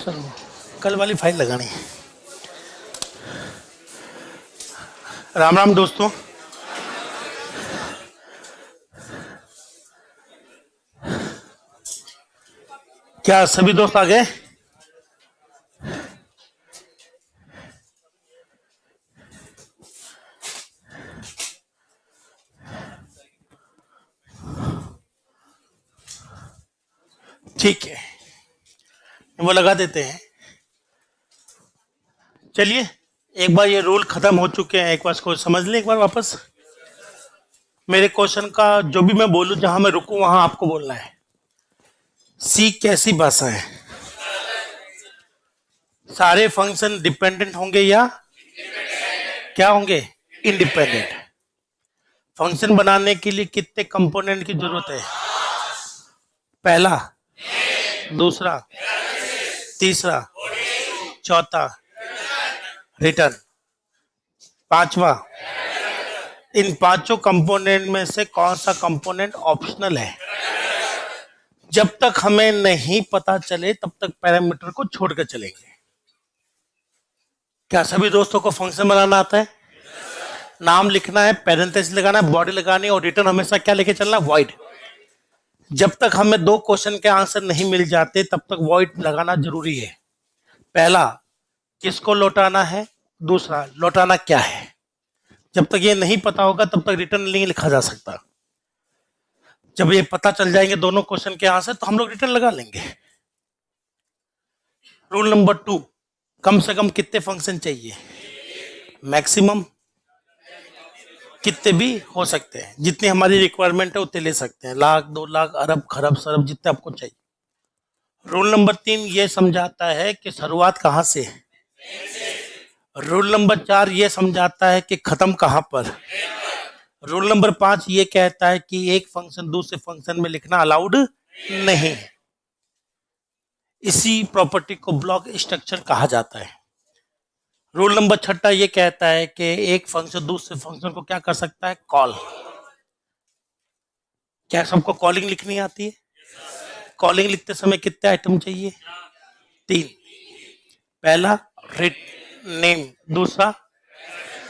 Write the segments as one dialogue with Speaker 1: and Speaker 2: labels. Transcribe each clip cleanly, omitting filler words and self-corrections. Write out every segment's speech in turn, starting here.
Speaker 1: Sir कल वाली file लगानी है। राम राम दोस्तों, क्या सभी दोस्त आ गए? ठीक है, वो लगा देते हैं। चलिए, एक बार ये रूल खत्म हो चुके हैं, एक बार इसको समझ लें एक बार वापस। मेरे क्वेश्चन का जो भी मैं बोलूं, जहां मैं रुकूं वहां आपको बोलना है। सी कैसी भाषा है? सारे फंक्शन डिपेंडेंट होंगे या क्या होंगे? इंडिपेंडेंट। फंक्शन बनाने के लिए कितने कंपोनेंट की जरूरत है? पहला, दूसरा, तीसरा, चौथा, रिटर्न, पांचवा। इन पांचों कंपोनेंट में से कौन सा कंपोनेंट ऑप्शनल है? जब तक हमें नहीं पता चले तब तक पैरामीटर को छोड़कर चलेंगे। क्या सभी दोस्तों को फंक्शन बनाना आता है? नाम लिखना है, पैरेंथेसिस लगाना है, बॉडी लगानी है, और रिटर्न हमेशा क्या लेके चलना? वॉइड। जब तक हमें दो क्वेश्चन के आंसर नहीं मिल जाते तब तक वॉइड लगाना जरूरी है। पहला, किसको लौटाना है, दूसरा, लौटाना क्या है। जब तक ये नहीं पता होगा तब तक रिटर्न नहीं लिखा जा सकता। जब ये पता चल जाएंगे दोनों क्वेश्चन के आंसर तो हम लोग रिटर्न लगा लेंगे। रूल नंबर 2, कम से कम कितने फंक्शन चाहिए? मैक्सिमम कितने भी हो सकते हैं, जितनी हमारी रिक्वायरमेंट है उतने ले सकते हैं, लाख, 2 लाख, अरब, खरब, सरब, जितने आपको चाहिए। रूल नंबर 3 ये समझाता है कि शुरुआत कहां से है। रूल नंबर 4 ये समझाता है कि खत्म कहां पर। रूल नंबर 5 ये कहता है कि एक फंक्शन दूसरे फंक्शन में लिखना अलाउड नहीं है। इसी प्रॉपर्टी को ब्लॉक स्ट्रक्चर कहा जाता है। रूल नंबर 6 ये कहता है कि एक फंक्शन दूसरे फंक्शन को क्या कर सकता है? कॉल। क्या सबको कॉलिंग लिखनी आती है? कॉलिंग लिखते समय कितने आइटम चाहिए? 3। पहला रिट नेम, दूसरा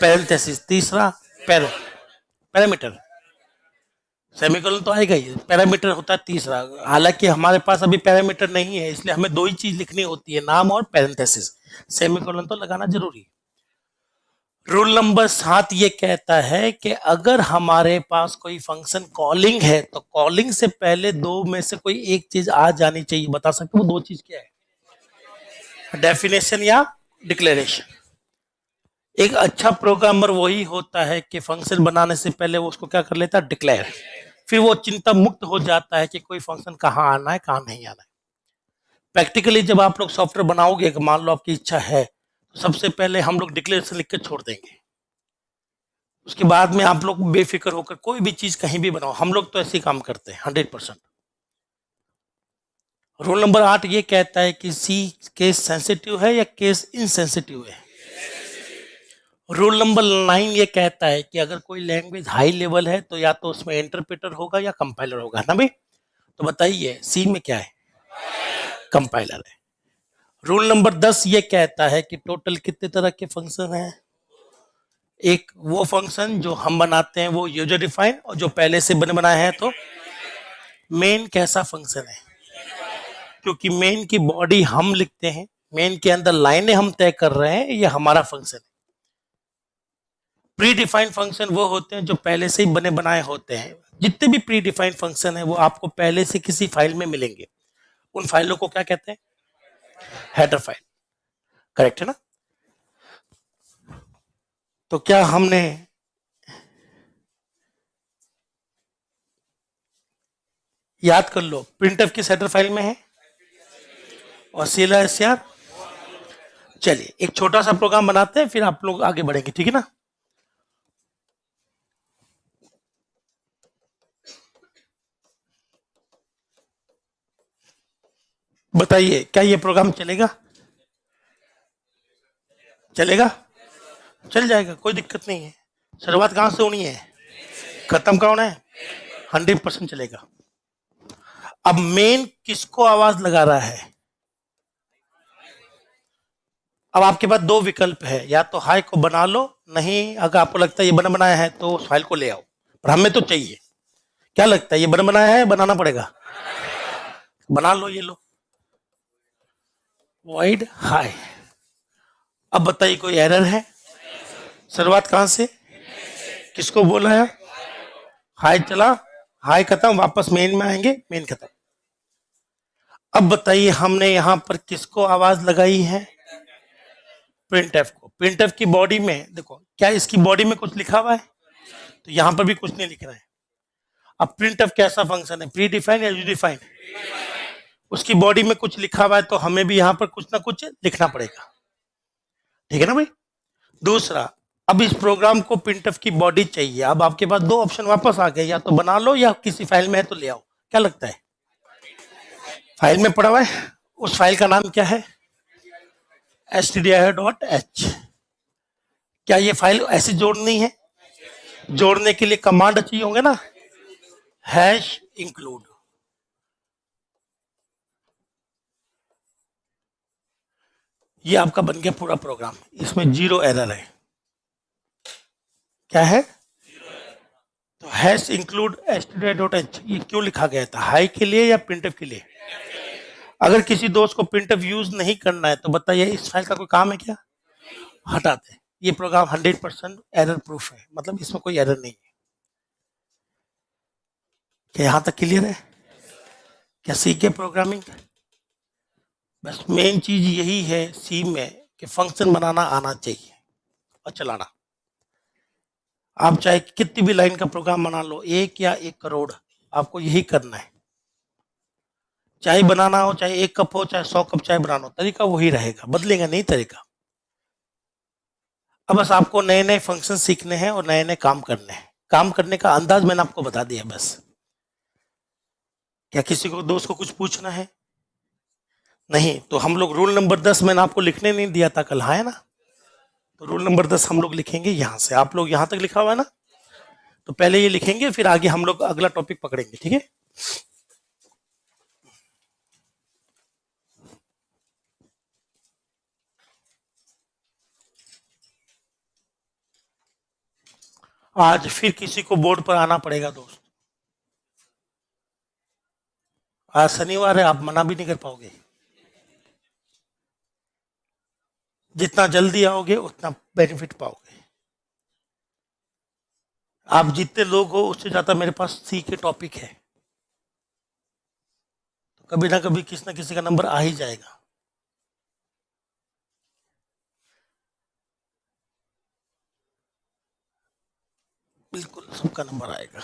Speaker 1: पैरेंथेसिस, तीसरा पैरामीटर। सेमीकोलन तो आएगा ही, पैरामीटर होता है तीसरा। हालांकि हमारे पास अभी पैरामीटर नहीं है, इसलिए हमें दो ही चीज लिखनी होती है, नाम और पैरेंथेसिस। सेमीकोलन तो लगाना जरूरी है। रूल नंबर 7 ये कहता है कि अगर हमारे पास कोई फंक्शन कॉलिंग है तो कॉलिंग से पहले दो में से कोई एक चीज आ जानी चाहिए। बता सकते हो वो दो चीज क्या है? डेफिनेशन या डिक्लेरेशन। एक अच्छा प्रोग्रामर वही होता है कि फंक्शन बनाने से पहले वो उसको क्या कर लेता है? डिक्लेयर। फिर वो चिंता मुक्त हो जाता है कि कोई फंक्शन कहाँ आना है, कहाँ नहीं आना है। प्रैक्टिकली जब आप लोग सॉफ्टवेयर बनाओगे, मान लो आपकी इच्छा है, तो सबसे पहले हम लोग डिक्लेरेशन लिख के छोड़ देंगे। उसके बाद में आप लोग बेफिक्र होकर कोई भी चीज कहीं भी बनाओ। हम लोग तो ऐसे ही काम करते हैं 100%। रूल नंबर 8 ये कहता है कि सी केस सेंसिटिव है या केस इनसेंसिटिव है। रूल नंबर 9 ये कहता है कि अगर कोई लैंग्वेज हाई लेवल है तो या तो उसमें इंटरप्रेटर होगा या कंपाइलर होगा ना भाई। तो बताइए सी में क्या है? कंपाइलर है। रूल नंबर 10 ये कहता है कि टोटल कितने तरह के फंक्शन हैं? एक वो फंक्शन जो हम बनाते हैं वो यूजर डिफाइन, और जो पहले से बने बनाए हैं। तो मेन कैसा फंक्शन है? क्योंकि मेन की बॉडी हम लिखते हैं, मेन के अंदर लाइनें हम तय कर रहे हैं, ये हमारा फंक्शन है। प्री डिफाइंड फंक्शन वो होते हैं जो पहले से ही बने बनाए होते हैं। जितने भी प्री डिफाइंड फंक्शन है वो आपको पहले से किसी फाइल में मिलेंगे। उन फाइलों को क्या कहते हैं? Header file. करेक्ट है ना? तो क्या हमने याद कर लो, प्रिंटफ किस हेडर फाइल में है और CLR। चलिए एक छोटा सा प्रोग्राम बनाते हैं, फिर आप लोग आगे बढ़ेंगे, ठीक है ना? बताइए क्या ये प्रोग्राम चलेगा? चलेगा? चल जाएगा, कोई दिक्कत नहीं है। शुरुआत कहां से होनी है, खत्म कौन है? 100% चलेगा। अब मेन किसको आवाज लगा रहा है? अब आपके पास दो विकल्प है, या तो हाई को बना लो, नहीं अगर आपको लगता है ये बना बनाया है तो उस फाइल को ले आओ, पर हमें तो चाहिए। क्या लगता है, ये बना बनाया है, बनाना पड़ेगा, बना लो, ये लो वॉइड हाई। अब बताइए कोई एरर है? शुरुआत कहां से, किसको बोला है? हाई चला, हाई खत्म, वापस मेन में आएंगे, मेन खत्म। अब बताइए हमने यहां पर किसको आवाज लगाई है? प्रिंट एफ को। प्रिंट एफ की बॉडी में देखो, क्या इसकी बॉडी में कुछ लिखा हुआ है? तो यहां पर भी कुछ नहीं लिख रहा है। अब प्रिंट एफ कैसा फंक्शन है, प्री डिफाइंड या यूनिफाइंड? उसकी बॉडी में कुछ लिखा हुआ है तो हमें भी यहां पर कुछ ना कुछ लिखना पड़ेगा, ठीक है ना भाई। दूसरा, अब इस प्रोग्राम को प्रिंटफ की बॉडी चाहिए। अब आपके पास दो ऑप्शन वापस आ गए, या तो बना लो या किसी फाइल में है तो ले आओ। क्या लगता है, फाइल में पड़ा हुआ है? उस फाइल का नाम क्या है? stdio.h। क्या ये फाइल ऐसे जोड़नी है? जोड़ने के लिए कमांड चाहिए होंगे ना, हैश इंक्लूड। ये आपका बन गया पूरा प्रोग्राम, इसमें जीरो एरर है। क्या है? तो हैश इंक्लूड stdio.h ये क्यों लिखा गया था, हाई के लिए या प्रिंटफ के लिए? अगर किसी दोस्त को प्रिंटफ यूज नहीं करना है तो बताइए इस फाइल का कोई काम है क्या? हटा दे। ये प्रोग्राम 100% एरर प्रूफ है, मतलब इसमें कोई एरर नहीं है। क्या यहां तक क्लियर है? क्या सीख गए प्रोग्रामिंग? बस मेन चीज यही है सी में कि फंक्शन बनाना आना चाहिए और चलाना। आप चाहे कितनी भी लाइन का प्रोग्राम बना लो, 1 या 1 करोड़, आपको यही करना है। चाय बनाना हो, चाहे 1 कप हो, चाहे 100 कप चाय बनाना हो, तरीका वही रहेगा, बदलेगा नहीं तरीका। अब बस आपको नए नए फंक्शन सीखने हैं और नए नए काम करने हैं। काम करने का अंदाज मैंने आपको बता दिया बस। क्या किसी को दोस्त को कुछ पूछना है? नहीं, तो हम लोग रूल नंबर 10 मैंने आपको लिखने नहीं दिया था कल, हाँ है ना? तो रूल नंबर 10 हम लोग लिखेंगे यहां से। आप लोग यहां तक लिखा हुआ है ना, तो पहले ये लिखेंगे, फिर आगे हम लोग अगला टॉपिक पकड़ेंगे, ठीक है? आज फिर किसी को बोर्ड पर आना पड़ेगा दोस्त। आज शनिवार है, आप मना भी नहीं कर पाओगे। जितना जल्दी आओगे उतना बेनिफिट पाओगे। आप जितने लोग हो उससे ज्यादा मेरे पास सी के टॉपिक है, तो कभी ना कभी किसी ना किसी का नंबर आ ही जाएगा। बिल्कुल सबका नंबर आएगा।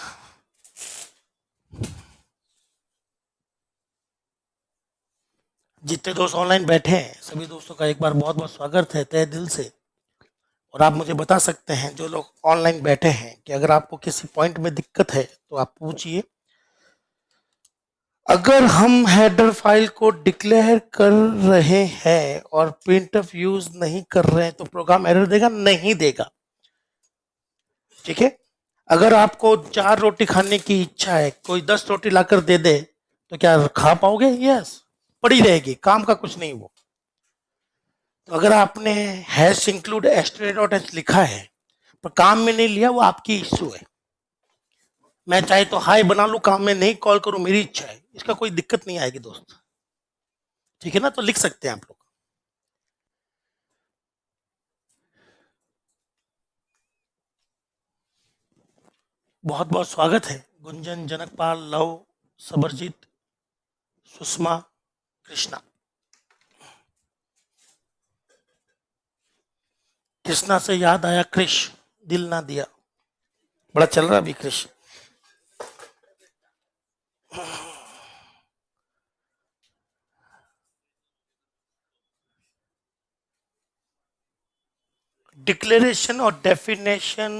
Speaker 1: जितने दोस्त ऑनलाइन बैठे हैं सभी दोस्तों का एक बार बहुत बहुत स्वागत है तहे दिल से। और आप मुझे बता सकते हैं जो लोग ऑनलाइन बैठे हैं कि अगर आपको किसी पॉइंट में दिक्कत है तो आप पूछिए। अगर हम हेडर फाइल को डिक्लेयर कर रहे हैं और प्रिंटफ यूज नहीं कर रहे हैं तो प्रोग्राम एरर देगा? नहीं देगा, ठीक है। अगर आपको 4 रोटी खाने की इच्छा है, कोई 10 रोटी लाकर दे दे तो क्या खा पाओगे? यस, पड़ी रहेगी, काम का कुछ नहीं वो। तो अगर आपने हैश इंक्लूड stdio.h लिखा है पर काम में नहीं लिया, वो आपकी इश्यू है। मैं चाहे तो हाई बना लूं, काम में नहीं कॉल करूं, मेरी इच्छा है, इसका कोई दिक्कत नहीं आएगी दोस्त, ठीक है ना? तो लिख सकते हैं आप लोग। बहुत बहुत स्वागत है गुंजन, जनकपाल, लव, सबरजीत, सुषमा, कृष्णा। कृष्णा से याद आया, कृष दिल ना दिया, बड़ा चल रहा अभी कृष। डिक्लेरेशन और डेफिनेशन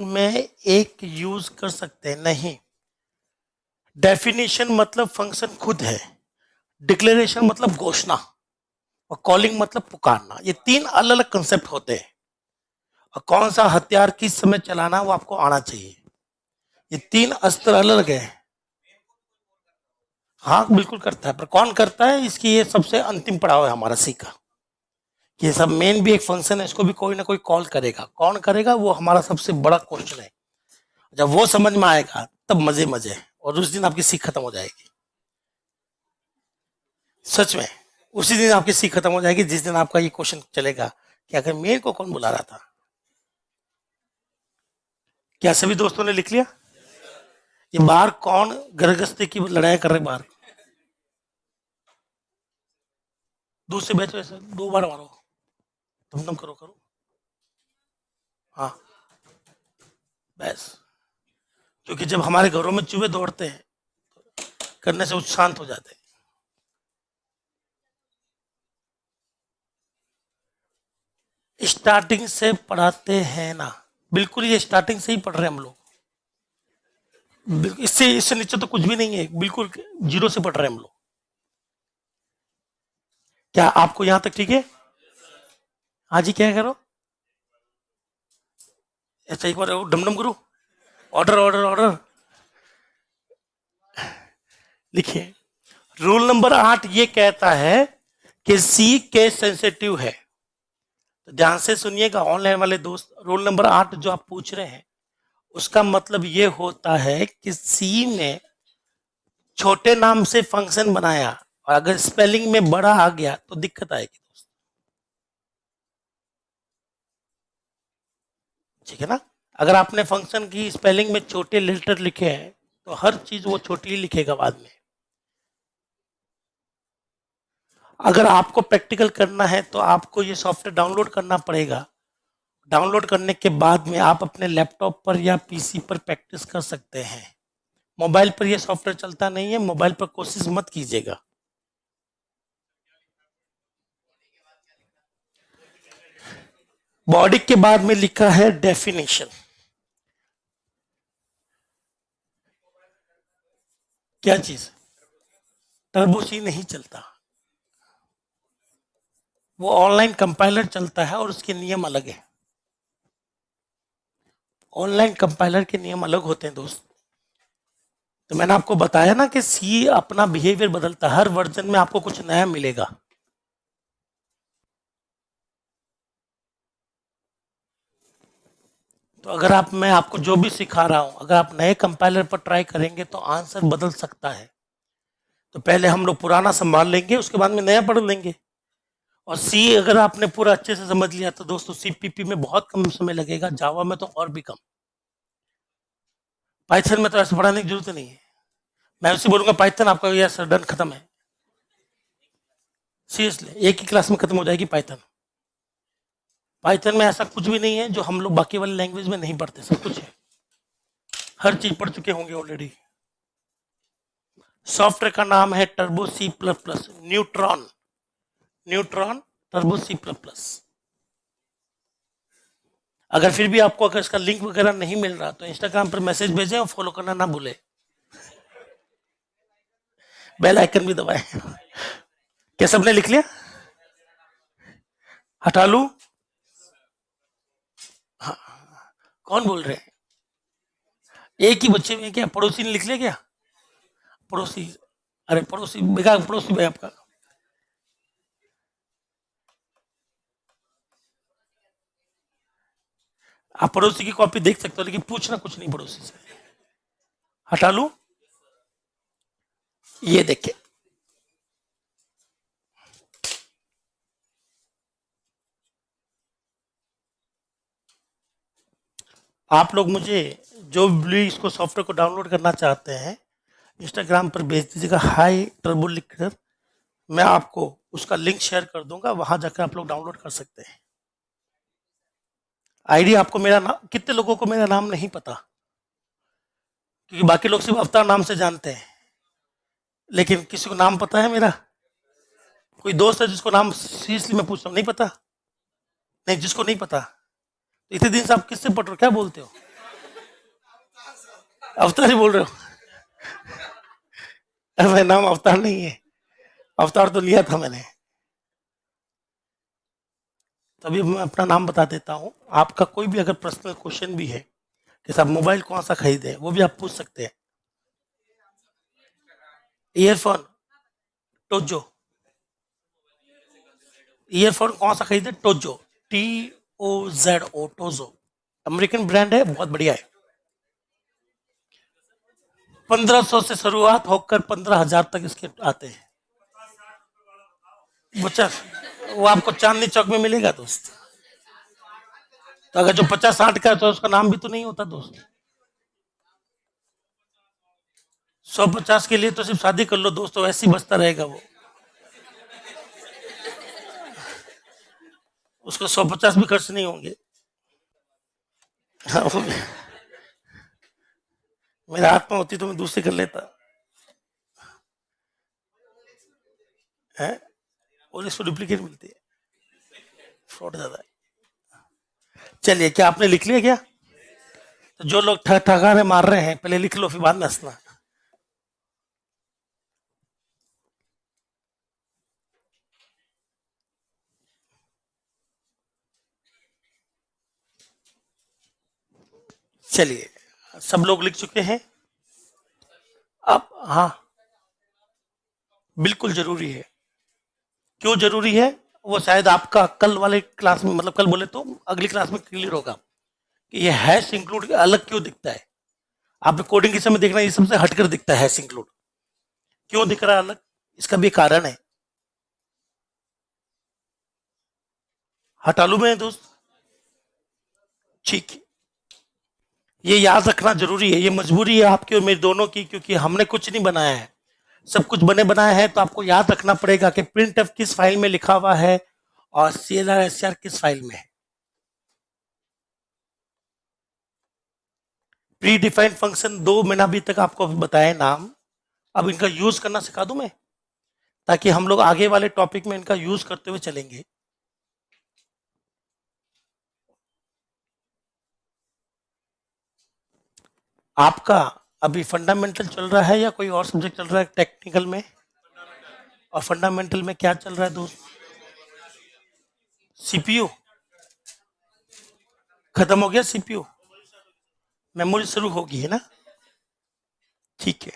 Speaker 1: में एक यूज कर सकते हैं? नहीं। डेफिनेशन मतलब फंक्शन खुद है, डिक्लेरेशन मतलब घोषणा, और कॉलिंग मतलब पुकारना। ये 3 अलग अलग कंसेप्ट होते हैं। और कौन सा हथियार किस समय चलाना वो आपको आना चाहिए। ये 3 अस्त्र अलग है। हाँ बिल्कुल करता है, पर कौन करता है इसकी ये सबसे अंतिम पड़ाव है हमारा सीखा। कि सब मेन भी एक फंक्शन है, इसको भी कोई ना कोई कॉल करेगा। कौन करेगा वो हमारा सबसे बड़ा क्वेश्चन है। जब वो समझ में आएगा तब मजे मजे, और उस दिन आपकी सीख खत्म हो जाएगी। सच में उसी दिन आपकी सीख खत्म हो जाएगी जिस दिन आपका ये क्वेश्चन चलेगा कि आखिर मेरे को कौन बुला रहा था। क्या सभी दोस्तों ने लिख लिया? ये बाहर कौन गरगस्ते की लड़ाई कर रहे बाहर? दूसरे बैच में ऐसे 2 बार मारो, तुम करो करो। हाँ बस, क्योंकि जब हमारे घरों में चूहे दौड़ते हैं करने से वो शांत हो जाते हैं। स्टार्टिंग से पढ़ाते हैं ना, बिल्कुल ये स्टार्टिंग से ही पढ़ रहे हैं हम लोग। इससे इससे नीचे तो कुछ भी नहीं है, बिल्कुल जीरो से पढ़ रहे हैं हम लोग। क्या आपको यहां तक ठीक है? हाँ जी, क्या करो? ऐसा एक बार डमडम करो, ऑर्डर ऑर्डर ऑर्डर। लिखिए, रूल नंबर 8 ये कहता है कि सी केस सेंसिटिव है। तो ध्यान से सुनिएगा ऑनलाइन वाले दोस्त, रूल नंबर 8 जो आप पूछ रहे हैं उसका मतलब ये होता है कि सी ने छोटे नाम से फंक्शन बनाया और अगर स्पेलिंग में बड़ा आ गया तो दिक्कत आएगी दोस्त। ठीक है ना? अगर आपने फंक्शन की स्पेलिंग में छोटे लेटर लिखे हैं तो हर चीज वो छोटी ही लिखेगा बाद में। अगर आपको प्रैक्टिकल करना है तो आपको ये सॉफ्टवेयर डाउनलोड करना पड़ेगा। डाउनलोड करने के बाद में आप अपने लैपटॉप पर या पीसी पर प्रैक्टिस कर सकते हैं। मोबाइल पर यह सॉफ्टवेयर चलता नहीं है, मोबाइल पर कोशिश मत कीजिएगा। बॉडी के बाद में लिखा है डेफिनेशन। क्या चीज? टर्बो सी नहीं चलता, वो ऑनलाइन कंपाइलर चलता है और उसके नियम अलग है। ऑनलाइन कंपाइलर के नियम अलग होते हैं दोस्त। तो मैंने आपको बताया ना कि सी अपना बिहेवियर बदलता है, हर वर्जन में आपको कुछ नया मिलेगा। तो अगर मैं आपको जो भी सिखा रहा हूं अगर आप नए कंपाइलर पर ट्राई करेंगे तो आंसर बदल सकता है। तो पहले हम लोग पुराना संभाल लेंगे, उसके बाद में नया पढ़ लेंगे। और सी अगर आपने पूरा अच्छे से समझ लिया तो दोस्तों सीपीपी में बहुत कम समय लगेगा, जावा में तो और भी कम। पाइथन में तो ऐसे पढ़ाने की जरूरत नहीं है। मैं उसे बोलूंगा पाइथन आपका यह सर डन खत्म है। सीरियसली एक ही क्लास में खत्म हो जाएगी पाइथन। पाइथन में ऐसा कुछ भी नहीं है जो हम लोग बाकी वाले लैंग्वेज में नहीं पढ़ते, सब कुछ है। हर चीज पढ़ चुके होंगे ऑलरेडी। सॉफ्टवेयर का नाम है Turbo C plus plus, neutron. Neutron Turbo C plus plus. अगर फिर भी आपको अगर इसका लिंक वगैरह नहीं मिल रहा तो इंस्टाग्राम पर मैसेज भेजें और फॉलो करना ना भूले। बेल आइकन भी दबाएं। क्या सबने लिख लिया? हटा लू? हाँ, कौन बोल रहे हैं? एक ही बच्चे में क्या पड़ोसी ने लिख लिया क्या? पड़ोसी? अरे पड़ोसी बेकार, पड़ोसी भाई आपका। आप पड़ोसी की कॉपी देख सकते हो लेकिन पूछना कुछ नहीं पड़ोसी से। हटा लू? ये देखे, आप लोग मुझे जो भी इसको सॉफ्टवेयर को डाउनलोड करना चाहते हैं इंस्टाग्राम पर भेज दीजिएगा, हाई टर्बो लिखकर। मैं आपको उसका लिंक शेयर कर दूंगा, वहां जाकर आप लोग डाउनलोड कर सकते हैं। आईडी आपको मेरा नाम, कितने लोगों को मेरा नाम नहीं पता? क्योंकि बाकी लोग सिर्फ अवतार नाम से जानते हैं, लेकिन किसी को नाम पता है मेरा? कोई दोस्त है जिसको नाम सीरियसली मैं पूछ रहा हूँ नहीं पता? नहीं, जिसको नहीं पता तो इतने दिन से आप किससे पढ़ रहे हो, क्या बोलते हो? अवतार ही बोल रहे हो? अरे मेरा नाम अवतार नहीं है, अवतार तो लिया था मैंने। तभी मैं अपना नाम बता देता हूँ। आपका कोई भी अगर पर्सनल क्वेश्चन भी है कि साहब मोबाइल कौन सा खरीदे, वो भी आप पूछ सकते हैं। ईयरफोन टोजो, ईयरफोन कौन सा खरीदे? टोजो, TOZO, टोजो, अमेरिकन ब्रांड है, बहुत बढ़िया है। 1500 से शुरुआत होकर 15,000 तक इसके आते हैं। 50, वो आपको चांदनी चौक में मिलेगा दोस्त। तो अगर जो 50-60 का है तो उसका नाम भी तो नहीं होता दोस्त। 100-50 के लिए तो सिर्फ शादी कर लो दोस्तों, ऐसे ही बचता रहेगा वो। उसको 150 भी खर्च नहीं होंगे। हाँ, मेरे हाथ में होती तो मैं दूसरी कर लेता है। और इसको डुप्लीकेट मिलती है, फ्रॉड ज्यादा है। चलिए, क्या आपने लिख लिया क्या? तो जो लोग ठकाने मार रहे हैं पहले लिख लो, फिर बाद में हंसना। चलिए, सब लोग लिख चुके हैं। अब हाँ, बिल्कुल जरूरी है। क्यों जरूरी है? वो शायद आपका कल वाले क्लास में, मतलब कल बोले तो अगली क्लास में क्लियर होगा कि ये हैश इंक्लूड अलग क्यों दिखता है। आपने कोडिंग के समय देखना, ये सबसे हटकर दिखता है हैश इंक्लूड। क्यों दिख रहा है अलग? इसका भी कारण है। हटा लू मैं दोस्त? ठीक है, ये याद रखना जरूरी है, ये मजबूरी है आपकी और मेरी दोनों की, क्योंकि हमने कुछ नहीं बनाया है, सब कुछ बने बनाया है। तो आपको याद रखना पड़ेगा कि प्रिंट एफ किस फाइल में लिखा हुआ है और CLR SCR किस फाइल में है। प्री डिफाइंड फंक्शन दो मैंने अभी तक आपको बताया नाम। अब इनका यूज करना सिखा दूं मैं, ताकि हम लोग आगे वाले टॉपिक में इनका यूज करते हुए चलेंगे। आपका अभी फंडामेंटल चल रहा है या कोई और सब्जेक्ट चल रहा है टेक्निकल में? और फंडामेंटल में क्या चल रहा है दोस्त? CPU खत्म हो गया, CPU मेमोरी शुरू होगी, है ना? ठीक है।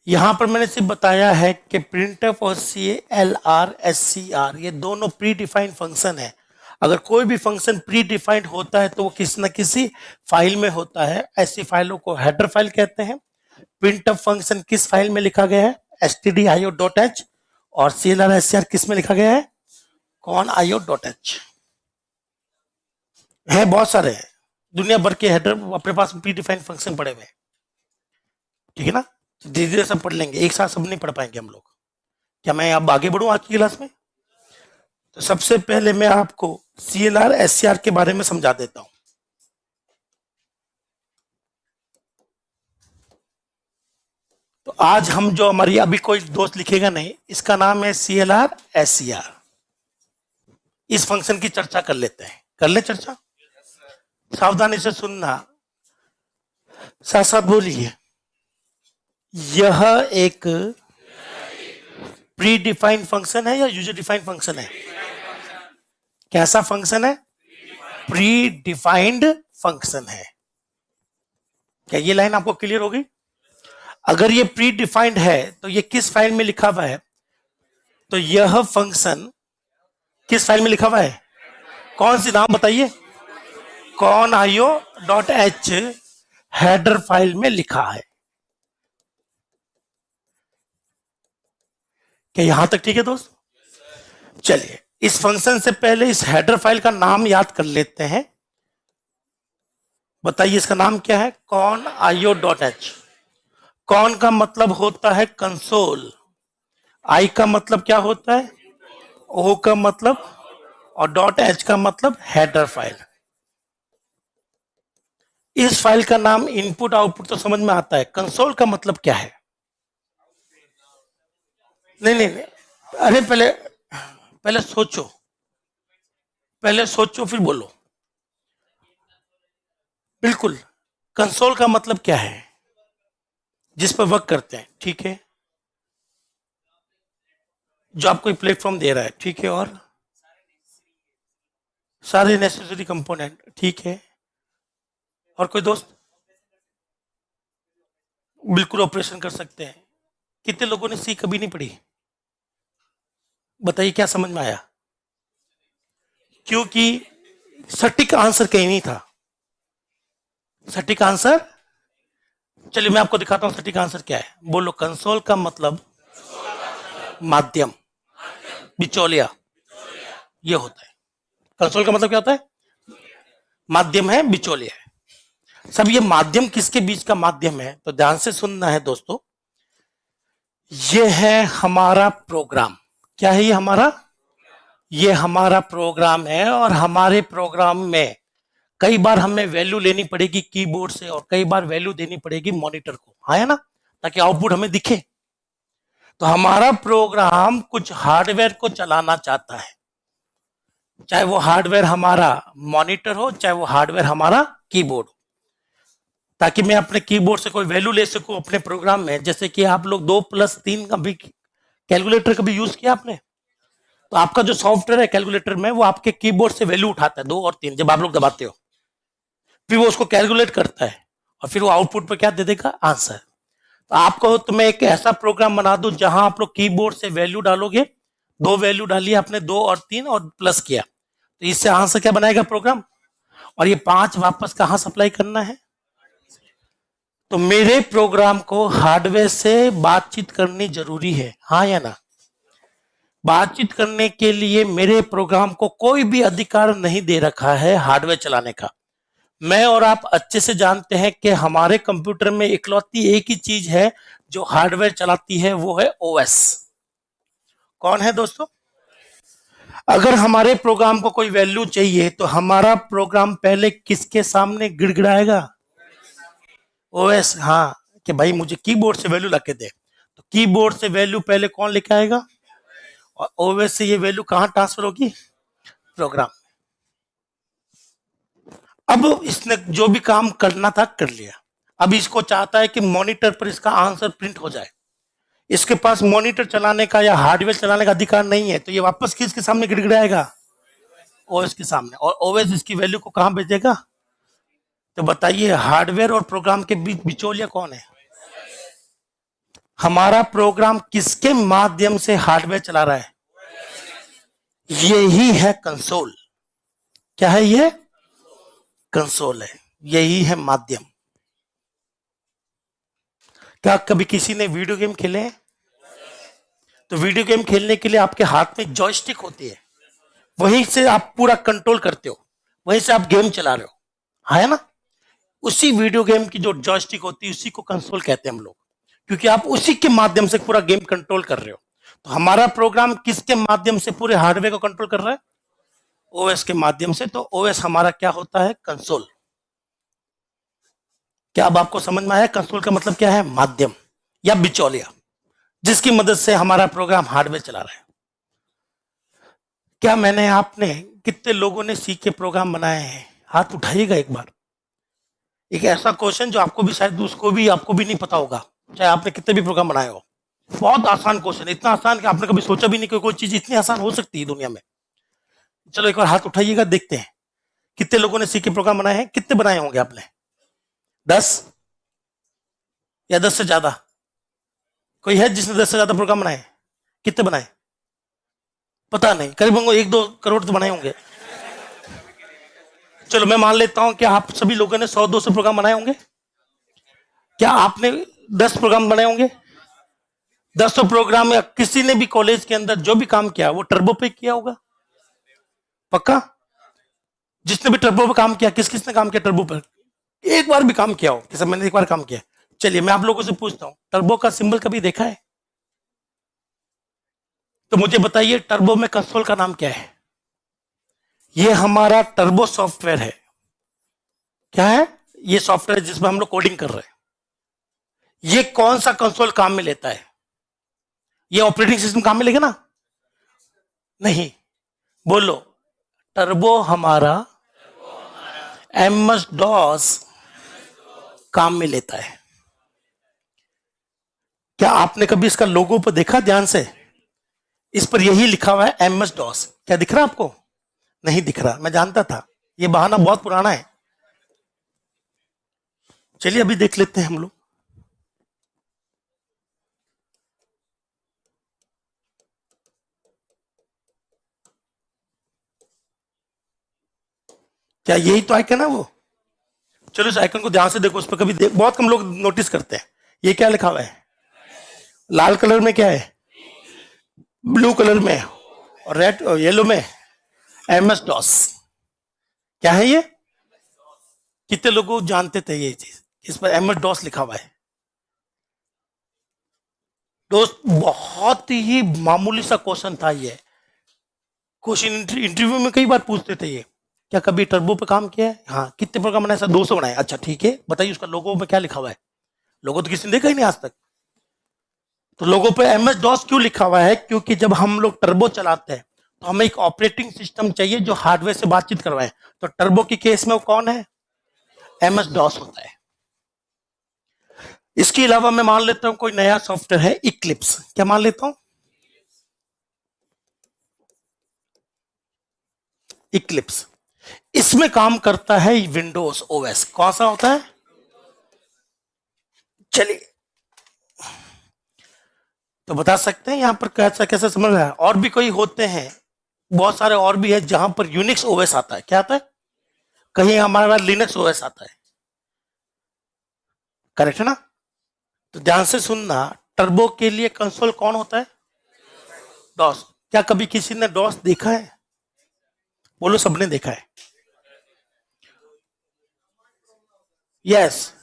Speaker 1: यहां पर मैंने सिर्फ बताया है कि printf और CLR SCR ये दोनों प्री डिफाइंड फंक्शन है। अगर कोई भी फंक्शन प्री डिफाइंड होता है तो वो किसी न किसी फाइल में होता है। ऐसी फाइलों को हेडर फाइल कहते हैं। printf फंक्शन किस फाइल में लिखा गया है? stdio.h। और CLR SCR किस में लिखा गया है? conio.h। है, बहुत सारे हैं, दुनिया भर के हेडर अपने पास प्री डिफाइंड फंक्शन पड़े हुए हैं। ठीक है ना? धीरे धीरे सब पढ़ लेंगे, एक साथ सब नहीं पढ़ पाएंगे हम लोग। क्या मैं अब आगे बढ़ूं आज की क्लास में? तो सबसे पहले मैं आपको CLR SCR के बारे में समझा देता हूं। तो आज हम जो हमारी, अभी कोई दोस्त लिखेगा नहीं, इसका नाम है CLR SCR। इस फंक्शन की चर्चा कर लेते हैं, कर ले चर्चा। सावधानी से सुनना, साथ साथ बोलिए। यह एक प्री डिफाइंड फंक्शन है या यूजर डिफाइंड फंक्शन है? कैसा फंक्शन है? प्री डिफाइंड फंक्शन है। क्या ये लाइन आपको क्लियर होगी? अगर ये प्री डिफाइंड है तो ये किस फाइल में लिखा हुआ है? तो यह फंक्शन किस फाइल में लिखा हुआ है? कौन सी, नाम बताइए। conio.h हेडर फाइल में लिखा है। क्या यहां तक ठीक है दोस्त? चलिए, इस फंक्शन से पहले इस हेडर फाइल का नाम याद कर लेते हैं। बताइए इसका नाम क्या है? conio.h। कौन का मतलब होता है कंसोल, आई का मतलब क्या होता है? ओ का मतलब, और .h का मतलब हेडर फाइल। इस फाइल का नाम इनपुट आउटपुट तो समझ में आता है, कंसोल का मतलब क्या है? नहीं नहीं नहीं, अरे पहले पहले सोचो, पहले सोचो फिर बोलो। बिल्कुल, कंसोल का मतलब क्या है? जिस पर वर्क करते हैं, ठीक है, जो आपको प्लेटफॉर्म दे रहा है, ठीक है, और सारे नेसेसरी कंपोनेंट, ठीक है। और कोई दोस्त? बिल्कुल ऑपरेशन कर सकते हैं। कितने लोगों ने सी कभी नहीं पढ़ी? बताइए क्या समझ में आया? क्योंकि सटीक आंसर कहीं नहीं था। सटीक आंसर, चलिए मैं आपको दिखाता हूं सटीक आंसर क्या है। बोलो, कंसोल का मतलब माध्यम, बिचौलिया, ये होता है। कंसोल का मतलब क्या होता है? माध्यम है, बिचौलिया है। सब ये माध्यम किसके बीच का माध्यम है? तो ध्यान से सुनना है दोस्तों। ये है हमारा प्रोग्राम। क्या है ये हमारा? ये हमारा प्रोग्राम है, और हमारे प्रोग्राम में कई बार हमें वैल्यू लेनी पड़ेगी कीबोर्ड से, और कई बार वैल्यू देनी पड़ेगी मॉनिटर को, है ना, ताकि आउटपुट हमें दिखे। तो हमारा प्रोग्राम कुछ हार्डवेयर को चलाना चाहता है, चाहे वो हार्डवेयर हमारा मॉनिटर हो, चाहे वो हार्डवेयर हमारा कीबोर्ड हो, ताकि मैं अपने कीबोर्ड से कोई वैल्यू ले सकूं अपने प्रोग्राम में। जैसे कि आप लोग 2+3 का भी कैलकुलेटर कभी यूज किया आपने? तो आपका जो सॉफ्टवेयर है कैलकुलेटर में, वो आपके कीबोर्ड से वैल्यू उठाता है 2 और 3, जब आप लोग दबाते हो, फिर वो उसको कैलकुलेट करता है, और फिर वो आउटपुट पर क्या दे देगा? आंसर। तो आपको, तो मैं एक ऐसा प्रोग्राम बना दूं जहां आप लोग कीबोर्ड से वैल्यू डालोगे, 2 वैल्यू डाली आपने, 2 और 3, और प्लस किया, तो इससे आंसर क्या बनाएगा प्रोग्राम, और ये 5 वापस कहां सप्लाई करना है? तो मेरे प्रोग्राम को हार्डवेयर से बातचीत करनी जरूरी है, हाँ या ना? बातचीत करने के लिए मेरे प्रोग्राम को कोई भी अधिकार नहीं दे रखा है हार्डवेयर चलाने का। मैं और आप अच्छे से जानते हैं कि हमारे कंप्यूटर में इकलौती एक ही चीज है जो हार्डवेयर चलाती है, वो है ओएस। कौन है दोस्तों? अगर हमारे प्रोग्राम को कोई वैल्यू चाहिए तो हमारा प्रोग्राम पहले किसके सामने गिड़गिड़ाएगा? ओएस, हाँ, कि भाई मुझे कीबोर्ड से वैल्यू लाके दे। तो कीबोर्ड से वैल्यू पहले कौन लेके आएगा, और ओएस से ये वैल्यू कहां ट्रांसफर होगी? प्रोग्राम। अब इसने जो भी काम करना था कर लिया। अब इसको चाहता है कि मॉनिटर पर इसका आंसर प्रिंट हो जाए। इसके पास मॉनिटर चलाने का या हार्डवेयर चलाने का अधिकार नहीं है, तो ये वापस किसके सामने गिड़गिड़ाएगा? ओएस के सामने। और ओएस इसकी वैल्यू को कहां भेजेगा? तो बताइए, हार्डवेयर और प्रोग्राम के बीच बिचौलिया कौन है? हमारा प्रोग्राम किसके माध्यम से हार्डवेयर चला रहा है? यही है कंसोल। क्या है ये? कंसोल है, यही है माध्यम। क्या कभी किसी ने वीडियो गेम खेले हैं? तो वीडियो गेम खेलने के लिए आपके हाथ में जॉयस्टिक होती है, वहीं से आप पूरा कंट्रोल करते हो, वहीं से आप गेम चला रहे हो, है ना? उसी वीडियो गेम की जो जॉयस्टिक होती है, उसी को कंसोल कहते हैं हम लोग, क्योंकि आप उसी के माध्यम से पूरा गेम कंट्रोल कर रहे हो। तो हमारा प्रोग्राम किसके माध्यम से पूरे हार्डवेयर को कंट्रोल कर रहा है? ओएस के माध्यम से। तो ओएस हमारा क्या होता है? कंसोल। क्या अब आपको समझ में आया कंसोल का मतलब क्या है? माध्यम या बिचौलिया, जिसकी मदद से हमारा प्रोग्राम हार्डवेयर चला रहा है। क्या मैंने, आपने, कितने लोगों ने सी के प्रोग्राम बनाए हैं? हाथ उठाइएगा एक बार। एक ऐसा क्वेश्चन जो आपको भी, शायद उसको भी, आपको भी नहीं पता होगा, चाहे आपने कितने भी प्रोग्राम बनाए हो। बहुत आसान क्वेश्चन, इतना आसान कि आपने कभी सोचा भी नहीं कि कोई चीज इतनी आसान हो सकती है दुनिया में। चलो एक बार हाथ उठाइएगा, देखते हैं कितने लोगों ने सी के प्रोग्राम बनाए हैं। कितने बनाए होंगे आपने? 10 या 10 से ज्यादा? कोई है जिसने 10 से ज्यादा प्रोग्राम बनाए? कितने बनाए? पता नहीं, करीब 1-2 करोड़ तो बनाए होंगे। चलो मैं मान लेता हूं कि आप सभी लोगों ने 100-200 प्रोग्राम बनाए होंगे। क्या आपने 10 प्रोग्राम बनाए होंगे? 10 प्रोग्राम में किसी ने भी कॉलेज के अंदर जो भी काम किया वो टर्बो पे किया होगा, पक्का? जिसने भी टर्बो पे काम किया, किस किसने काम किया टर्बो पर? एक बार भी काम किया हो? कि सब मैंने एक बार काम किया। चलिए मैं आप लोगों से पूछता हूं, टर्बो का सिंबल कभी देखा है? तो मुझे बताइए, टर्बो में कंसोल का नाम क्या है? ये हमारा टर्बो सॉफ्टवेयर है। क्या है? ये सॉफ्टवेयर जिसमें हम लोग कोडिंग कर रहे हैं। ये कौन सा कंसोल काम में लेता है? ये ऑपरेटिंग सिस्टम काम में लेगा ना? नहीं। बोलो, टर्बो हमारा एमएस डॉस काम में लेता है। क्या आपने कभी इसका लोगो पर देखा ध्यान से? इस पर यही लिखा हुआ है एमएस डॉस। क्या दिख रहा आपको? नहीं दिख रहा, मैं जानता था, ये बहाना बहुत पुराना है। चलिए अभी देख लेते हैं हम लोग। क्या यही तो आइकन है वो? चलो इस आइकन को ध्यान से देखो, उस पर कभी बहुत कम लोग नोटिस करते हैं। ये क्या लिखा हुआ है? लाल कलर में क्या है? ब्लू कलर में और रेड और येलो में MS डॉस। क्या है ये? कितने लोगों जानते थे ये चीज? इस पर MS डॉस लिखा हुआ है। दोस्त बहुत ही मामूली सा क्वेश्चन था ये। क्वेश्चन इंटरव्यू में कई बार पूछते थे ये। क्या कभी टर्बो पे काम किया है? हाँ। कितने प्रोग्राम बनाए? सर 200 बनाए। अच्छा ठीक है, बताइए उसका लोगो में क्या लिखा हुआ है? लोगो तो किसी ने देखा ही नहीं आज तक। तो लोगों पे MS डॉस क्यों लिखा हुआ है? क्योंकि जब हम लोग टर्बो चलाते हैं तो हमें एक ऑपरेटिंग सिस्टम चाहिए जो हार्डवेयर से बातचीत करवाए। तो टर्बो की केस में वो कौन है? MS डॉस होता है। इसके अलावा मैं मान लेता हूं कोई नया सॉफ्टवेयर है इक्लिप्स। क्या मान लेता हूं? इक्लिप्स। इसमें काम करता है विंडोज OS। कौन सा होता है? चलिए तो बता सकते हैं यहां पर कैसा कैसे समझ रहा है? और भी कोई होते हैं, बहुत सारे और भी है जहां पर यूनिक्स OS आता है। क्या आता है? कहीं हमारे पास लिनक्स OS आता है। करेक्ट है ना? तो ध्यान से सुनना। टर्बो के लिए कंसोल कौन होता है? डॉस। क्या कभी किसी ने डॉस देखा है? बोलो सबने देखा है। यस।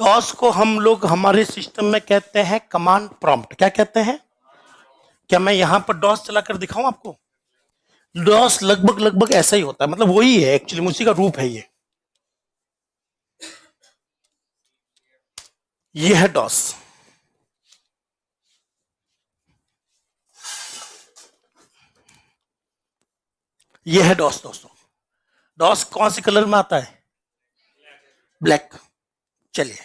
Speaker 1: डॉस को हम लोग हमारे सिस्टम में कहते हैं कमांड प्रॉम्प्ट। क्या कहते हैं? क्या मैं यहां पर डॉस चलाकर दिखाऊं आपको? डॉस लगभग लगभग ऐसा ही होता है, मतलब वही है एक्चुअली, उसी का रूप है ये। ये है डॉस। ये है डॉस दोस्तों। डॉस कौन सी कलर में आता है? ब्लैक। चलिए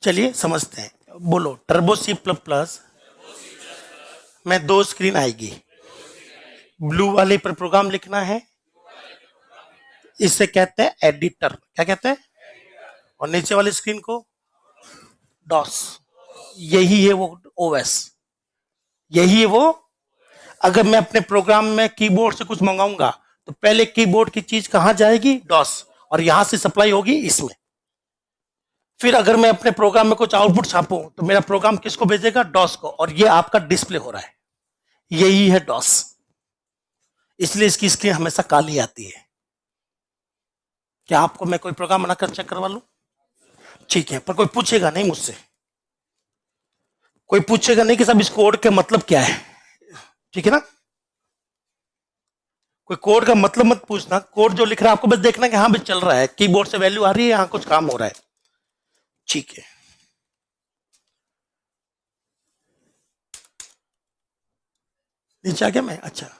Speaker 1: चलिए समझते हैं। बोलो टर्बो C++ में दो स्क्रीन आएगी। ब्लू वाले पर प्रोग्राम लिखना है, इसे कहते हैं एडिटर। क्या कहते हैं? और नीचे वाली स्क्रीन को डॉस। यही है वो OS। यही है वो। अगर मैं अपने प्रोग्राम में कीबोर्ड से कुछ मंगाऊंगा तो पहले कीबोर्ड की चीज कहां जाएगी? डॉस। और यहां से सप्लाई होगी इसमें। फिर अगर मैं अपने प्रोग्राम में कुछ आउटपुट छापूं तो मेरा प्रोग्राम किसको भेजेगा? डॉस को। और ये आपका डिस्प्ले हो रहा है। यही है डॉस। इसलिए इसकी स्क्रीन हमेशा काली आती है। क्या आपको मैं कोई प्रोग्राम बनाकर चेक करवा लूं? ठीक है, पर कोई पूछेगा नहीं मुझसे। कोई पूछेगा नहीं कि साहब इस कोड के मतलब क्या है। ठीक है ना? कोई कोड का मतलब मत पूछना। कोड जो लिख रहा है आपको बस देखना कि हाँ भी चल रहा है, कीबोर्ड से वैल्यू आ रही है, यहाँ कुछ काम हो रहा है। ठीक है। नीचे आ गया मैं? अच्छा।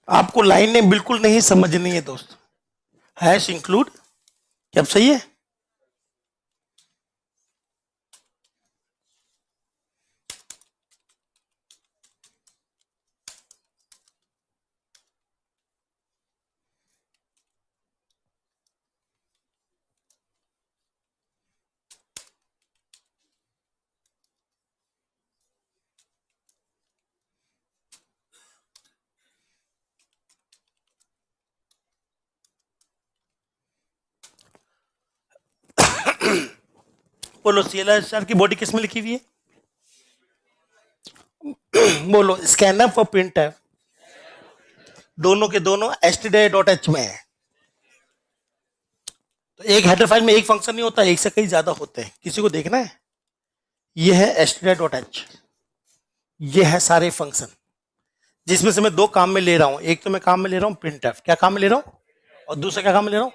Speaker 1: आपको लाइनें बिल्कुल नहीं समझनी है दोस्त। हैश इंक्लूड क्या सही है? बोलो CLR की बॉडी किस में लिखी हुई है? बोलो स्कैनर फॉर प्रिंट है। दोनों के दोनों stdio.h में है। तो एक हेडर फाइल में एक फंक्शन नहीं होता, एक से कई ज्यादा होते हैं। किसी को देखना है? ये है stdio.h। ये है सारे फंक्शन जिसमें से मैं दो काम में ले रहा हूं। एक तो मैं काम में ले रहा हूं printf। क्या काम में ले रहा हूं? और दूसरा क्या काम में ले रहा हूं?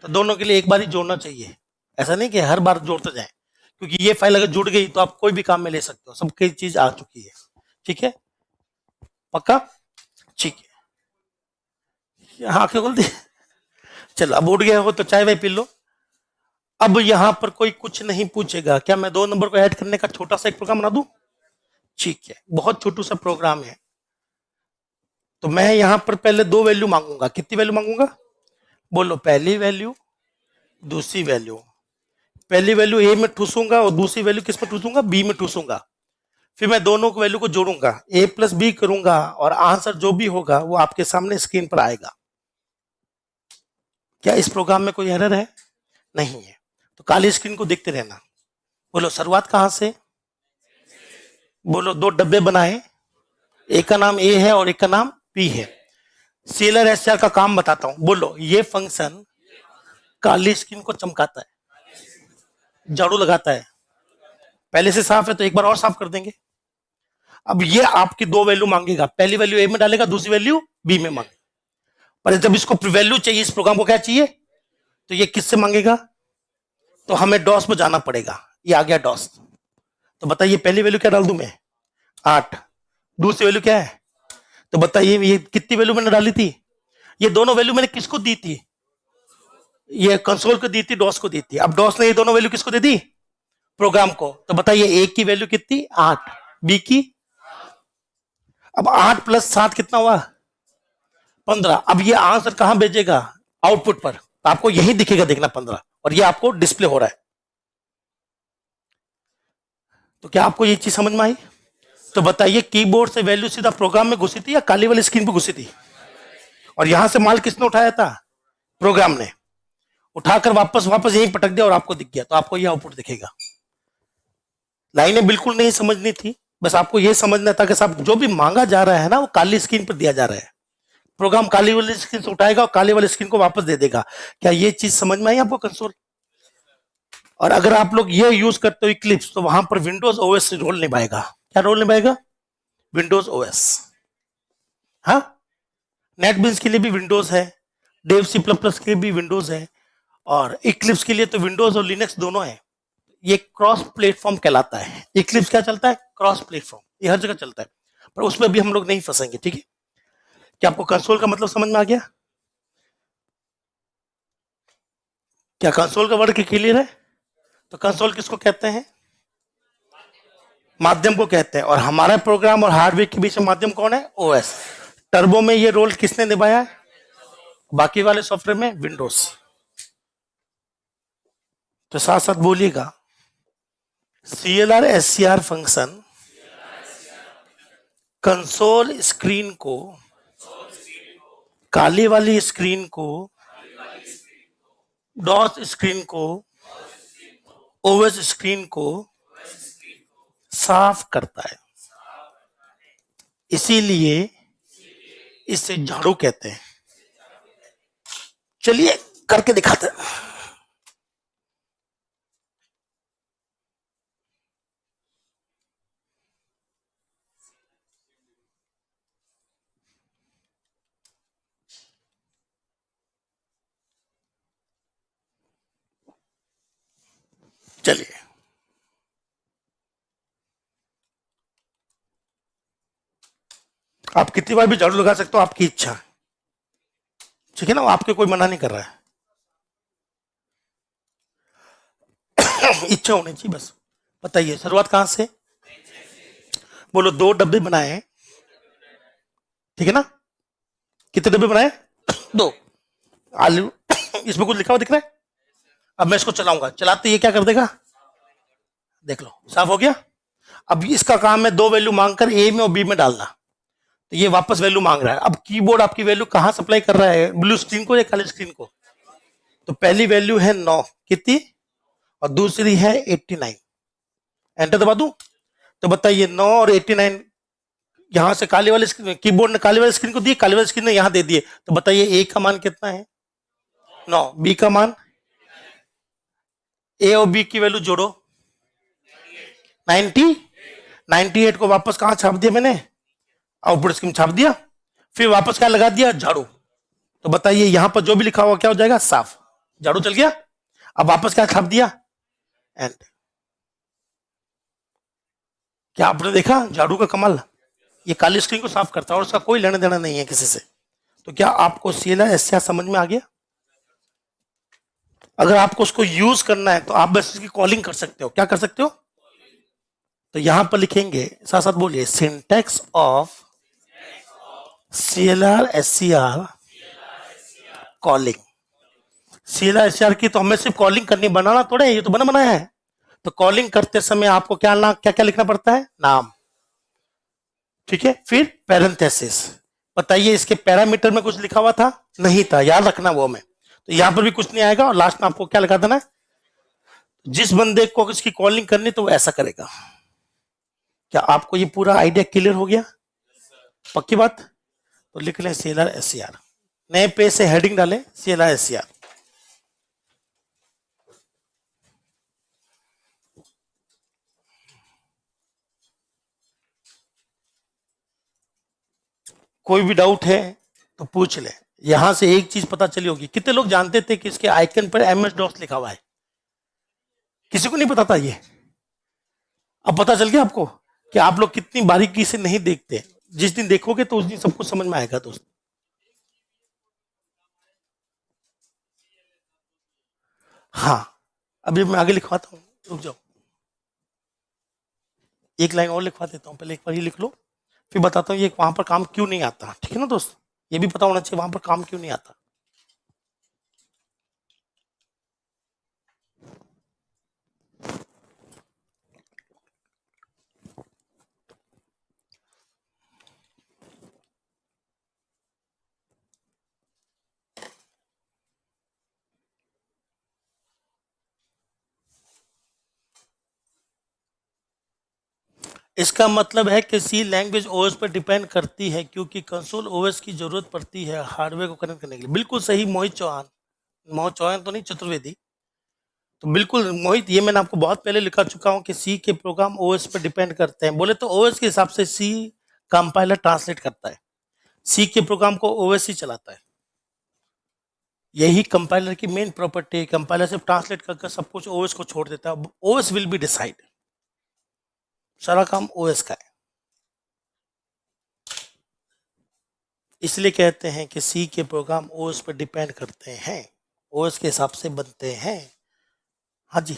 Speaker 1: तो दोनों के लिए एक बार ही जोड़ना चाहिए। ऐसा नहीं कि हर बार जोड़ते जाए, क्योंकि ये फाइल अगर जुड़ गई तो आप कोई भी काम में ले सकते हो। सबकी चीज आ चुकी है। ठीक है? पक्का? ठीक है। हाँ, आंखें खोल दी। चलो अब उठ गया हो तो चाय वाय पी लो। अब यहां पर कोई कुछ नहीं पूछेगा, क्या मैं 2 नंबर को ऐड करने का छोटा सा एक प्रोग्राम बना दूं? ठीक है, बहुत छोटू सा प्रोग्राम है। तो मैं यहां पर पहले 2 वैल्यू मांगूंगा। कितनी वैल्यू मांगूंगा? बोलो, पहली वैल्यू, दूसरी वैल्यू। पहली वैल्यू ए में ठूसूंगा और दूसरी वैल्यू किस में ठूसूंगा? बी में ठूसूंगा। फिर मैं दोनों को वैल्यू को जोड़ूंगा, ए प्लस बी करूंगा, और आंसर जो भी होगा वो आपके सामने स्क्रीन पर आएगा। क्या इस प्रोग्राम में कोई एरर है? नहीं है। तो काली स्क्रीन को देखते रहना। बोलो, शुरुआत कहां से? बोलो, 2 डब्बे बनाए, एक का नाम ए है और एक का नाम पी है। सीएलआर एससीआर का काम बताता हूं। बोलो, ये फंक्शन काली स्क्रीन को चमकाता है, झाड़ू लगाता है। पहले से साफ है तो एक बार और साफ कर देंगे। अब ये आपकी 2 वैल्यू मांगेगा, पहली वैल्यू ए में डालेगा, दूसरी वैल्यू बी में मांगेगा। पर जब इसको वैल्यू चाहिए, इस प्रोग्राम को क्या चाहिए, तो ये किससे मांगेगा? तो हमें डॉस में जाना पड़ेगा। ये आ गया डॉस। तो बताइए पहली वैल्यू क्या डाल दूं मैं? 8। दूसरी वैल्यू क्या है? तो बताइए ये कितनी वैल्यू मैंने डाली थी? ये दोनों वैल्यू मैंने किसको दी थी? ये कंसोल को दी थी, डॉस को दी थी। अब डॉस ने ये दोनों वैल्यू किसको दे दी? प्रोग्राम को। तो बताइए ए की वैल्यू कितनी? 8। बी की? अब 8 प्लस 7 कितना हुआ? 15। अब ये आंसर कहां भेजेगा? आउटपुट पर। तो आपको यही दिखेगा, देखना 15, और ये आपको डिस्प्ले हो रहा है। तो क्या आपको ये चीज समझ में आई? तो बताइए, कीबोर्ड से वैल्यू सीधा प्रोग्राम में घुसी थी या काली वाली स्क्रीन पे घुसी थी? और यहां से माल किसने उठाया था? प्रोग्राम ने उठाकर वापस वापस यहीं पटक दिया और आपको दिख गया। तो आपको ये आउटपुट दिखेगा। लाइनें बिल्कुल नहीं समझनी थी, बस आपको ये समझना था कि साहब जो भी मांगा जा रहा है ना, वो काली स्क्रीन पर दिया जा रहा है। प्रोग्राम काली वाली स्क्रीन से उठाएगा और काली वाली स्क्रीन को वापस दे देगा। क्या ये चीज समझ में आई आपको, कंसोल? और अगर आप लोग ये यूज करते हो इक्लिप्स, तो वहां पर विंडोज ओएस रोल निभाएगा। क्या रोल निभाएगा? Windows OS. हाँ, नेटबीन्स के लिए भी विंडोज है, डेव सी प्लस प्लस के लिए भी विंडोज है, और इक्लिप्स के लिए तो विंडोज और लिनक्स दोनों है। ये क्रॉस प्लेटफॉर्म कहलाता है। इक्लिप्स क्या चलता है? क्रॉस प्लेटफॉर्म, ये हर जगह चलता है। पर उसमें भी हम लोग नहीं फंसेंगे, ठीक है? क्या आपको कंसोल का मतलब समझ में आ गया? क्या कंसोल का वर्ड क्लियर है? तो कंसोल किसको कहते हैं? माध्यम को कहते हैं। और हमारा प्रोग्राम और हार्डवेयर के बीच में माध्यम कौन है? ओएस। टर्बो में ये रोल किसने निभाया है? बाकी वाले सॉफ्टवेयर में विंडोज। तो साथ साथ बोलिएगा, CLR SCR function console screen को, काली वाली स्क्रीन को, डॉस स्क्रीन को, ओएस स्क्रीन को साफ करता है। इसीलिए इसे झाड़ू कहते हैं। चलिए करके दिखाते हैं। चलिए, आप कितनी बार भी झाड़ू लगा सकते हो, आपकी इच्छा, ठीक है ना? आपके कोई मना नहीं कर रहा है। इच्छा होनी चाहिए बस। बताइए शुरुआत कहां से? बोलो, 2 डब्बे बनाए, ठीक है ना? कितने डब्बे बनाए? 2। आलू इसमें कुछ लिखा हुआ दिख रहा है? अब मैं इसको चलाऊंगा, चलाते ये क्या कर देगा? देख लो, साफ हो गया। अब इसका काम है 2 वैल्यू मांगकर ए में और बी में डालना। तो ये वापस वैल्यू मांग रहा है। अब कीबोर्ड आपकी वैल्यू कहां सप्लाई कर रहा है? ब्लू स्क्रीन को या काली स्क्रीन को? तो पहली वैल्यू है 9, कितनी? और दूसरी है 89। एंटर दबा दूं? तो बताइए 9 और 89 यहां से काली वाली स्क्रीन, कीबोर्ड ने काली वाली स्क्रीन को दिए, काली वाली स्क्रीन ने यहां दे दिए। तो बताइए ए का मान कितना है? 9। बी का मान? ए और बी की वैल्यू जोड़ो, 90। 98 को वापस कहां छाप दिया मैंने? आउटपुट स्क्रीन छाप दिया। फिर वापस क्या लगा दिया? झाड़ू। तो बताइए यहां पर जो भी लिखा हुआ क्या हो जाएगा? साफ। झाड़ू चल गया। अब वापस क्या छाप दिया? एंड। क्या आपने देखा झाड़ू का कमाल? ये काली स्क्रीन को साफ करता है और उसका कोई लेना देना नहीं है किसी से। तो क्या आपको सीएलआर एससीआर समझ में आ गया? अगर आपको उसको यूज करना है तो आप बस इसकी कॉलिंग कर सकते हो। क्या कर सकते हो? तो यहां पर लिखेंगे, साथ साथ बोलिए, syntax of CLR SCR calling. CLR SCR की तो हमें सिर्फ कॉलिंग करनी, बनाना थोड़े, ये तो बना बनाया है। तो कॉलिंग करते समय आपको क्या क्या लिखना पड़ता है? नाम, ठीक है, फिर पैरेंथेसिस। बताइए इसके पैरामीटर में कुछ लिखा हुआ था? नहीं था, याद रखना वो में। तो यहां पर भी कुछ नहीं आएगा, और लास्ट में आपको क्या लगा देना है? जिस बंदे को इसकी कॉलिंग करनी तो वो ऐसा करेगा। क्या आपको ये पूरा आइडिया क्लियर हो गया? पक्की बात? तो लिख लें CLR SCR, नए पेज से हेडिंग डालें CLR SCR। कोई भी डाउट है तो पूछ ले। यहां से एक चीज पता चली होगी, कितने लोग जानते थे कि इसके आइकन पर MS DOS लिखा हुआ है? किसी को नहीं पता था ये? अब पता चल गया आपको कि आप लोग कितनी बारीकी से नहीं देखते। जिस दिन देखोगे तो उस दिन सब कुछ समझ में आएगा दोस्त। हाँ, अभी मैं आगे लिखवाता हूँ, रुक जाओ, एक लाइन और लिखवा देता हूँ, पहले एक बार ये लिख लो, फिर बताता हूँ ये वहां पर काम क्यों नहीं आता। ठीक है ना दोस्त? ये भी पता होना चाहिए वहां पर काम क्यों नहीं आता। इसका मतलब है कि सी लैंग्वेज ओएस पर डिपेंड करती है, क्योंकि कंसोल ओएस की जरूरत पड़ती है हार्डवेयर को कनेक्ट करने के लिए। बिल्कुल सही मोहित चौहान, मोहित चौहान तो नहीं, चतुर्वेदी। तो बिल्कुल मोहित, ये मैंने आपको बहुत पहले लिखा चुका हूँ कि सी के प्रोग्राम ओएस पर डिपेंड करते हैं। बोले तो ओएस के हिसाब से सी कंपाइलर ट्रांसलेट करता है, सी के प्रोग्राम को ओएस ही चलाता है। यही कंपाइलर की मेन प्रॉपर्टी है। कंपाइलर सिर्फ ट्रांसलेट करके सब कुछ ओएस को छोड़ देता है। ओएस विल बी डिसाइड, सारा काम ओएस का है। इसलिए कहते हैं कि सी के प्रोग्राम ओएस पर डिपेंड करते हैं, ओएस के हिसाब से बनते हैं। हाँ जी,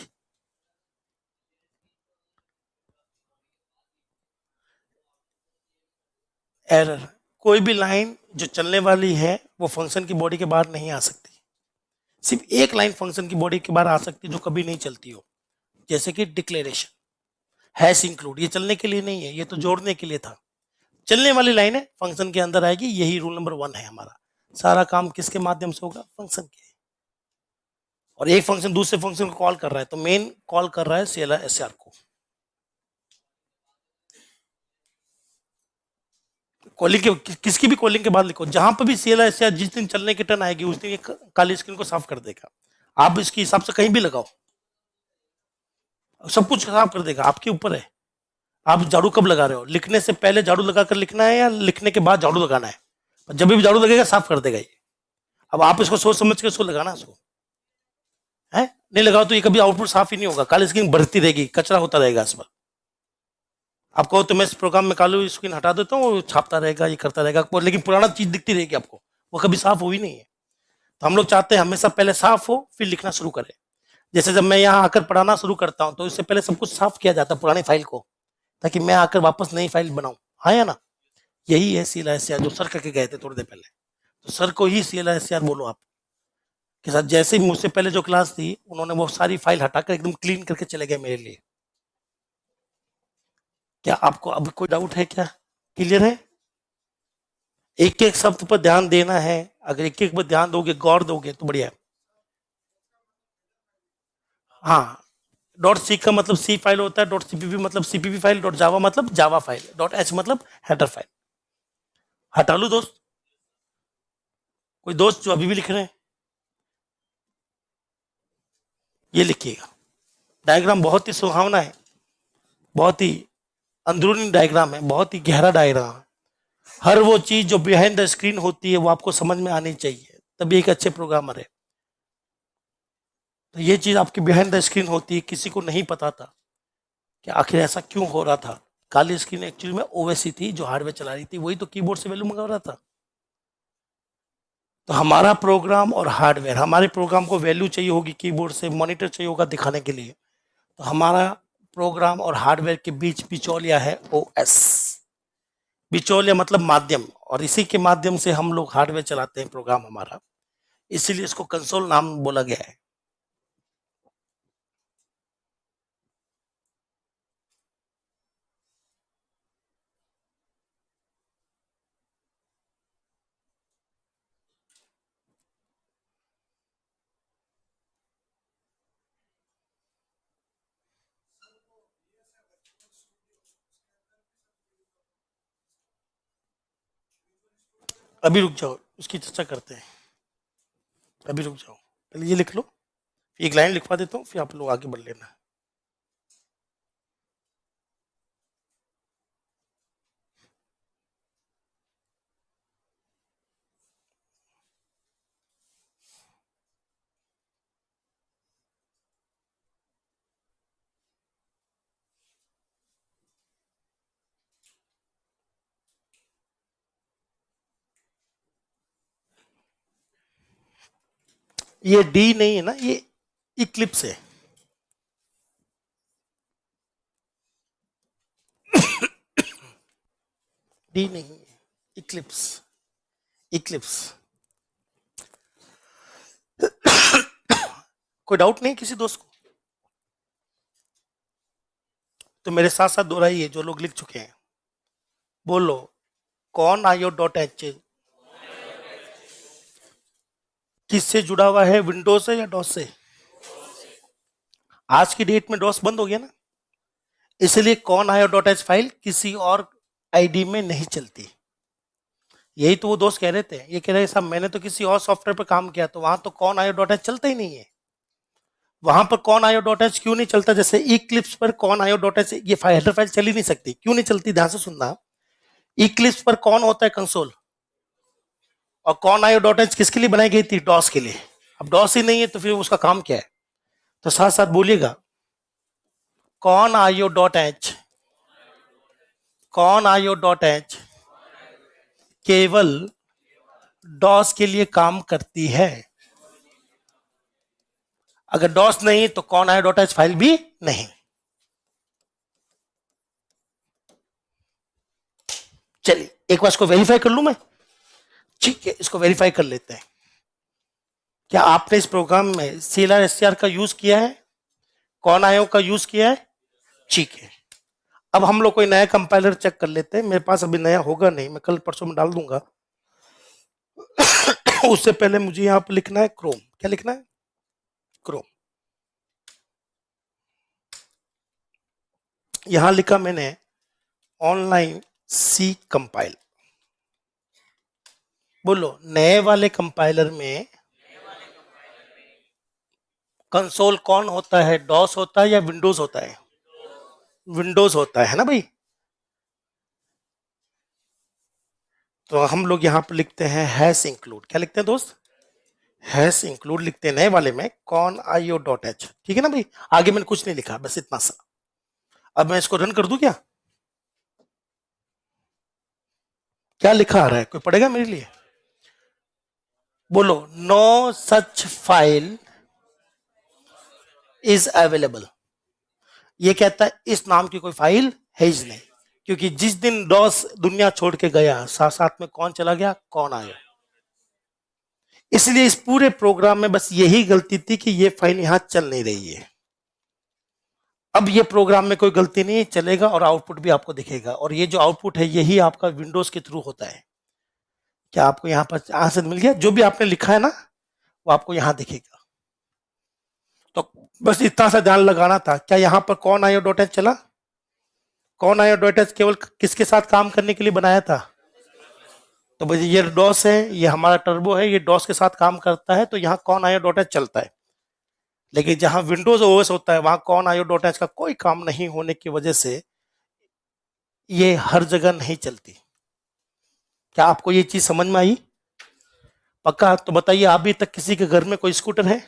Speaker 1: एरर, कोई भी लाइन जो चलने वाली है वो फंक्शन की बॉडी के बाहर नहीं आ सकती। सिर्फ एक लाइन फंक्शन की बॉडी के बाहर आ सकती है जो कभी नहीं चलती हो, जैसे कि डिक्लेरेशन, हैश इंक्लूड, ये चलने के लिए नहीं है, ये तो जोड़ने के लिए था। चलने वाली लाइन है, फंक्शन के अंदर आएगी, यही रूल नंबर 1 है हमारा। सारा काम किसके माध्यम से होगा? फंक्शन के। और एक फंक्शन दूसरे फंक्शन को कॉल कर रहा है, तो मेन कॉल कर रहा है CLR SCR को। कॉलिंग के, किसकी भी कॉलिंग के बाद लिखो, जहां पर भी CLR SCR जिस दिन चलने की टर्न आएगी उस दिन ये काली स्क्रीन को साफ कर देगा। आप इसके हिसाब से कहीं भी लगाओ, सब कुछ साफ कर देगा, आपके ऊपर है। आप झाड़ू कब लगा रहे हो? लिखने से पहले झाड़ू लगाकर लिखना है या लिखने के बाद झाड़ू लगाना है? जब भी झाड़ू लगेगा साफ कर देगा ये। अब आप इसको सोच समझ के इसको लगाना, इसको है नहीं लगाओ तो ये कभी आउटपुट साफ ही नहीं होगा, काली स्क्रीन बढ़ती रहेगी, कचरा होता रहेगा इस पर। आप कहो तो मैं इस प्रोग्राम में काली स्क्रीन हटा देता हूँ, वो छापता रहेगा, ये करता रहेगा, लेकिन पुराना चीज दिखती रहेगी आपको, वो कभी साफ हो ही नहीं है। तो हम लोग चाहते हैं हमेशा पहले साफ हो फिर लिखना शुरू करें। जैसे जब मैं यहाँ आकर पढ़ाना शुरू करता हूँ तो इससे पहले सब कुछ साफ किया जाता है पुरानी फाइल को, ताकि मैं आकर वापस नई फाइल बनाऊं। हाँ या ना? यही है CLR SCR जो सर करके गए थे थोड़ी देर पहले। तो सर को ही CLR SCR बोलो आप के साथ। जैसे ही मुझसे पहले जो क्लास थी उन्होंने वो सारी फाइल हटाकर एकदम क्लीन करके चले गए मेरे लिए। क्या आपको अब कोई डाउट है? क्या क्लियर है? एक एक शब्द पर ध्यान देना है, अगर एक एक पर ध्यान दोगे, गौर दोगे तो बढ़िया है। हाँ, डॉट सी का मतलब सी फाइल होता है, डॉट CPP मतलब CPP फाइल, डॉट जावा मतलब जावा फाइल, डॉट H मतलब हेडर फाइल। हटा लो दोस्त, कोई दोस्त जो अभी भी लिख रहे हैं ये लिखिएगा। डायग्राम बहुत ही सुहावना है, बहुत ही अंदरूनी डायग्राम है, बहुत ही गहरा डायग्राम है। हर वो चीज जो बिहाइंड द स्क्रीन होती है वो आपको समझ में आनी चाहिए, तभी एक अच्छे प्रोग्रामर है। तो ये चीज आपकी बिहाइंड द स्क्रीन होती है, किसी को नहीं पता था कि आखिर ऐसा क्यों हो रहा था। काली स्क्रीन एक्चुअली में OS ही थी जो हार्डवेयर चला रही थी, वही तो कीबोर्ड से वैल्यू मंगा रहा था। तो हमारा प्रोग्राम और हार्डवेयर, हमारे प्रोग्राम को वैल्यू चाहिए होगी कीबोर्ड से, मॉनिटर चाहिए होगा दिखाने के लिए, तो हमारा प्रोग्राम और हार्डवेयर के बीच बिचौलिया है ओएस। बिचौलिया मतलब माध्यम, और इसी के माध्यम से हम लोग हार्डवेयर चलाते हैं प्रोग्राम हमारा, इसीलिए इसको कंसोल नाम बोला गया है। अभी रुक जाओ, उसकी चर्चा करते हैं। अभी रुक जाओ, पहले ये लिख लो, एक लाइन लिखवा देता हूँ, फिर आप लोग आगे बढ़ लेना। ये डी नहीं है ना, ये इक्लिप्स है। डी नहीं है, इक्लिप्स, इक्लिप्स। कोई डाउट नहीं किसी दोस्त को? तो मेरे साथ साथ दोहराइए जो लोग लिख चुके हैं। बोलो, कौन आयो डॉट एच किससे जुड़ा हुआ है, विंडोज से या डॉस से? आज की डेट में डॉस बंद हो गया ना, इसलिए कौन आयो डॉट एच फाइल किसी और आईडी में नहीं चलती। यही तो वो दोस्त कह रहे थे, ये कह रहे हैं साहब मैंने तो किसी और सॉफ्टवेयर पर काम किया, तो वहां तो कौन आयो डॉट एच चलता ही नहीं है। वहां पर कौन आयो डॉट एच क्यों नहीं चलता? जैसे इक्लिप्स पर कौन आयो डॉट एच ये हेडर फाइल चल ही नहीं सकती। क्यों नहीं चलती? ध्यान से सुनना। इक्लिप्स पर कौन होता है? कंसोल। और कौन आयो डॉट एच किसके लिए बनाई गई थी? डॉस के लिए। अब डॉस ही नहीं है तो फिर उसका काम क्या है? तो साथ साथ बोलिएगा, कौन आयो डॉट एच, कौन आयो डॉट एच केवल डॉस के लिए काम करती है। अगर डॉस नहीं तो कौन आयो डॉट एच फाइल भी नहीं। चलिए एक बार इसको वेरीफाई कर लूं मैं। ठीक है, इसको वेरीफाई कर लेते हैं। क्या आपने इस प्रोग्राम में सीएलआर एससीआर का यूज किया है? कौन आयो का यूज किया है? ठीक है। अब हम लोग कोई नया कंपाइलर चेक कर लेते हैं। मेरे पास अभी नया होगा नहीं, मैं कल परसों में डाल दूंगा। उससे पहले मुझे यहाँ पर लिखना है क्रोम। क्या लिखना है? क्रोम। यहां लिखा मैंने ऑनलाइन सी कंपाइल। बोलो, नए वाले कंपाइलर में कंसोल कौन होता है? डॉस होता है या विंडोज होता है? विंडोज होता है ना भाई। तो हम लोग यहाँ पर लिखते हैं हैश इंक्लूड। क्या लिखते हैं दोस्त? हैश इंक्लूड लिखते हैं नए वाले में, कौन आईओ डॉट एच। ठीक है ना भाई, आगे मैंने कुछ नहीं लिखा, बस इतना सा। अब मैं इसको रन कर दूं क्या? क्या लिखा आ रहा है, कोई पढ़ेगा मेरे लिए? बोलो, no such file is available. ये कहता है इस नाम की कोई फाइल है ही नहीं, क्योंकि जिस दिन डॉस दुनिया छोड़ के गया, साथ साथ में कौन चला गया? कौन आया। इसलिए इस पूरे प्रोग्राम में बस यही गलती थी कि ये फाइल यहां चल नहीं रही है। अब ये प्रोग्राम में कोई गलती नहीं चलेगा और आउटपुट भी आपको दिखेगा, और ये जो आउटपुट है यही आपका विंडोज के थ्रू होता है। क्या आपको यहाँ पर आंसर मिल गया? जो भी आपने लिखा है ना वो आपको यहाँ दिखेगा। तो बस इतना सा ध्यान लगाना था। क्या यहाँ पर कौन आयो डॉट एच चला? कौन आयो डॉट एच केवल किसके साथ काम करने के लिए बनाया था? तो भाई ये डॉस है, ये हमारा टर्बो है, ये डॉस के साथ काम करता है, तो यहाँ कौन आयो डॉट एच चलता है। लेकिन जहां विंडोज ओएस होता है वहां कौन आयो डॉट एच का कोई काम नहीं होने की वजह से ये हर जगह नहीं चलती। क्या आपको ये चीज समझ में आई? पक्का? तो बताइए, अभी तक किसी के घर में कोई स्कूटर है?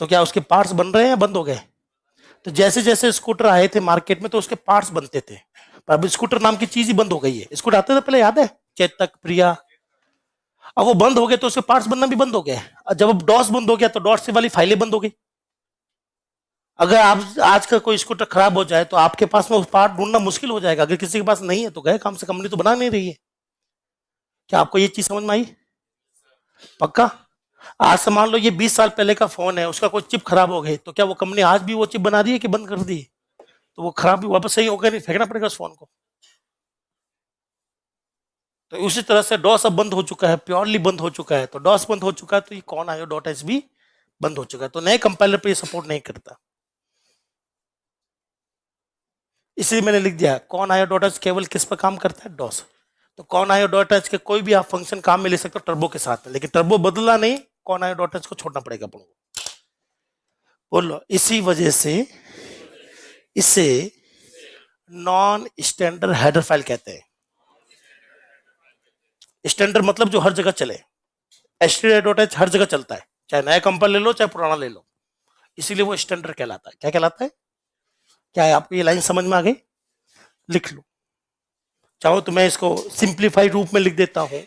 Speaker 1: तो क्या उसके पार्ट्स बन रहे हैं या बंद हो गए? तो जैसे जैसे स्कूटर आए थे मार्केट में तो उसके पार्ट्स बनते थे, पर अब स्कूटर नाम की चीज ही बंद हो गई है। स्कूटर आते थे पहले, याद है? चेतक, प्रिया। अब वो बंद हो गए तो उसके पार्ट्स बनना भी बंद हो गया। और जब डॉस बंद हो गया तो डॉट से वाली फाइलें बंद हो गई। अगर आप आज का कोई स्कूटर खराब हो जाए तो आपके पास में उस पार्ट ढूंढना मुश्किल हो जाएगा। अगर किसी के पास नहीं है तो गए काम से, कंपनी तो बना नहीं रही है। क्या आपको ये चीज समझ में आई? पक्का? आज से मान लो ये 20 साल पहले का फोन है, उसका कोई चिप खराब हो गई तो क्या वो कंपनी आज भी वो चिप बना रही है कि बंद कर दी? तो वो खराब भी वापस सही होगा नहीं, फेंकना पड़ेगा उस फोन को। तो उसी तरह से डॉस अब बंद हो चुका है, प्योरली बंद हो चुका है। तो डॉस बंद हो चुका है तो ये कौन आयो डॉट एच भी बंद हो चुका है। तो नए कंपाइलर पे ये सपोर्ट नहीं करता, इसलिए मैंने लिख दिया कौन आयो डॉट एच केवल किस पर काम करता है? डॉस। तो कौन आयो डॉट एच के कोई भी आप फंक्शन काम में ले सकते हो टर्बो के साथ में, लेकिन टर्बो बदला नहीं, कौन आयो डॉट एच को छोड़ना पड़ेगा अपन को। बोलो, इसी वजह से इसे नॉन स्टैंडर्ड हेडर फाइल कहते हैं। स्टैंडर्ड मतलब जो हर जगह चले। std.h हर जगह चलता है, चाहे नया कंपाइलर ले लो चाहे पुराना ले लो, इसीलिए वो स्टैंडर्ड कहलाता है। क्या कहलाता है? क्या है आपको ये लाइन समझ में आ गई? लिख लो। चाहो तो मैं इसको सिंप्लीफाइड रूप में लिख देता हूं।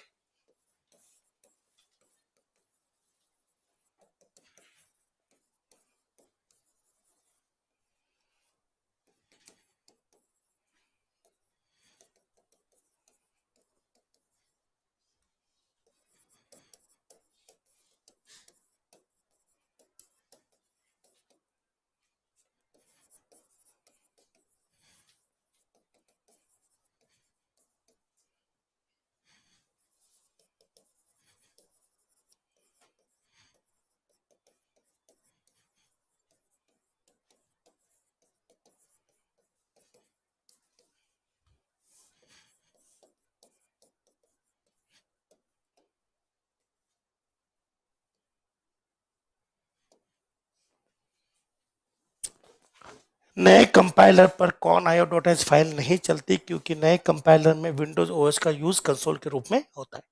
Speaker 1: नए कंपाइलर पर कौन io.h फाइल नहीं चलती, क्योंकि नए कंपाइलर में विंडोज ओएस का यूज कंसोल के रूप में होता है।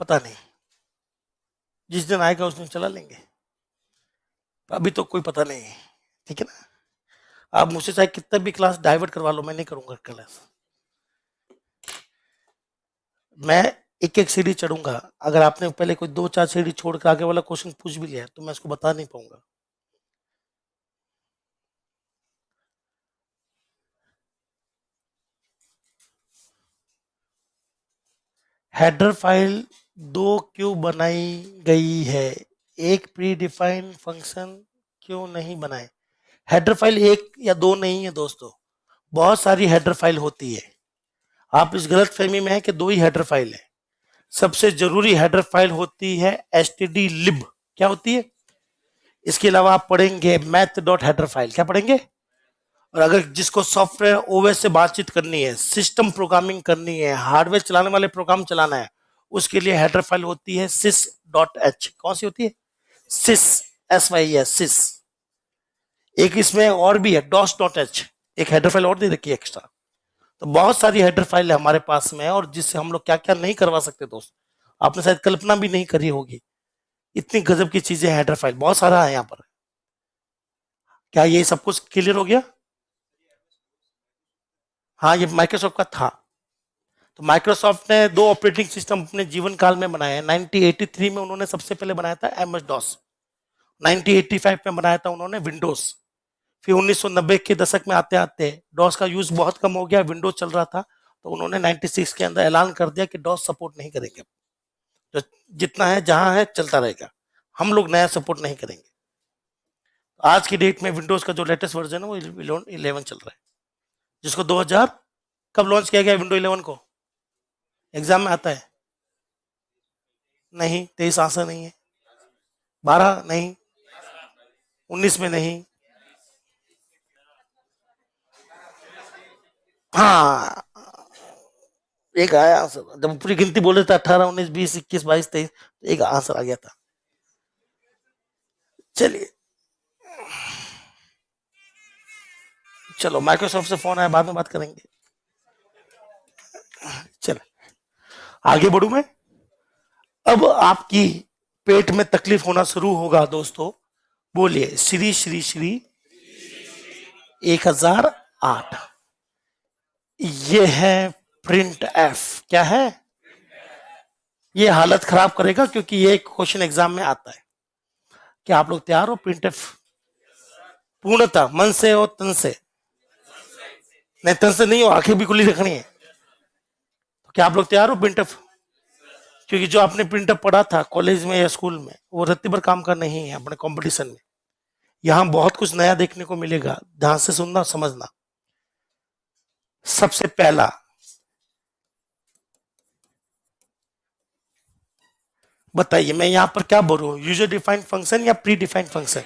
Speaker 1: पता नहीं, जिस दिन आएगा उस दिन चला लेंगे, अभी तो कोई पता नहीं है। ठीक है ना? आप मुझसे चाहे कितना भी क्लास डाइवर्ट करवा लो, मैं नहीं करूंगा क्लास। मैं एक एक सीढ़ी चढ़ूंगा। अगर आपने पहले कोई 2-4 सीढ़ी छोड़ कर आगे वाला क्वेश्चन पूछ भी लिया तो मैं उसको बता नहीं पाऊंगा। हेडर फाइल दो क्यों बनाई गई है? एक प्री डिफाइंड फंक्शन क्यों नहीं बनाए? हेडर फाइल एक या दो नहीं है दोस्तों, बहुत सारी हेडर फाइल होती है। आप इस गलत फहमी में है कि दो ही हेडर फाइल है। सबसे जरूरी हेडर फाइल होती है stdlib। क्या होती है? इसके अलावा आप पढ़ेंगे मैथ डॉट हेडर फाइल। क्या पढ़ेंगे? और अगर जिसको सॉफ्टवेयर ओएस से बातचीत करनी है, सिस्टम प्रोग्रामिंग करनी है, हार्डवेयर चलाने वाले प्रोग्राम चलाना है, उसके लिए हेडर फाइल होती है sys.h। कौन सी होती है? sys, SYS, sys। एक इसमें और भी है dos.h, एक हेडर फाइल और दे रखी है एक्स्ट्रा। तो बहुत सारी हेडर फाइल है हमारे पास में, और जिससे हम लोग क्या क्या नहीं करवा सकते दोस्त, आपने शायद कल्पना भी नहीं करी होगी। इतनी गजब की चीजें हेडर फाइल बहुत सारा है यहाँ पर। क्या ये सब कुछ क्लियर हो गया? हाँ, ये माइक्रोसॉफ्ट का था। तो माइक्रोसॉफ्ट ने दो ऑपरेटिंग सिस्टम अपने जीवन काल में बनाए हैं। 1983 में उन्होंने सबसे पहले बनाया था एमएस डॉस, 1985 में बनाया था उन्होंने विंडोज। फिर 1990 के दशक में आते आते डॉस का यूज बहुत कम हो गया, विंडोज चल रहा था, तो उन्होंने 96 के अंदर ऐलान कर दिया कि डॉस सपोर्ट नहीं करेंगे। जो जितना है जहां है चलता रहेगा, हम लोग नया सपोर्ट नहीं करेंगे। आज की डेट में विंडोज का जो लेटेस्ट वर्जन है वो 11 चल रहा है, जिसको 2000 कब लॉन्च किया गया विंडो 11 को? एग्जाम में आता है? नहीं। 23 आंसर नहीं है। 12 नहीं। 19 में नहीं। हाँ, एक आया आंसर जब पूरी गिनती बोले थे 18, 19, 20, 21, 22, 23, एक आंसर आ गया था। चलिए, चलो माइक्रोसॉफ्ट से फोन आया, बाद में बात करेंगे। चलो आगे बढ़ू मैं। अब आपकी पेट में तकलीफ होना शुरू होगा दोस्तों। बोलिए श्री श्री श्री 1008। ये है प्रिंट एफ। क्या है? ये हालत खराब करेगा क्योंकि ये क्वेश्चन एग्जाम में आता है। क्या आप लोग तैयार हो? प्रिंट एफ पूर्णतः मन से और तन से। नहीं, तन से नहीं हो, आंखें भी खुली रखनी है। तो क्या आप लोग तैयार हो प्रिंट एफ? क्योंकि जो आपने प्रिंट एफ पढ़ा था कॉलेज में या स्कूल में, वो रत्ती भर काम का नहीं है अपने कंपटीशन में। यहां बहुत कुछ नया देखने को मिलेगा, ध्यान से सुनना, समझना। सबसे पहला, बताइए मैं यहां पर क्या बोल रहा हूं, यूजर डिफाइंड फंक्शन या प्री डिफाइंड फंक्शन?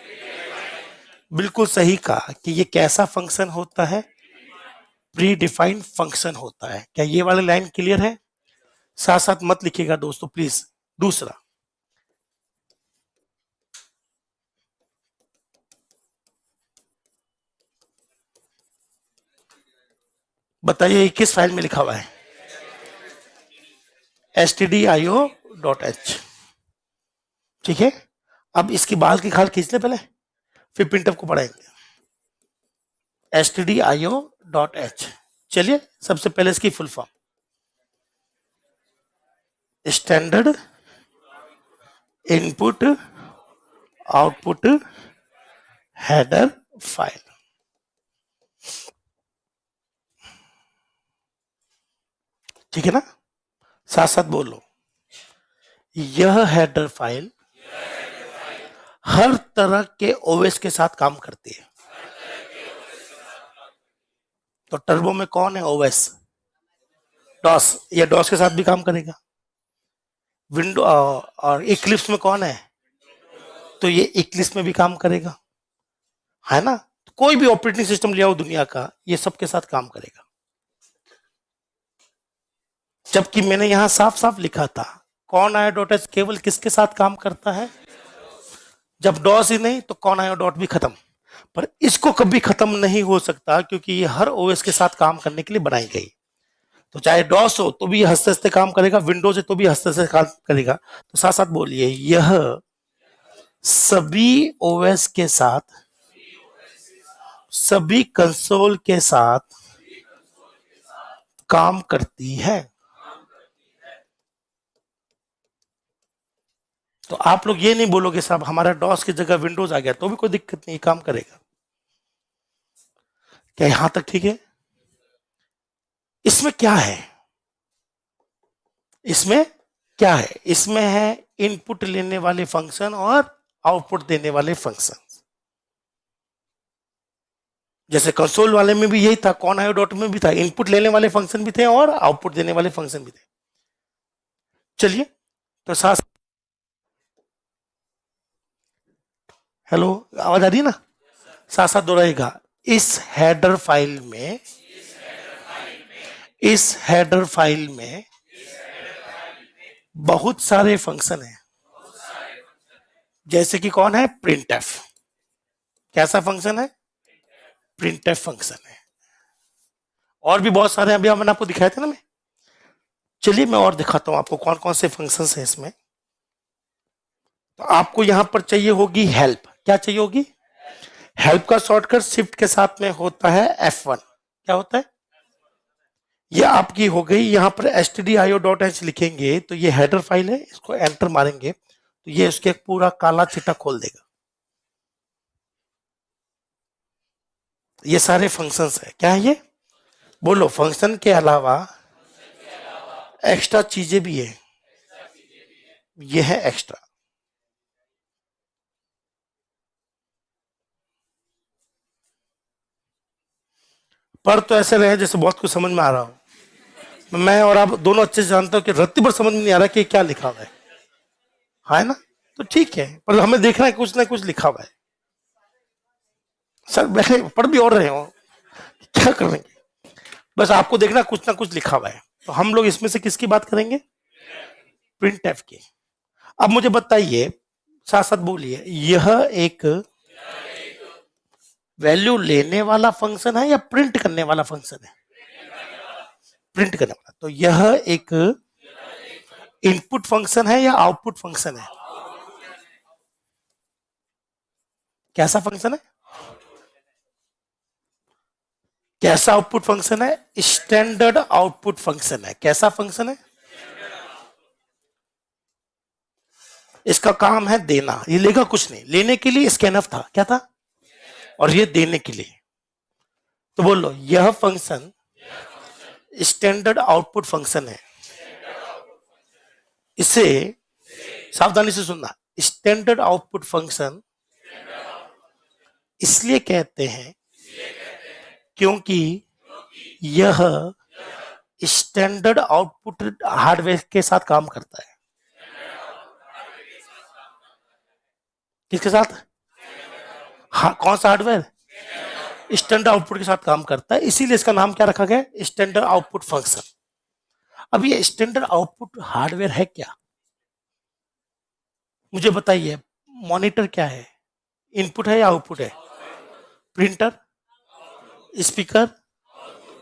Speaker 1: बिल्कुल सही कहा कि ये कैसा फंक्शन होता है? प्री डिफाइंड फंक्शन होता है। क्या ये वाली लाइन क्लियर है? साथ साथ मत लिखिएगा दोस्तों प्लीज। दूसरा, बताइए किस फाइल में लिखा हुआ है? stdio.h। ठीक है, अब इसकी बाल की खाल खींच ले पहले, फिर प्रिंटअप को पढ़ाएंगे। stdio.h। चलिए सबसे पहले इसकी full form, standard input output header file. ठीक है ना? साथ साथ बोलो, यह हेडर फाइल हर तरह के ओएस के साथ काम करती है। तो टर्बो में कौन है ओएस? डॉस। ये डॉस के साथ भी काम करेगा। विंडो और इक्लिप्स में कौन है? तो ये इक्लिप्स में भी काम करेगा, है ना? तो कोई भी ऑपरेटिंग सिस्टम लिया हो दुनिया का, ये सबके साथ काम करेगा। जबकि मैंने यहां साफ साफ लिखा था, कौन आया डॉट एच केवल किसके साथ काम करता है? जब डॉस ही नहीं तो कौन आया डॉट भी खत्म। पर इसको कभी खत्म नहीं हो सकता क्योंकि ये हर ओएस के साथ काम करने के लिए बनाई गई। तो चाहे डॉस हो तो भी हंसते हंसते काम करेगा, विंडोज है तो भी हंसते हंसते काम करेगा। तो साथ साथ बोलिए, यह सभी ओएस के साथ, सभी कंसोल के साथ काम करती है। तो आप लोग ये नहीं बोलोगे साहब हमारा डॉस की जगह विंडोज आ गया, तो भी कोई दिक्कत नहीं, काम करेगा। क्या यहां तक ठीक है? इसमें क्या है? इसमें क्या है? इसमें है इनपुट लेने वाले फंक्शन और आउटपुट देने वाले फंक्शन। जैसे कंसोल वाले में भी यही था, कौन आयो डॉट में भी था, इनपुट लेने वाले फंक्शन भी थे और आउटपुट देने वाले फंक्शन भी थे। चलिए, तो साथ, हेलो, आवाज आ रही है ना? साथ साथ दोहराएगा, इस हेडर फाइल में, इस हेडर फाइल में बहुत सारे फंक्शन हैं। जैसे कि कौन है? Print F. कैसा फंक्शन है? प्रिंट एफ फंक्शन है। और भी बहुत सारे, अभी मैंने आपको दिखाए थे ना। मैं, चलिए मैं और दिखाता हूं आपको कौन कौन से फंक्शंस हैं इसमें। तो आपको यहां पर चाहिए होगी हेल्प। क्या चाहिए होगी? हेल्प का शॉर्टकट शिफ्ट के साथ में होता है F1। क्या होता है? ये आपकी हो गई। यहां पर stdio.h लिखेंगे तो ये हेडर फाइल है, इसको एंटर मारेंगे तो ये उसके पूरा काला चिट्ठा खोल देगा। ये सारे फंक्शंस है। क्या है ये? बोलो, फंक्शन के अलावा एक्स्ट्रा चीजें भी है। ये है एक्स्ट्रा। पर तो ऐसे रहे जैसे बहुत कुछ समझ में आ रहा हो। मैं और आप दोनों अच्छे से जानते हो कि रत्ती पर समझ में नहीं आ रहा कि क्या लिखा हुआ है ना? तो ठीक है, पर हमें देखना है कुछ ना कुछ लिखा हुआ है। सर बैठे पढ़ भी और रहे हो, क्या करेंगे? बस आपको देखना कुछ ना कुछ लिखा हुआ है। तो हम लोग इसमें से किसकी बात करेंगे? प्रिंट एफ की। अब मुझे बताइए, साथ साथ बोलिए, यह एक वैल्यू लेने वाला फंक्शन है या प्रिंट करने वाला फंक्शन है? प्रिंट करने वाला। तो यह एक इनपुट फंक्शन है या आउटपुट फंक्शन है? कैसा फंक्शन है? कैसा आउटपुट फंक्शन है? स्टैंडर्ड आउटपुट फंक्शन है। कैसा फंक्शन है? इसका काम है देना, ये लेगा कुछ नहीं, लेने के लिए स्कैनफ था, क्या था, और ये देने के लिए। तो बोलो यह फंक्शन स्टैंडर्ड आउटपुट फंक्शन है। इसे सावधानी से सुनना, स्टैंडर्ड आउटपुट फंक्शन इसलिए कहते हैं क्योंकि यह स्टैंडर्ड आउटपुट हार्डवेयर के साथ काम करता है। किसके साथ? हाँ, कौन सा हार्डवेयर? स्टैंडर्ड आउटपुट के साथ काम करता है, इसीलिए इसका नाम क्या रखा गया? Standard output function. अब ये स्टैंडर्ड आउटपुट हार्डवेयर है क्या? मुझे बताइए, मॉनिटर क्या है? इनपुट है या आउटपुट है? Printer, speaker.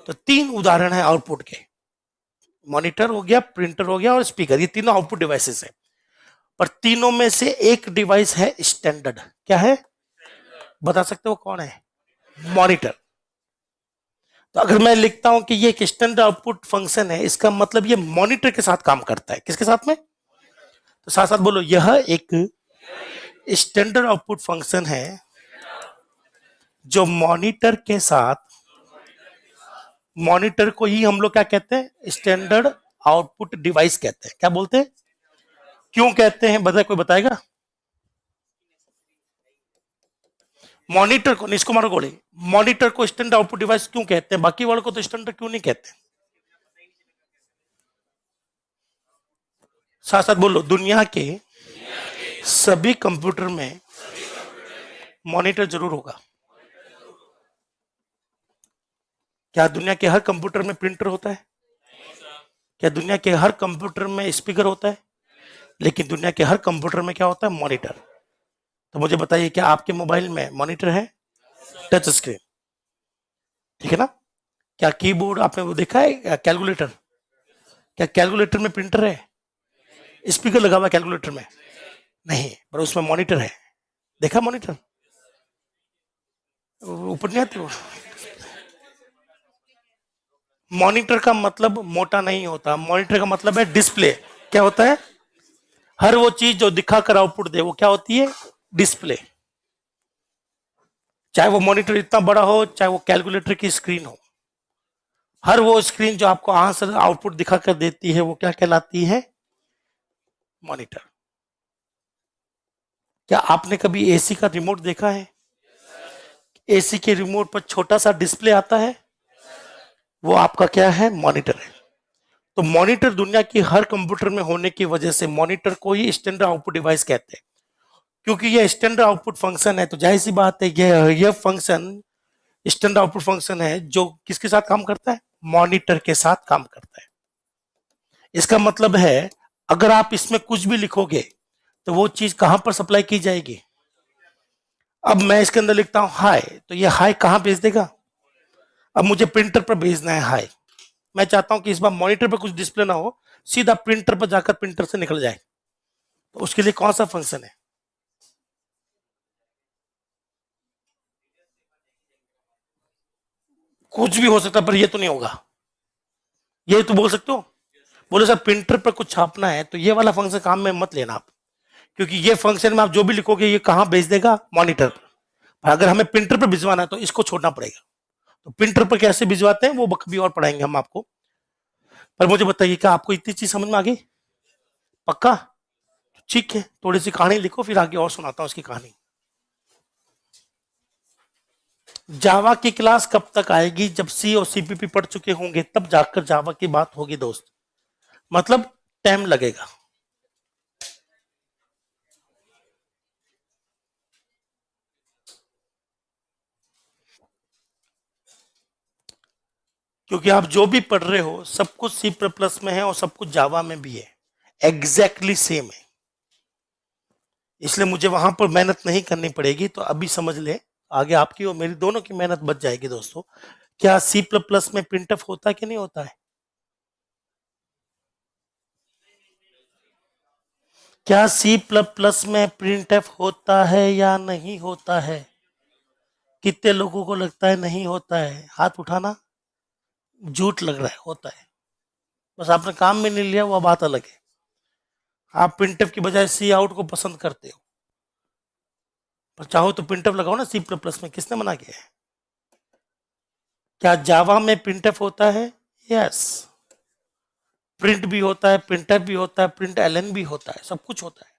Speaker 1: तो तीन उदाहरण है आउटपुट के, मॉनिटर हो गया, प्रिंटर हो गया और स्पीकर, ये तीनों आउटपुट डिवाइसेस है। पर तीनों में से एक डिवाइस है स्टैंडर्ड। क्या है? बता सकते हो कौन है? मॉनिटर। तो अगर मैं लिखता हूं कि ये एक स्टैंडर्ड आउटपुट फंक्शन है, इसका मतलब ये मॉनिटर के साथ काम करता है। किसके साथ में? तो साथ साथ बोलो, यह एक स्टैंडर्ड आउटपुट फंक्शन है जो मॉनिटर के साथ, मॉनिटर को ही हम लोग क्या कहते हैं? स्टैंडर्ड आउटपुट डिवाइस कहते हैं। क्या बोलते हैं? क्यों कहते हैं, कोई बताएगा? मॉनिटर को, इसको मारो गोली, मॉनिटर को स्टैंडर्ड आउटपुट डिवाइस क्यों कहते हैं, बाकी वालों को तो स्टैंडर्ड क्यों नहीं कहते? साथ साथ बोलो, दुनिया के सभी कंप्यूटर में मॉनिटर जरूर होगा। क्या दुनिया के हर कंप्यूटर में प्रिंटर होता है? क्या दुनिया के हर कंप्यूटर में स्पीकर होता है? लेकिन दुनिया के हर कंप्यूटर में क्या होता है? मॉनिटर। तो मुझे बताइए, क्या आपके मोबाइल में मॉनिटर है? टच स्क्रीन, ठीक है ना? क्या कीबोर्ड आपने वो देखा है? कैलकुलेटर, क्या कैलकुलेटर में प्रिंटर है? स्पीकर लगा हुआ कैलकुलेटर में? नहीं, पर उसमें मॉनिटर है। देखा मॉनिटर? ऊपर नहीं आती वो। मॉनिटर का मतलब मोटा नहीं होता, मॉनिटर का मतलब है डिस्प्ले। क्या होता है? हर वो चीज जो दिखाकर आउटपुट दे वो क्या होती है? डिस्प्ले। चाहे वो मॉनिटर इतना बड़ा हो, चाहे वो कैलकुलेटर की स्क्रीन हो, हर वो स्क्रीन जो आपको आंसर आउटपुट दिखाकर देती है वो क्या कहलाती है? मॉनिटर। क्या आपने कभी एसी का रिमोट देखा है? एसी के रिमोट पर छोटा सा डिस्प्ले आता है, वो आपका क्या है? मॉनिटर है। तो मॉनिटर दुनिया की हर कंप्यूटर में होने की वजह से मॉनिटर को ही स्टैंडर्ड आउटपुट डिवाइस कहते हैं। क्योंकि ये स्टैंडर्ड आउटपुट फंक्शन है, तो जाहिर सी बात है ये फंक्शन स्टैंडर्ड आउटपुट फंक्शन है जो किसके साथ काम करता है? मॉनिटर के साथ काम करता है। इसका मतलब है अगर आप इसमें कुछ भी लिखोगे तो वो चीज कहां पर सप्लाई की जाएगी? अब मैं इसके अंदर लिखता हूं हाय, तो ये हाय कहां भेज देगा? अब मुझे प्रिंटर पर भेजना है हाय, मैं चाहता हूं कि इस बार मॉनिटर पर कुछ डिस्प्ले ना हो, सीधा प्रिंटर पर जाकर प्रिंटर से निकल जाए। तो उसके लिए कौन सा फंक्शन है? कुछ भी हो सकता है, पर ये तो नहीं होगा। ये तो बोल सकते हो, बोले सर प्रिंटर पर कुछ छापना है, तो ये वाला फंक्शन काम में मत लेना आप, क्योंकि ये फंक्शन में आप जो भी लिखोगे ये कहां भेज देगा? मॉनिटर पर। अगर हमें प्रिंटर पर भिजवाना है तो इसको छोड़ना पड़ेगा। तो प्रिंटर पर कैसे भिजवाते हैं वो कभी और पढ़ाएंगे हम आपको। पर मुझे बताइए, क्या आपको इतनी चीज समझ में आ गई? पक्का? ठीक है, थोड़ी सी कहानी लिखो, फिर आगे और सुनाता हूं उसकी कहानी। जावा की क्लास कब तक आएगी? जब सी और सीपीपी पढ़ चुके होंगे तब जाकर जावा की बात होगी दोस्त। मतलब टाइम लगेगा। क्योंकि आप जो भी पढ़ रहे हो सब कुछ सी प्लस में है और सब कुछ जावा में भी है, एग्जैक्टली सेम है। इसलिए मुझे वहां पर मेहनत नहीं करनी पड़ेगी। तो अभी समझ ले, आगे आपकी और मेरी दोनों की मेहनत बच जाएगी दोस्तों। क्या सी प्लस में प्रिंटफ होता है कि नहीं होता है? क्या सी प्लस में प्रिंटफ होता है या नहीं होता है? कितने लोगों को लगता है नहीं होता है? हाथ उठाना। झूठ लग रहा है, होता है, बस आपने काम में नहीं लिया, वो बात अलग है। आप प्रिंटफ की बजाय सी आउट को पसंद करते हो, पर चाहो तो प्रिंटफ लगाओ ना सी प्लस प्लस में, किसने मना किया है? क्या जावा में प्रिंटफ होता है? यस। प्रिंट भी होता है, प्रिंटफ भी होता है, प्रिंट एलन भी होता है, सब कुछ होता है।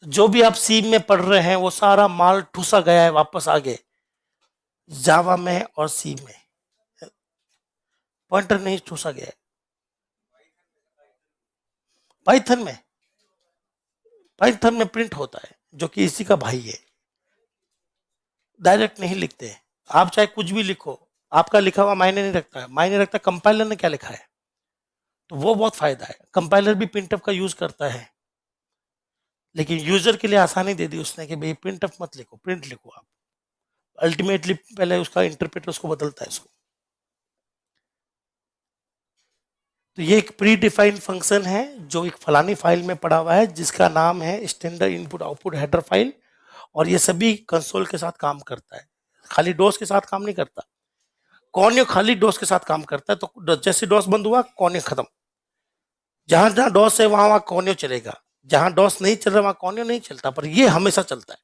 Speaker 1: जो भी आप सी में पढ़ रहे हैं वो सारा माल ठूसा गया है वापस आगे जावा में और सी में, पॉइंटर नहीं ठूसा गया है। पाइथन में, पाइथन में प्रिंट होता है जो कि इसी का भाई है। डायरेक्ट नहीं लिखते। आप चाहे कुछ भी लिखो, आपका लिखा हुआ मायने नहीं रखता है, मायने रखता कंपाइलर ने क्या लिखा है। तो वो बहुत फायदा है, कंपाइलर भी प्रिंटफ का यूज करता है, लेकिन यूजर के लिए आसानी दे दी उसने कि भाई प्रिंटफ मत लिखो, प्रिंट लिखो आप। अल्टीमेटली पहले उसका इंटरप्रेटर उसको बदलता है इसको। तो ये एक प्री डिफाइंड फंक्शन है जो एक फलानी फाइल में पड़ा हुआ है जिसका नाम है standard input output header file, और ये सभी कंसोल के साथ काम करता है, खाली डोस के साथ काम नहीं करता। कौन खाली डोस के साथ काम करता है, तो जैसे डोस बंद हुआ कौन खत्म। जहां जहां डॉस है वहां वहां कौनियो चलेगा, जहां डॉस नहीं चल रहा वहां कौनियो नहीं चलता, पर ये हमेशा चलता है।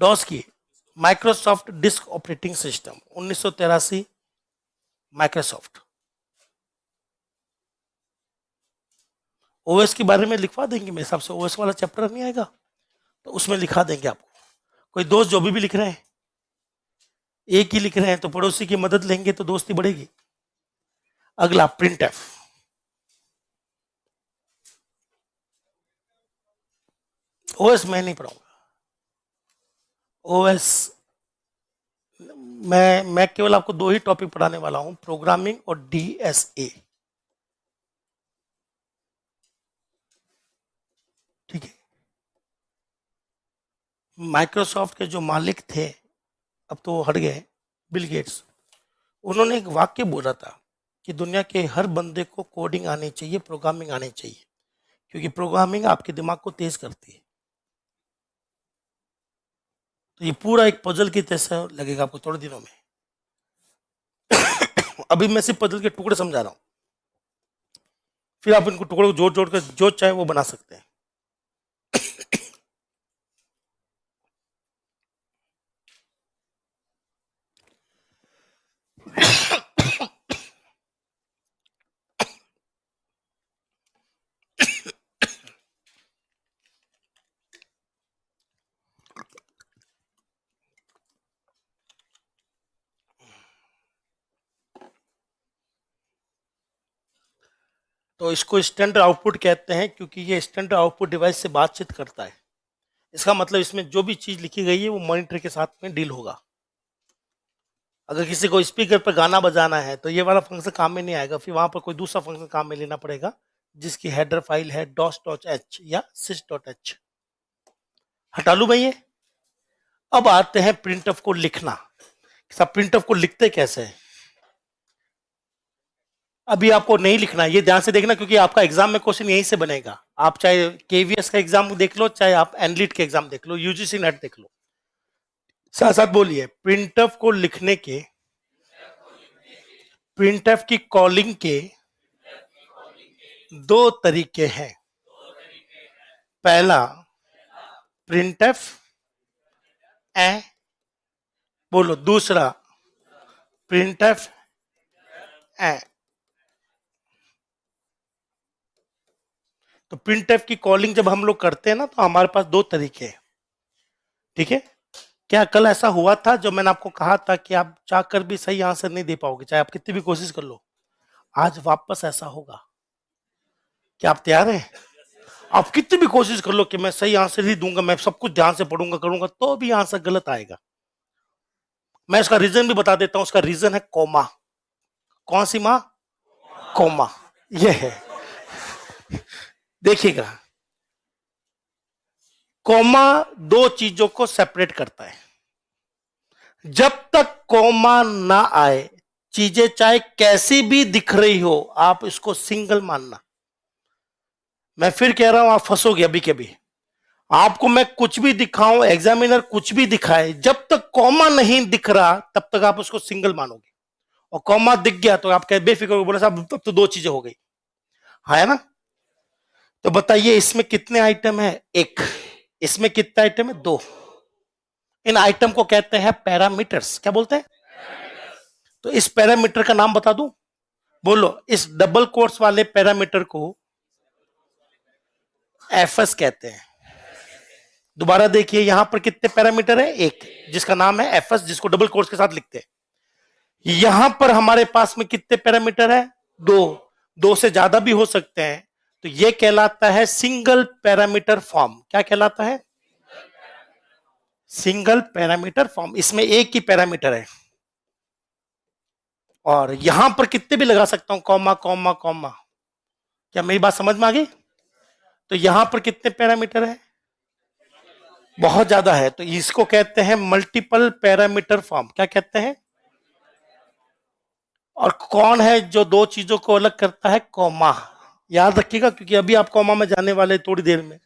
Speaker 1: डॉस की Microsoft disk operating system 1983, Microsoft. OS के बारे में लिखवा देंगे मेरे हिसाब से, ओएस वाला चैप्टर नहीं आएगा तो उसमें लिखा देंगे आपको। कोई दोस्त जो भी लिख रहे हैं, एक ही लिख रहे हैं तो पड़ोसी की मदद लेंगे तो दोस्ती बढ़ेगी। अगला प्रिंट एफ। ओएस मैं नहीं पढ़ाऊंगा, ओएस मैं केवल आपको दो ही टॉपिक पढ़ाने वाला हूं, प्रोग्रामिंग और डीएसए। ठीक है। माइक्रोसॉफ्ट के जो मालिक थे अब तो वो हट गए, बिल गेट्स, उन्होंने एक वाक्य बोला था कि दुनिया के हर बंदे को कोडिंग आनी चाहिए, प्रोग्रामिंग आनी चाहिए, क्योंकि प्रोग्रामिंग आपके दिमाग को तेज करती है। तो ये पूरा एक पजल की तरह लगेगा आपको थोड़े दिनों में। अभी मैं सिर्फ पजल के टुकड़े समझा रहा हूं, फिर आप इनको टुकड़ों को जोड़ जोड़ कर जो चाहे वो बना सकते हैं। तो इसको स्टैंडर्ड आउटपुट कहते हैं क्योंकि ये स्टैंडर्ड आउटपुट डिवाइस से बातचीत करता है। इसका मतलब इसमें जो भी चीज लिखी गई है वो मॉनिटर के साथ में डील होगा। अगर किसी को स्पीकर पर गाना बजाना है तो ये वाला फंक्शन काम में नहीं आएगा, फिर वहां पर कोई दूसरा फंक्शन काम में लेना पड़ेगा जिसकी हेडर फाइल है dos.h या sys.h। हटा लू भाई ये। अब आते हैं प्रिंटफ को लिखना। सब प्रिंटफ को लिखते कैसे है, अभी आपको नहीं लिखना, ये ध्यान से देखना क्योंकि आपका एग्जाम में क्वेश्चन यहीं से बनेगा। आप चाहे केवीएस का एग्जाम देख लो, चाहे आप एनलीट के एग्जाम देख लो, यूजीसी नेट देख लो, साथ साथ बोलिए। प्रिंटफ को लिखने के, प्रिंटफ की कॉलिंग के दो तरीके हैं। पहला प्रिंटफ ए, बोलो दूसरा प्रिंटफ ए। तो प्रिंटफ की कॉलिंग जब हम लोग करते हैं ना तो हमारे पास दो तरीके हैं। ठीक है। क्या कल ऐसा हुआ था जो मैंने आपको कहा था कि आप चाहकर भी सही आंसर नहीं दे पाओगे चाहे आप कितनी भी कोशिश कर लो? आज वापस ऐसा होगा। क्या आप तैयार हैं? आप कितनी भी कोशिश कर लो कि मैं सही आंसर ही दूंगा, मैं सब कुछ ध्यान से पढ़ूंगा करूंगा, तो भी आंसर गलत आएगा। मैं उसका रीजन भी बता देता हूं। उसका रीजन है कोमा। कौन सी माँ? कोमा। ये है, देखिएगा। कोमा दो चीजों को सेपरेट करता है। जब तक कोमा ना आए चीजें चाहे कैसी भी दिख रही हो आप इसको सिंगल मानना। मैं फिर कह रहा हूं आप फंसोगे अभी के अभी। आपको मैं कुछ भी दिखाऊं, एग्जामिनर कुछ भी दिखाए, जब तक कॉमा नहीं दिख रहा तब तक आप उसको सिंगल मानोगे, और कॉमा दिख गया तो आप कहे बेफिक्र हो, बोले साहब अब तो दो चीजें हो गई, है ना। तो बताइए इसमें कितने आइटम है? एक। इसमें कितने आइटम है? दो। इन आइटम को कहते हैं पैरामीटर्स। क्या बोलते हैं? तो इस पैरामीटर का नाम बता दूं? बोलो। इस डबल कोट्स वाले पैरामीटर को एफएस कहते हैं। दोबारा देखिए, यहां पर कितने पैरामीटर है? एक, जिसका नाम है एफएस, जिसको डबल कोट्स के साथ लिखते हैं। यहां पर हमारे पास में कितने पैरामीटर है? दो। दो से ज्यादा भी हो सकते हैं, तो यह कहलाता है सिंगल पैरामीटर फॉर्म। क्या कहलाता है? Single parameter form. इसमें एक ही पैरामीटर है, और यहां पर कितने भी लगा सकता हूं, कॉमा कॉमा कॉमा। क्या मेरी बात समझ में आ गई? तो यहां पर कितने पैरामीटर है? बहुत ज्यादा है, तो इसको कहते हैं मल्टीपल पैरामीटर फॉर्म। क्या कहते हैं? और कौन है जो दो चीजों को अलग करता है? कॉमा। याद रखिएगा, क्योंकि अभी आप कॉमा में जाने वाले थोड़ी देर में।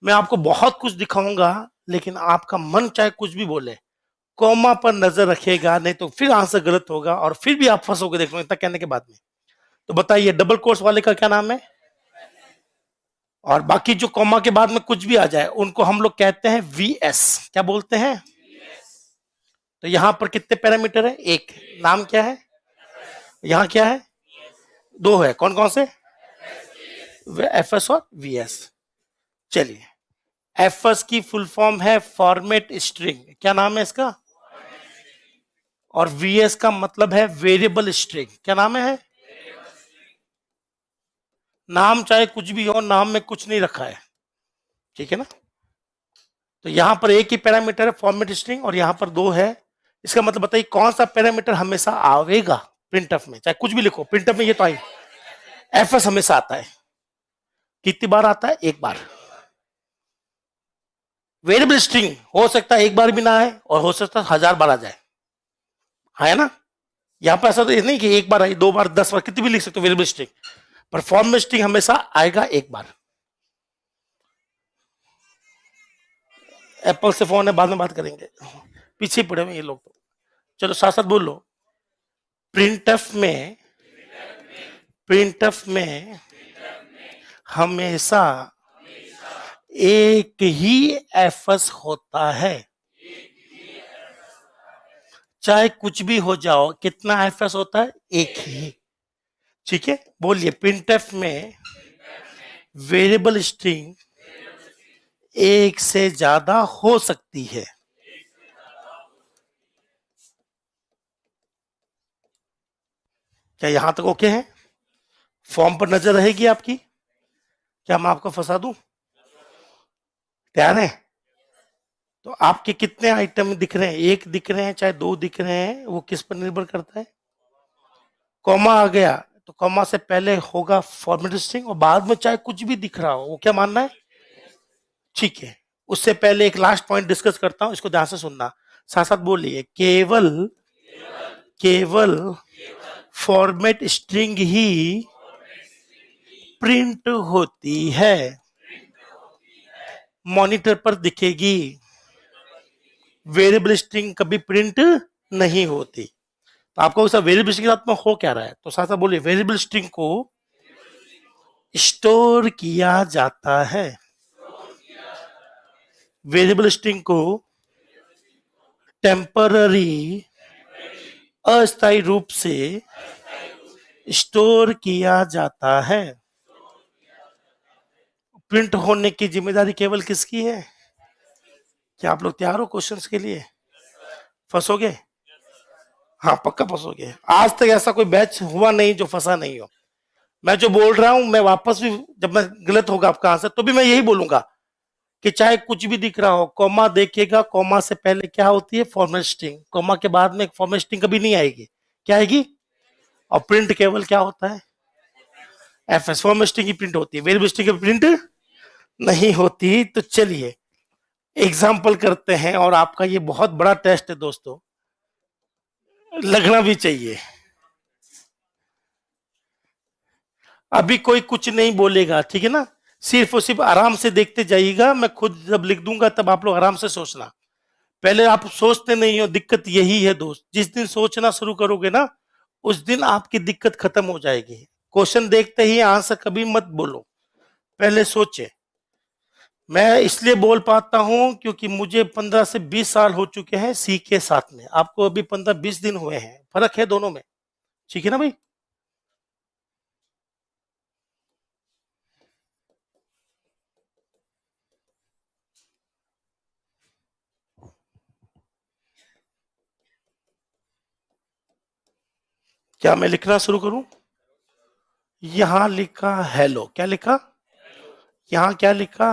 Speaker 1: मैं आपको बहुत कुछ दिखाऊंगा, लेकिन आपका मन चाहे कुछ भी बोले, कॉमा पर नजर रखिएगा, नहीं तो फिर आंसर गलत होगा और फिर भी आप फंसोगे, देख लो इतना कहने के बाद में। तो बताइए डबल कोर्स वाले का क्या नाम है? और बाकी जो कॉमा के बाद में कुछ भी आ जाए उनको हम लोग कहते हैं वीएस। क्या बोलते हैं? तो यहां पर कितने पैरामीटर है? एक। नाम क्या है? यहां क्या है? दो है। कौन कौन से? एफएस और वीएस। चलिए, एफएस की फुल फॉर्म है फॉर्मेट स्ट्रिंग। क्या नाम है इसका? और वीएस का मतलब है वेरिएबल स्ट्रिंग। क्या नाम है? नाम चाहे कुछ भी हो, नाम में कुछ नहीं रखा है, ठीक है ना। तो यहां पर एक ही पैरामीटर है फॉर्मेट स्ट्रिंग, और यहां पर दो है। इसका मतलब बताइए कौन सा पैरामीटर हमेशा आवेगा प्रिंटफ में? चाहे कुछ भी लिखो, प्रिंटफ में ये तो आई एफएस हमेशा आता है। कितनी बार आता है? एक बार। वेरिएबल स्ट्रिंग हो सकता है एक बार भी ना आए, और हो सकता है 1000 बार आ जाए, है ना। यहां पर ऐसा तो नहीं कि एक बार आई, दो बार, 10 बार, कितनी भी लिख सकते हो वेरिएबल स्ट्रिंग, पर फॉर्मेट स्ट्रिंग हमेशा आएगा एक बार। एप्पल से फोन है, बाद में बात करेंगे, पीछे पड़े हुए ये लोग तो। चलो साथ साथ बोल लो। प्रिंटफ में, प्रिंटफ में हमेशा एक ही एफएस होता है, चाहे कुछ भी हो जाओ। कितना एफएस होता है? एक ही। ठीक है, बोलिए। प्रिंटफ में वेरिएबल स्ट्रिंग एक से ज्यादा हो सकती है। क्या यहां तक ओके है? फॉर्म पर नजर रहेगी आपकी? क्या मैं आपको फंसा दूं? तैयार है? तो आपके कितने आइटम दिख रहे हैं? एक दिख रहे हैं चाहे दो दिख रहे हैं, वो किस पर निर्भर करता है? कॉमा आ गया तो कॉमा से पहले होगा फॉर्मेट स्ट्रिंग, और बाद में चाहे कुछ भी दिख रहा हो, वो क्या मानना है? ठीक है। उससे पहले एक लास्ट पॉइंट डिस्कस करता हूं, इसको ध्यान से सुनना, साथ साथ बोलिए। केवल केवल फॉर्मेट स्ट्रिंग ही प्रिंट होती है, मॉनिटर पर दिखेगी। वेरिएबल स्ट्रिंग कभी प्रिंट नहीं होती। तो आपको वेरिएबल स्ट्रिंग के साथ में हो क्या रहा है? तो साथ साथ बोलिए। वेरिएबल स्ट्रिंग को स्टोर किया जाता है। वेरिएबल स्ट्रिंग को टेम्पररी, अस्थायी रूप से स्टोर किया जाता है। प्रिंट होने की जिम्मेदारी केवल किसकी है? क्या आप लोग तैयार हो क्वेश्चंस के लिए? फंसोगे? हाँ पक्का फंसोगे। आज तक ऐसा कोई बैच हुआ नहीं जो फंसा नहीं हो। मैं जो बोल रहा हूं, मैं वापस भी, जब मैं गलत होगा आपका आंसर तो भी मैं यही बोलूंगा कि चाहे कुछ भी दिख रहा हो, कॉमा देखिएगा, कॉमा से पहले क्या होती है? Format string. कॉमा के बाद में फॉर्मेट स्ट्रिंग कभी नहीं आएगी। क्या आएगी? और प्रिंट केवल क्या होता है? एफएस। फॉर्मेट स्ट्रिंग की प्रिंट होती है, वेरिएबल स्ट्रिंग की प्रिंट नहीं होती। तो चलिए एग्जाम्पल करते हैं, और आपका ये बहुत बड़ा टेस्ट है दोस्तों, लगना भी चाहिए। अभी कोई कुछ नहीं बोलेगा, ठीक है ना। सिर्फ और सिर्फ आराम से देखते जाइएगा, मैं खुद जब लिख दूंगा तब आप लोग आराम से सोचना। पहले आप सोचते नहीं हो, दिक्कत यही है दोस्त। जिस दिन सोचना शुरू करोगे ना, उस दिन आपकी दिक्कत खत्म हो जाएगी। क्वेश्चन देखते ही आंसर कभी मत बोलो, पहले सोचे। मैं इसलिए बोल पाता हूं क्योंकि मुझे 15 से 20 साल हो चुके हैं सी के साथ में, आपको अभी 15-20 दिन हुए हैं, फर्क है दोनों में। ठीक है ना भाई? क्या मैं लिखना शुरू करूं? यहां लिखा हेलो, क्या लिखा? यहां क्या लिखा?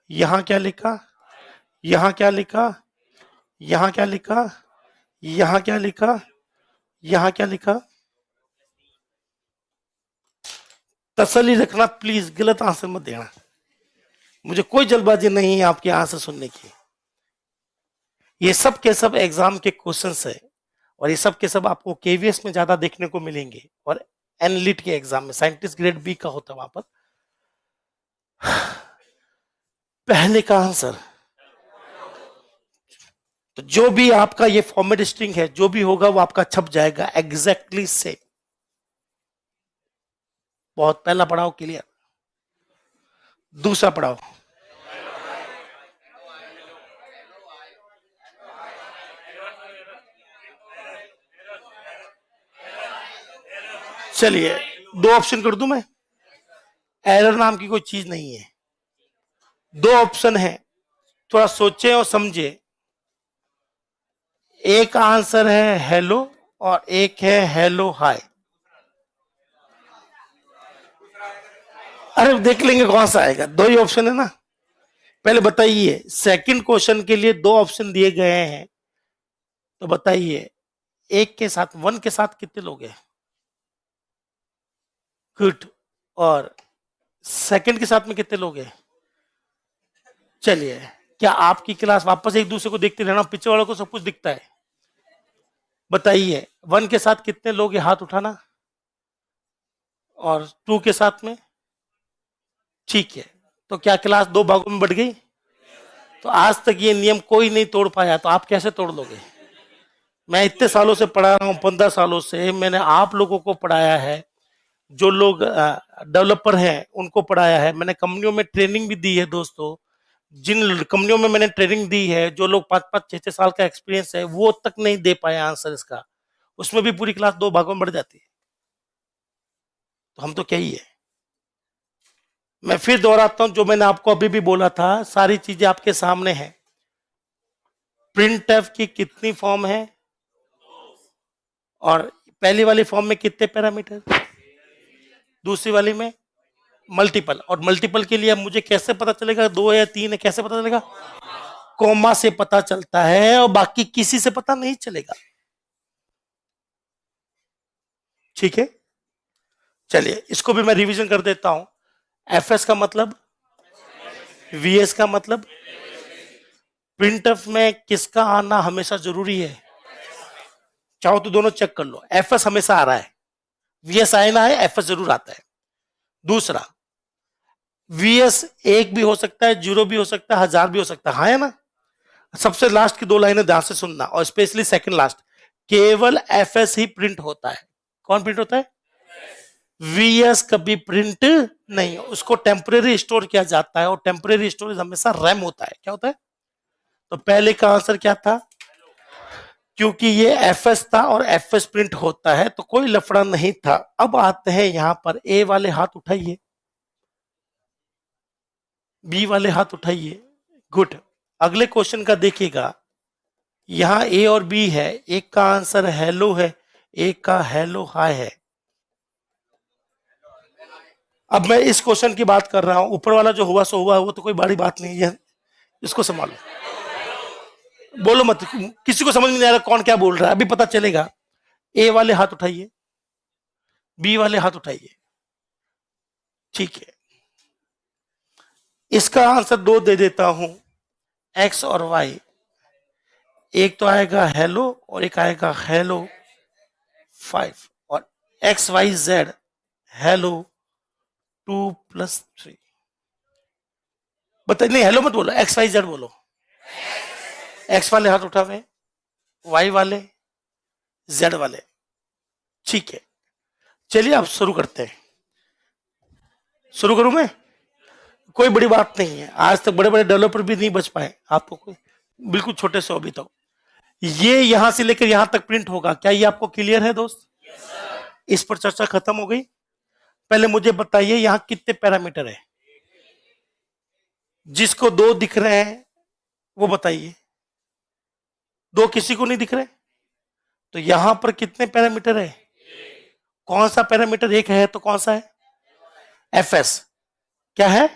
Speaker 1: यहां क्या लिखा? यहां क्या लिखा? यहां क्या लिखा? यहां क्या लिखा? यहां क्या लिखा? तसल्ली रखना प्लीज, गलत आंसर मत देना। मुझे कोई जल्दबाजी नहीं है आपके आंसर सुनने की। ये सब के सब एग्जाम के क्वेश्चंस है, और ये सब के सब आपको केवीएस में ज्यादा देखने को मिलेंगे, और एनलिट के एग्जाम में साइंटिस्ट ग्रेड बी का होता है वहां पर। पहले का आंसर, तो जो भी आपका ये फॉर्मेट स्ट्रिंग है, जो भी होगा वो आपका छप जाएगा एग्जैक्टली से। बहुत पहला पढ़ाओ क्लियर। दूसरा पढ़ाओ। चलिए, दो ऑप्शन कर दूं मैं। एरर नाम की कोई चीज नहीं है, दो ऑप्शन है, थोड़ा सोचे और समझे। एक आंसर है हेलो और एक है हेलो हाय। अरे देख लेंगे कौन सा आएगा, दो ही ऑप्शन है ना। पहले बताइए, सेकंड क्वेश्चन के लिए दो ऑप्शन दिए गए हैं, तो बताइए एक के साथ, वन के साथ कितने लोग हैं? गुड। और सेकंड के साथ में कितने लोग हैं? चलिए, क्या आपकी क्लास वापस एक दूसरे को देखते रहना, पीछे वालों को सब कुछ दिखता है? बताइए वन के साथ कितने लोग हैं, हाथ उठाना। और टू के साथ में? ठीक है, तो क्या क्लास दो भागों में बढ़ गई? तो आज तक ये नियम कोई नहीं तोड़ पाया, तो आप कैसे तोड़ लोगे? मैं इतने सालों से पढ़ा रहा हूँ, 15 सालों से मैंने आप लोगों को पढ़ाया है, जो लोग डेवलपर हैं उनको पढ़ाया है, मैंने कंपनियों में ट्रेनिंग भी दी है दोस्तों। जिन कंपनियों में मैंने ट्रेनिंग दी है, जो लोग 5-5 6-6 साल का एक्सपीरियंस है, वो तक नहीं दे पाए आंसर इसका, उसमें भी पूरी क्लास दो भागों में बढ़ जाती है। तो हम तो क्या ही है। मैं फिर दोहराता हूं, जो मैंने आपको अभी भी बोला था, सारी चीजें आपके सामने है। प्रिंट एफ की कितनी फॉर्म है, और पहली वाली फॉर्म में कितने पैरामीटर, दूसरी वाली में मल्टीपल। और मल्टीपल के लिए मुझे कैसे पता चलेगा दो है या तीन है, कैसे पता चलेगा? कॉमा से पता चलता है, और बाकी किसी से पता नहीं चलेगा। ठीक है, चलिए इसको भी मैं रिवीजन कर देता हूं। एफएस का मतलब, वीएस का मतलब, प्रिंटफ में किसका आना हमेशा जरूरी है? चाहो तो दोनों चेक कर लो, एफएस हमेशा आ रहा है, वीएस आए ना है, एफएस जरूर आता है। दूसरा, वीएस एक भी हो सकता है, जीरो भी हो सकता है, 1000 भी हो सकता है, हाँ है ना। सबसे लास्ट की दो लाइनें ध्यान से सुनना, और स्पेशली सेकंड लास्ट, केवल एफएस ही प्रिंट होता है। कौन प्रिंट होता है? वीएस कभी प्रिंट नहीं, उसको टेम्परेरी स्टोर किया जाता है, और टेम्परेरी स्टोरेज हमेशा रैम होता है। क्या होता है? तो पहले का आंसर क्या था? क्योंकि ये एफएस था और एफएस प्रिंट होता है, तो कोई लफड़ा नहीं था। अब आते हैं यहां पर, ए वाले हाथ उठाइए, बी वाले हाथ उठाइए। गुड। अगले क्वेश्चन का देखिएगा, यहां ए और बी है, एक का आंसर हेलो है, एक का हेलो हाय है। अब मैं इस क्वेश्चन की बात कर रहा हूं, ऊपर वाला जो हुआ सो हुआ, वो तो कोई बड़ी बात नहीं है, इसको संभालो। बोलो मत, किसी को समझ में नहीं आ रहा कौन क्या बोल रहा है, अभी पता चलेगा। ए वाले हाथ उठाइए, बी वाले हाथ उठाइए। ठीक है, इसका आंसर दो दे देता हूं, एक्स और वाई। एक तो आएगा हेलो और एक आएगा हेलो 5, और एक्स वाई जेड हेलो 2+3। बताइए, नहीं हेलो मत बोलो, एक्स वाई जेड बोलो। एक्स वाले हाथ उठा हुए, वाई वाले, जेड वाले। ठीक है, चलिए अब शुरू करते हैं। शुरू करूं मैं? कोई बड़ी बात नहीं है, आज तक बड़े बड़े डेवलपर भी नहीं बच पाए, आपको कोई बिल्कुल छोटे से अभी तक। ये यहां से लेकर यहां तक प्रिंट होगा, क्या ये आपको क्लियर है दोस्त? इस पर चर्चा खत्म हो गई। पहले मुझे बताइए यहां कितने पैरामीटर है? जिसको दो दिख रहे हैं वो बताइए। दो किसी को नहीं दिख रहे, तो यहां पर कितने पैरामीटर है? कौन सा पैरामीटर एक है तो कौन सा है? एफएस। क्या है?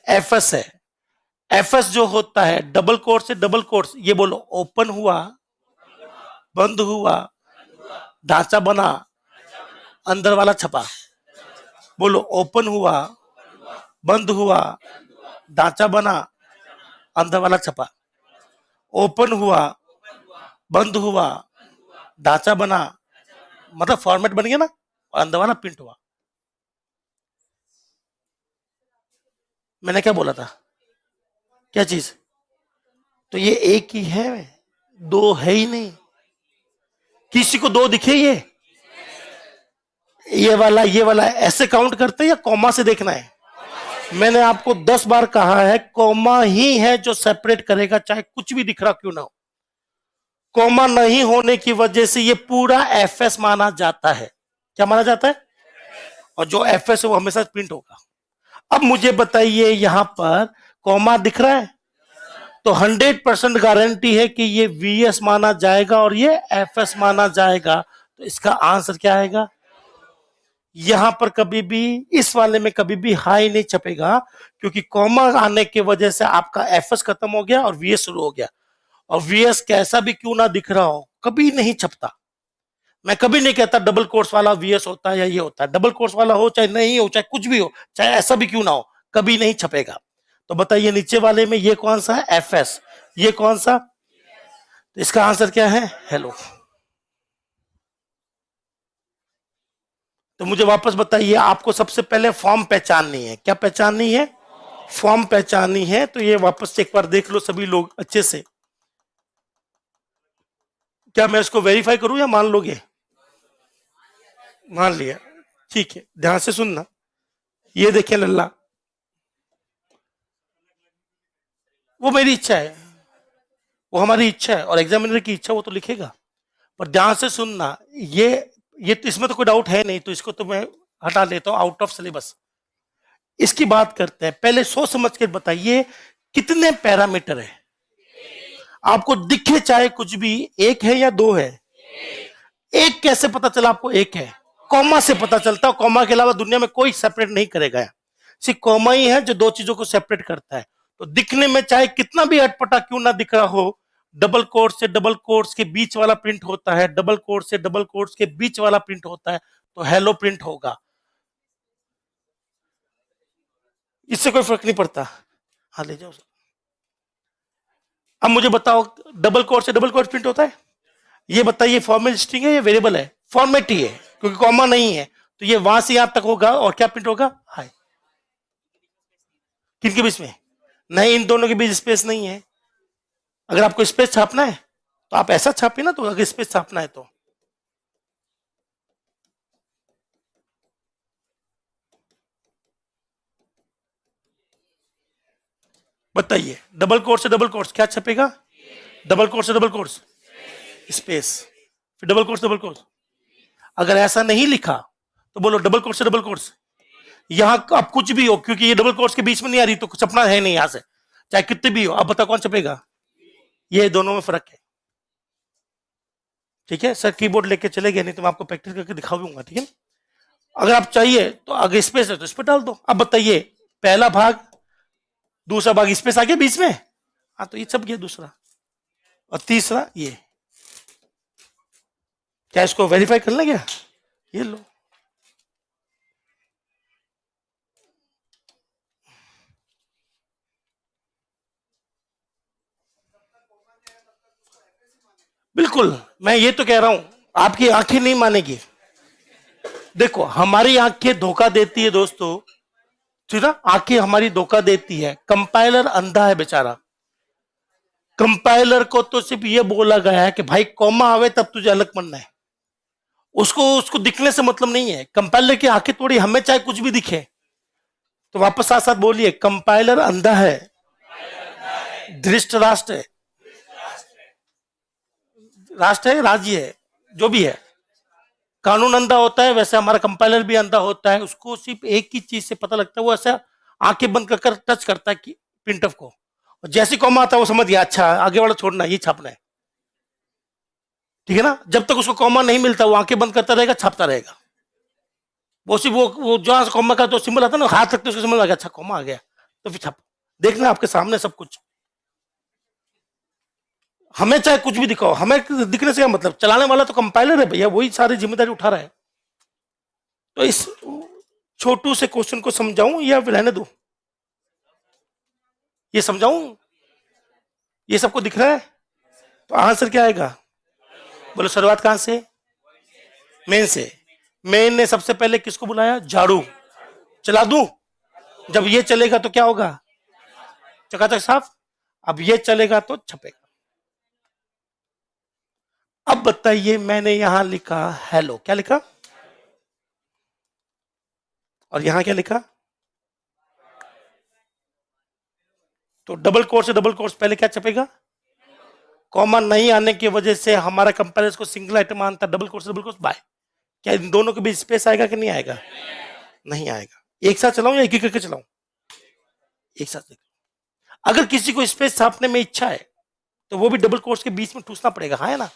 Speaker 1: एफएस है। एफएस जो होता है डबल कोट से डबल कोट्स, ये बोलो, ओपन हुआ, बंद हुआ, ढांचा बना, अंदर वाला छपा। बोलो, ओपन हुआ, बंद हुआ, ढांचा बना, अंदर वाला छपा। ओपन हुआ, बंद हुआ, ढांचा बना, मतलब फॉर्मेट बन गया ना, और अंदर वाला प्रिंट हुआ। मैंने क्या बोला था? क्या चीज? तो ये एक ही है, दो है ही नहीं। किसी को दो दिखे? ये वाला ऐसे काउंट करते हैं या कॉमा से देखना है? मैंने आपको 10 बार कहा है, कॉमा ही है जो सेपरेट करेगा, चाहे कुछ भी दिख रहा क्यों ना हो। कॉमा नहीं होने की वजह से ये पूरा एफएस माना जाता है। क्या माना जाता है? और जो एफएस है वो हमेशा प्रिंट होगा। अब मुझे बताइए, यहां पर कॉमा दिख रहा है, तो 100% गारंटी है कि ये वीएस माना जाएगा और ये एफएस माना जाएगा। तो इसका आंसर क्या आएगा? यहां पर कभी भी, इस वाले में कभी भी हाई नहीं छपेगा, क्योंकि कॉमा आने की वजह से आपका एफएस खत्म हो गया और वीएस शुरू हो गया। और वीएस कैसा भी क्यों ना दिख रहा हो, कभी नहीं छपता। मैं कभी नहीं कहता डबल कोर्स वाला वीएस होता है या ये होता है। डबल कोर्स वाला हो चाहे नहीं हो, चाहे कुछ भी हो, चाहे ऐसा भी क्यों ना हो, कभी नहीं छपेगा। तो बताइए, नीचे वाले में ये कौन सा है? एफएस। ये कौन सा? तो इसका आंसर क्या है? हेलो। तो मुझे वापस बताइए, आपको सबसे पहले फॉर्म पहचाननी है। क्या पहचाननी है? फॉर्म पहचाननी है। तो ये वापस से एक बार देख लो सभी लोग अच्छे से। क्या मैं इसको वेरीफाई करूं या मान लोगे? मान लिया, ठीक है। ध्यान से सुनना, ये देखिए लल्ला, वो मेरी इच्छा है, वो हमारी इच्छा है, और एग्जामिनर की इच्छा, वो तो लिखेगा। पर ध्यान से सुनना, ये तो इसमें तो कोई डाउट है नहीं, तो इसको तो मैं हटा लेता हूं आउट ऑफ सिलेबस। इसकी बात करते हैं। पहले सोच समझ के बताइए कितने पैरामीटर है? आपको दिखे चाहे कुछ भी, एक है या दो है? एक कैसे पता चला आपको एक है? कॉमा से पता चलता है। कॉमा के अलावा दुनिया में कोई सेपरेट नहीं करेगा, सिर्फ कॉमा ही है जो दो चीजों को सेपरेट करता है। तो दिखने में चाहे कितना भी अटपटा क्यों ना दिख रहा हो, डबल कोट से डबल कोट्स के बीच वाला प्रिंट होता है, डबल कोट से डबल कोट्स के बीच वाला प्रिंट होता है, तो हेलो प्रिंट होगा। इससे कोई फर्क नहीं पड़ता। हाँ ले जाओ। अब मुझे बताओ, डबल कोट से डबल कोट प्रिंट होता है? ये बताइए फॉर्मेट स्ट्रिंग है या वेरिएबल है? फॉर्मेट ही है, क्योंकि कॉमा नहीं है। तो ये वहां से यहां तक होगा, और क्या प्रिंट होगा? हाय। किनके बीच में? नहीं, इन दोनों के बीच स्पेस नहीं है। अगर आपको स्पेस छापना है तो आप ऐसा छापिए ना, तो अगर स्पेस छापना है तो बताइए, डबल कोट से डबल कोट्स क्या छपेगा? डबल कोट से डबल कोट्स स्पेस, फिर डबल कोट्स डबल कोट्स। अगर ऐसा नहीं लिखा तो बोलो डबल कोट से डबल कोट्स। यहां अब कुछ भी हो, क्योंकि ये डबल कोट्स के बीच में नहीं आ रही, तो छपना है नहीं यहां से, चाहे कितने भी हो। अब बताओ कौन छपेगा? ये दोनों में फर्क है। ठीक है सर, कीबोर्ड लेके चले गए, नहीं तो मैं आपको प्रैक्टिस करके दिखाऊंगा। ठीक है, अगर आप चाहिए तो अगर स्पेस है तो इस पर डाल दो। अब बताइए, पहला भाग, दूसरा भाग, स्पेस आ गया बीच में, हाँ तो ये छप गया दूसरा, और तीसरा ये। क्या इसको वेरीफाई कर लेंगे? ये लो, बिल्कुल। मैं ये तो कह रहा हूं, आपकी आंखें नहीं मानेगी। देखो, हमारी आंखें धोखा देती है दोस्तों। ठीक है ना, आंखें हमारी धोखा देती है। कंपाइलर अंधा है बेचारा, कंपाइलर को तो सिर्फ ये बोला गया है कि भाई कॉमा आवे तब तुझे अलग बनना है, उसको उसको दिखने से मतलब नहीं है। कंपाइलर की आंखें थोड़ी, हमें चाहे कुछ भी दिखे। तो वापस साथ साथ बोलिए, कंपाइलर अंधा है, धृष्ट राष्ट्र है, राष्ट्र है, राज्य है, जो भी है। कानून अंधा होता है, वैसे हमारा कंपाइलर भी अंधा होता है। उसको सिर्फ एक ही चीज से पता लगता है, वो ऐसा आंखें बंद कर टच करता है कि प्रिंटफ को, और जैसे कॉमा आता है वो समझ गया, अच्छा आगे वाला छोड़ना है, ये छापना है। ठीक है ना, जब तक उसको कॉमा नहीं मिलता वो आंखें बंद करता रहेगा, छापता रहेगा। वो सिर्फ वो जहां से कॉमा का तो सिंबल आता है ना, हाथ रखते उसको समझ आ गया, अच्छा कॉमा आ गया, तो फिर छाप। देखना आपके सामने सब कुछ। हमें चाहे कुछ भी दिखाओ, हमें दिखने से क्या मतलब, चलाने वाला तो कंपाइलर है भैया, वही सारी जिम्मेदारी उठा रहा है। तो इस छोटू से क्वेश्चन को समझाऊं या रहने दो, ये समझाऊं, ये सबको दिख रहा है। तो आंसर क्या आएगा, बोलो शुरुआत कहां से, मेन से। मेन ने सबसे पहले किसको बुलाया, झाड़ू। चला दूं, जब ये चलेगा तो क्या होगा, चकाचक साफ। अब ये चलेगा तो छपेगा। अब बताइए, मैंने यहां लिखा हेलो, क्या लिखा, और यहां क्या लिखा, तो डबल कोर्स से डबल कोर्स पहले क्या छपेगा, कॉमन नहीं आने की वजह से हमारा कंपेरिजन को सिंगल आइटम मानता है, डबल कोर्स से डबल कोर्स बाय। क्या इन दोनों के बीच स्पेस आएगा कि नहीं आएगा, नहीं आएगा। एक साथ चलाऊं या एक एक करके चलाऊं, एक साथ। अगर किसी को स्पेस छापने में इच्छा है तो वो भी डबल कोर्स के बीच में ठूसना पड़ेगा, हाँ है ना।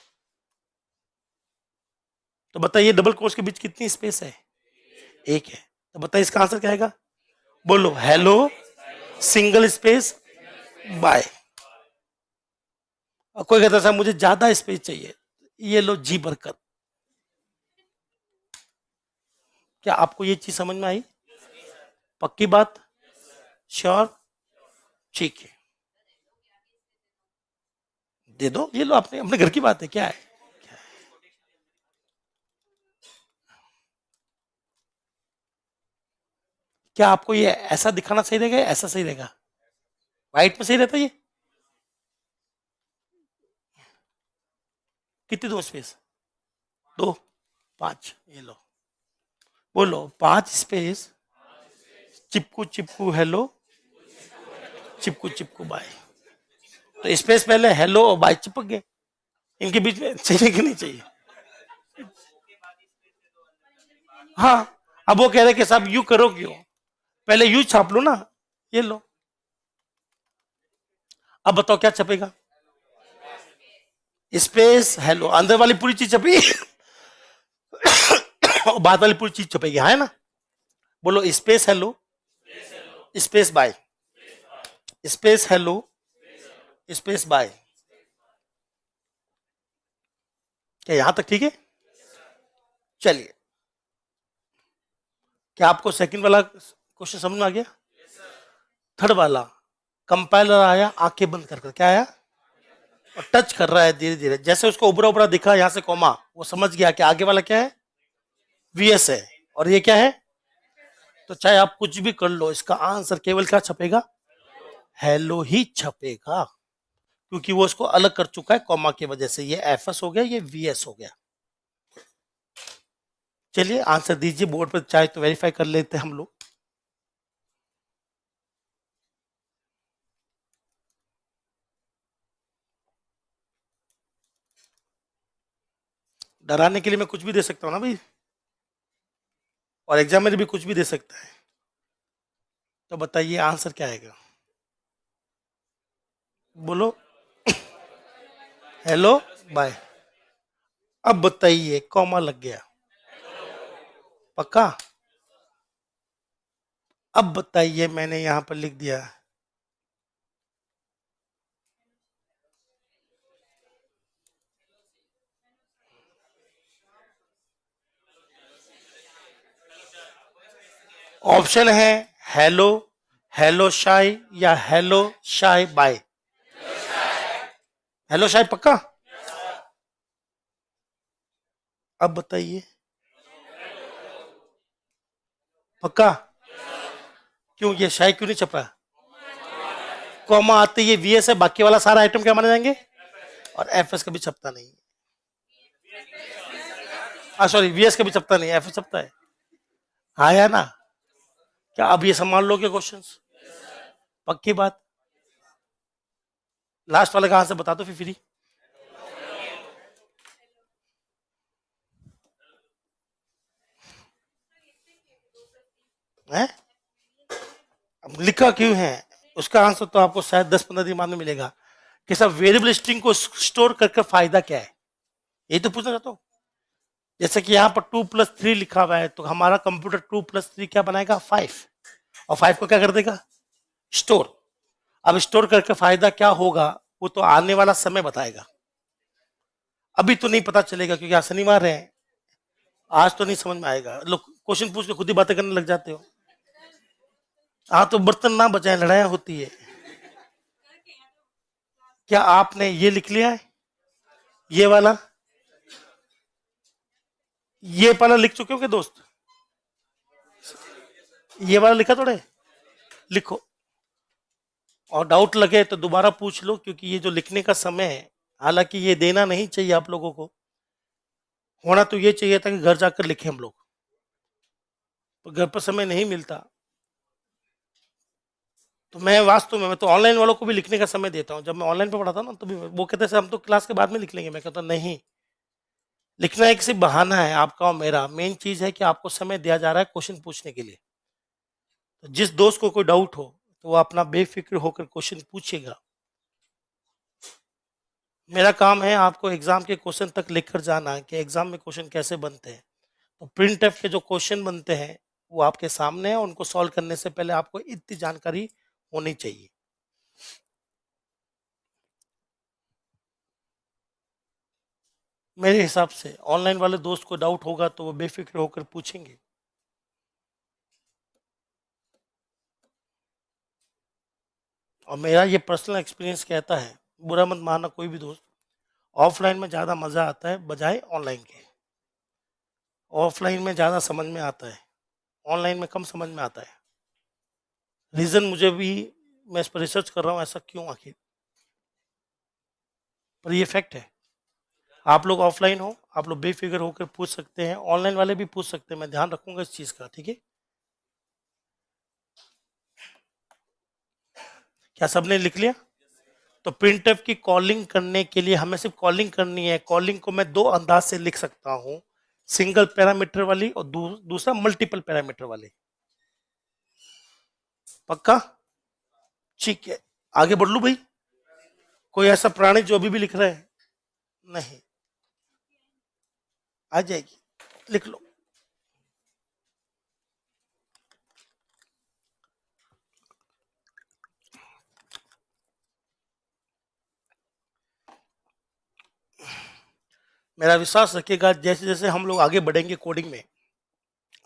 Speaker 1: तो बताइए डबल कोर्स के बीच कितनी स्पेस है, एक है। तो बताइए इसका आंसर क्या आएगा, बोलो हेलो सिंगल स्पेस बाय। और कोई कहता है मुझे ज्यादा स्पेस चाहिए, ये लो जी भरकर। क्या आपको ये चीज समझ में आई, पक्की बात, श्योर, ठीक है, दे दो, ये लो, अपने अपने घर की बात है, क्या है। क्या आपको ये ऐसा दिखाना सही रहेगा या ऐसा सही रहेगा, वाइट में सही रहता है ये, कितनी दो स्पेस, दो, पांच, ये लो, बोलो पांच स्पेस, चिपकू चिपकू हेलो, चिपकू चिपकू बाय। तो स्पेस पहले हेलो और बाय चिपक गए, इनके बीच में चाहिए कि नहीं चाहिए। हाँ, अब वो कह रहे कि साहब यू करो क्यों, पहले यू छाप लो ना, ये लो। अब बताओ क्या छपेगा, स्पेस हेलो, अंदर वाली पूरी चीज छपी और बाद वाली पूरी चीज छपेगी, है ना। बोलो space hello, space bye, space hello, space bye. क्या यहां तक ठीक है, चलिए। क्या आपको सेकंड वाला क्वेश्चन समझ में आ गया, थर्ड वाला, कंपाइलर आया आंखें बंद कर क्या आया, और टच कर रहा है धीरे धीरे, जैसे उसको उबरा उबरा दिखा यहां से कॉमा, वो समझ गया कि आगे वाला क्या है, वीएस है, और ये क्या है। तो चाहे आप कुछ भी कर लो, इसका आंसर केवल क्या छपेगा, हेलो ही छपेगा, क्योंकि वो इसको अलग कर चुका है कॉमा की वजह से। ये एफएस हो गया, ये वीएस हो गया। चलिए आंसर दीजिए बोर्ड पर, चाहे तो वेरीफाई कर लेते हैं हम लोग। डराने के लिए मैं कुछ भी दे सकता हूं ना भाई, और एग्जाम में भी कुछ भी दे सकता है। तो बताइए आंसर क्या आएगा, बोलो हेलो बाय। अब बताइए कॉमा लग गया, पक्का। अब बताइए मैंने यहां पर लिख दिया, ऑप्शन है हेलो, हेलो शाय, या हेलो शाय बाय। हेलो शाय पक्का। अब बताइए, पक्का। क्यों ये शायद क्यों नहीं छप रहा? कॉमा आते ये वीएस है, बाकी वाला सारा आइटम क्या माने जाएंगे? और एफएस कभी छपता नहीं। सॉरी, वीएस कभी छपता नहीं, एफएस छपता है। हाँ या ना? क्या अब ये संभाल लोगे क्वेश्चंस? पक्की बात? लास्ट वाले कहां से बता दो फिर फ्री। है? अब लिखा क्यों है उसका आंसर तो आपको शायद 10-15 दिन बाद में मिलेगा कि सब वेरिएबल स्ट्रिंग को स्टोर करके फायदा क्या है, यही तो पूछना चाहता हूँ। जैसे कि यहाँ पर 2+3 लिखा हुआ है तो हमारा कंप्यूटर 2+3 क्या बनाएगा? 5, और 5 को क्या कर देगा? स्टोर। अब स्टोर करके फायदा क्या होगा वो तो आने वाला समय बताएगा, अभी तो नहीं पता चलेगा क्योंकि आज शनिवार है, आज तो नहीं समझ में आएगा। लोग क्वेश्चन पूछ के खुद ही बातें करने लग जाते हो। हाँ तो बर्तन ना बचाए, लड़ाइयां होती है। क्या आपने ये लिख लिया है? ये वाला, ये वाला लिख चुके हो क्या दोस्त? ये वाला लिखा थोड़े, लिखो। और डाउट लगे तो दोबारा पूछ लो, क्योंकि ये जो लिखने का समय है, हालांकि ये देना नहीं चाहिए आप लोगों को, होना तो ये चाहिए था कि घर जाकर लिखे हम लोग, तो घर पर समय नहीं मिलता। तो मैं वास्तव में, मैं तो ऑनलाइन वालों को भी लिखने का समय देता हूँ। जब मैं ऑनलाइन पे पढ़ाता ना तो भी वो कहते हैं हम तो क्लास के बाद में लिख लेंगे, मैं कहता नहीं, लिखना एक सिर्फ बहाना है आपका और मेरा, मेन चीज है कि आपको समय दिया जा रहा है क्वेश्चन पूछने के लिए। तो जिस दोस्त को कोई डाउट हो तो वो अपना बेफिक्र होकर क्वेश्चन पूछेगा। मेरा काम है आपको एग्जाम के क्वेश्चन तक लेकर जाना कि एग्जाम में क्वेश्चन कैसे बनते हैं। तो प्रिंट एफ के जो क्वेश्चन बनते हैं वो आपके सामने है, उनको सॉल्व करने से पहले आपको इतनी जानकारी होनी चाहिए। मेरे हिसाब से ऑनलाइन वाले दोस्त को डाउट होगा तो वो बेफिक्र होकर पूछेंगे। और मेरा ये पर्सनल एक्सपीरियंस कहता है, बुरा मत मानना कोई भी दोस्त, ऑफलाइन में ज़्यादा मज़ा आता है बजाय ऑनलाइन के। ऑफलाइन में ज़्यादा समझ में आता है, ऑनलाइन में कम समझ में आता है। रीज़न मुझे भी, मैं इस पर रिसर्च कर रहा हूँ ऐसा क्यों आखिर, पर ये फैक्ट है। आप लोग ऑफलाइन हो, आप लोग बेफिक्र होकर पूछ सकते हैं, ऑनलाइन वाले भी पूछ सकते हैं, मैं ध्यान रखूंगा इस चीज़ का, ठीक है? क्या सबने लिख लिया? तो प्रिंटफ की कॉलिंग करने के लिए हमें सिर्फ कॉलिंग करनी है। कॉलिंग को मैं दो अंदाज से लिख सकता हूं, सिंगल पैरामीटर वाली और दूसरा मल्टीपल पैरामीटर वाली। पक्का? ठीक है, आगे बढ़ लू भाई? कोई ऐसा प्राणी जो अभी भी लिख रहा है? नहीं, आ जाएगी, लिख लो। मेरा विश्वास रखिएगा, जैसे जैसे हम लोग आगे बढ़ेंगे कोडिंग में,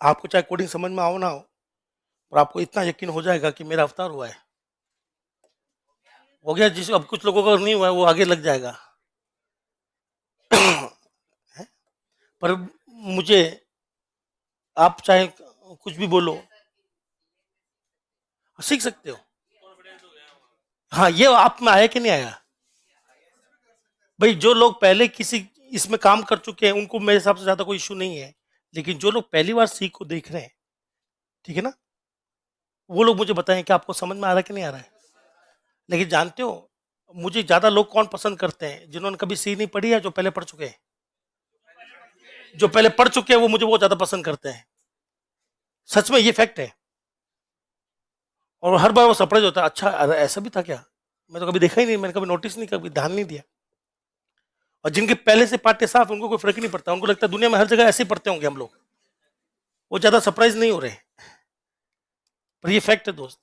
Speaker 1: आपको चाहे कोडिंग समझ में आओ ना हो, और आपको इतना यकीन हो जाएगा कि मेरा अवतार हुआ है, हो गया। जिस अब कुछ लोगों का नहीं हुआ है वो आगे लग जाएगा। पर मुझे, आप चाहे कुछ भी बोलो, सीख सकते हो। हाँ, ये आप में आया कि नहीं आया? भाई जो लोग पहले किसी इसमें काम कर चुके हैं उनको मेरे हिसाब से ज्यादा कोई इशू नहीं है, लेकिन जो लोग पहली बार सीख को देख रहे हैं, ठीक है ना, वो लोग मुझे बताएं कि आपको समझ में आ रहा है कि नहीं आ रहा है। लेकिन जानते हो मुझे ज्यादा लोग कौन पसंद करते हैं? जिन्होंने कभी सी नहीं पढ़ी है, जो पहले पढ़ चुके हैं। जो पहले पढ़ चुके हैं वो मुझे बहुत ज्यादा पसंद करते हैं, सच में ये फैक्ट है। और हर बार वो सरप्राइज होता है, अच्छा अरे ऐसा भी था क्या, मैं तो कभी देखा ही नहीं, मैंने कभी नोटिस नहीं, कभी ध्यान नहीं दिया। और जिनके पहले से पाठ्य साफ, उनको कोई फर्क ही नहीं पड़ता, उनको लगता है दुनिया में हर जगह ऐसे ही पढ़ते होंगे हम लोग, वो ज्यादा सरप्राइज नहीं हो रहे। पर ये फैक्ट है दोस्त।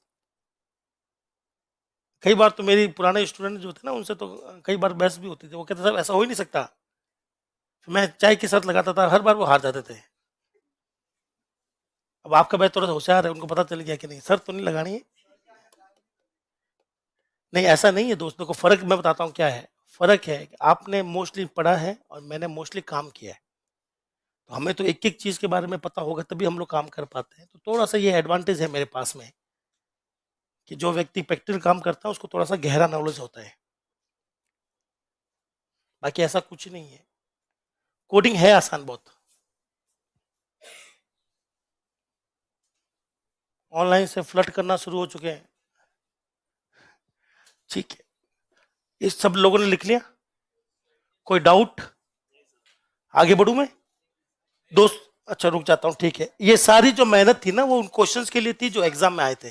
Speaker 1: कई बार तो मेरी पुराने स्टूडेंट जो थे ना, उनसे तो कई बार बहस भी होती थी, वो कहते साहब ऐसा हो ही नहीं सकता। मैं चाय के साथ लगाता था, हर बार वो हार जाते थे। अब आपका बैच थोड़ा सा होशियार है, उनको पता चल गया कि नहीं सर तो नहीं लगानी है। नहीं ऐसा नहीं है दोस्तों को, फर्क मैं बताता हूँ क्या है। फर्क है कि आपने मोस्टली पढ़ा है और मैंने मोस्टली काम किया है, तो हमें तो एक एक चीज के बारे में पता होगा तभी हम लोग काम कर पाते हैं। तो थोड़ा सा ये एडवांटेज है मेरे पास में कि जो व्यक्ति प्रैक्टिकल काम करता है उसको थोड़ा सा गहरा नॉलेज होता है, बाकी ऐसा कुछ नहीं है। कोडिंग है आसान बहुत, ऑनलाइन से फ्लर्ट करना शुरू हो चुके हैं। ठीक है, ये सब लोगों ने लिख लिया? कोई डाउट? आगे बढ़ू मैं दोस्त? अच्छा रुक जाता हूं, ठीक है। ये सारी जो मेहनत थी ना वो उन क्वेश्चंस के लिए थी जो एग्जाम में आए थे।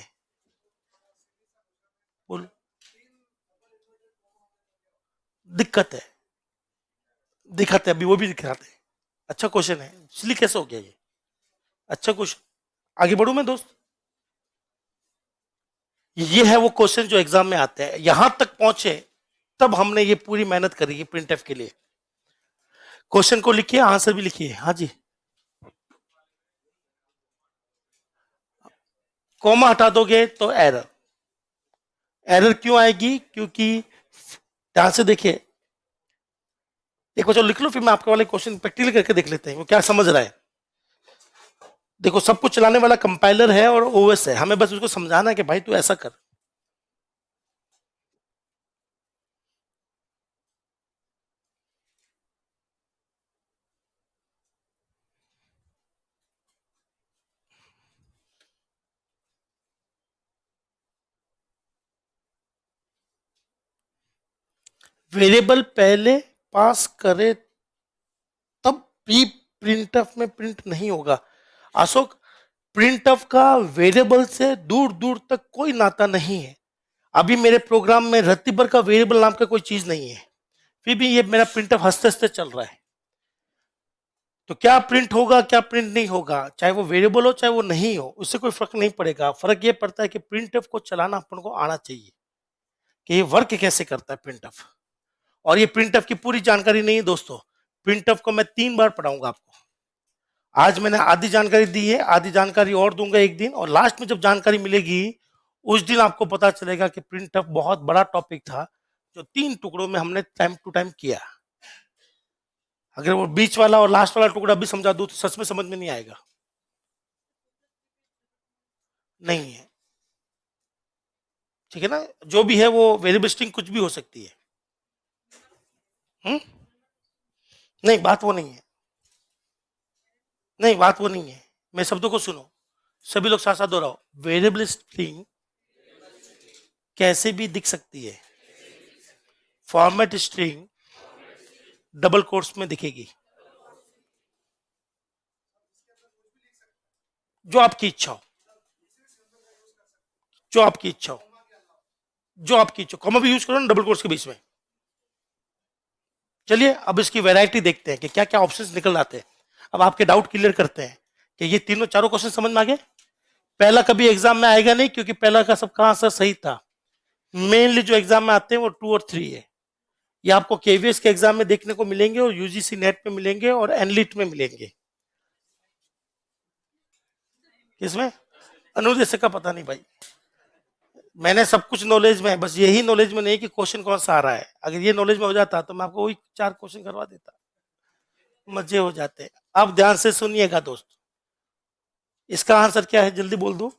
Speaker 1: बोल, दिक्कत है, दिखाते अभी वो भी दिखाते। अच्छा क्वेश्चन है, इसलिए कैसे हो गया ये? अच्छा क्वेश्चन। आगे बढ़ू मैं दोस्त? ये है वो क्वेश्चन जो एग्जाम में आते हैं। यहां तक पहुंचे तब हमने ये पूरी मेहनत करी है प्रिंट एफ के लिए। क्वेश्चन को लिखिए, आंसर भी लिखिए। हाँ जी, कॉमा हटा दोगे तो एरर। एरर क्यों आएगी? क्योंकि ध्यान से देखिए, एक बच्चा लिख लो, फिर मैं आपके वाले क्वेश्चन प्रैक्टिकल करके देख लेते हैं वो क्या समझ रहा है। देखो, सब कुछ चलाने वाला कंपाइलर है और ओएस है, हमें बस उसको समझाना है कि भाई तू ऐसा कर। वेरिएबल पहले पास करे तब प्री प्रिंटफ में प्रिंट नहीं होगा। अशोक, प्रिंटफ का वेरिएबल से दूर दूर तक कोई नाता नहीं है। अभी मेरे प्रोग्राम में रत्ती भर का वेरिएबल नाम का कोई चीज नहीं है, फिर भी ये मेरा प्रिंटफ हंसते हंसते चल रहा है। तो क्या प्रिंट होगा क्या प्रिंट नहीं होगा, चाहे वो वेरिएबल हो चाहे वो नहीं हो, उससे कोई फर्क नहीं पड़ेगा। फर्क ये पड़ता है कि प्रिंटफ को चलाना अपन को आना चाहिए कि ये वर्क कैसे करता है प्रिंटफ। और ये प्रिंटफ की पूरी जानकारी नहीं है दोस्तों। प्रिंटफ को मैं 3 बार पढ़ाऊंगा आपको। आज मैंने आधी जानकारी दी है, आधी जानकारी और दूंगा एक दिन, और लास्ट में जब जानकारी मिलेगी उस दिन आपको पता चलेगा कि प्रिंटफ बहुत बड़ा टॉपिक था जो 3 टुकड़ों में हमने टाइम टू टाइम किया। अगर वो बीच वाला और लास्ट वाला टुकड़ा भी समझा दूं तो सच में समझ में नहीं आएगा। नहीं है, ठीक है ना? जो भी है वो वेरिएबल स्ट्रिंग कुछ भी हो सकती है। नहीं, बात वो नहीं है। नहीं, बात वो नहीं है। मैं शब्दों को सुनो, सभी लोग साथ साथ दोहराओ। वेरिएबल स्ट्रिंग कैसे भी दिख सकती है। फॉर्मेट स्ट्रिंग डबल कोट्स में दिखेगी। जो आपकी इच्छा हो, जो आपकी इच्छा हो, जो आपकी इच्छा, कॉमा भी यूज करो ना डबल कोट्स के बीच में। चलिए अब इसकी वैरायटी देखते हैं कि क्या क्या ऑप्शंस निकल आते हैं। अब आपके डाउट क्लियर करते हैं कि ये तीनों चारों क्वेश्चन समझ में आ गए। पहला कभी एग्जाम में आएगा नहीं क्योंकि पहला का सबका आंसर सही था। मेनली जो एग्जाम में आते हैं वो 2 और 3 है। ये आपको केवीएस के एग्जाम में देखने को मिलेंगे और यूजीसी नेट में मिलेंगे और एनलिट में मिलेंगे। किसमें? अनुदेश का पता नहीं भाई, मैंने सब कुछ नॉलेज में है, बस यही नॉलेज में नहीं कि क्वेश्चन कौन सा आ रहा है। अगर ये नॉलेज में हो जाता तो मैं आपको वही 4 क्वेश्चन करवा देता, मजे हो जाते। अब ध्यान से सुनिएगा दोस्त, इसका आंसर क्या है जल्दी बोल दो।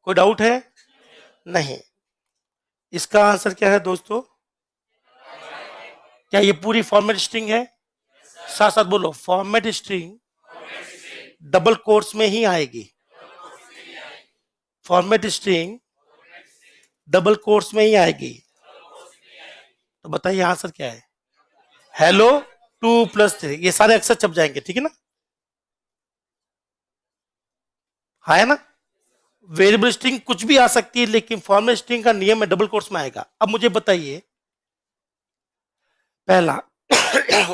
Speaker 1: कोई डाउट है? नहीं। इसका आंसर क्या है दोस्तों? क्या ये पूरी फॉर्मेट स्ट्रिंग है? साथ साथ बोलो, फॉर्मेट स्ट्रिंग डबल कोट्स में ही आएगी। फॉर्मेट स्ट्रिंग डबल कोट्स में ही आएगी। तो बताइए आंसर क्या है? हेलो 2+3, ये सारे अक्षर छप जाएंगे, ठीक है ना? है ना? वेरिएबल स्ट्रिंग कुछ भी आ सकती है लेकिन फॉर्मेट स्ट्रिंग का नियम है डबल कोट्स में आएगा। अब मुझे बताइए, पहला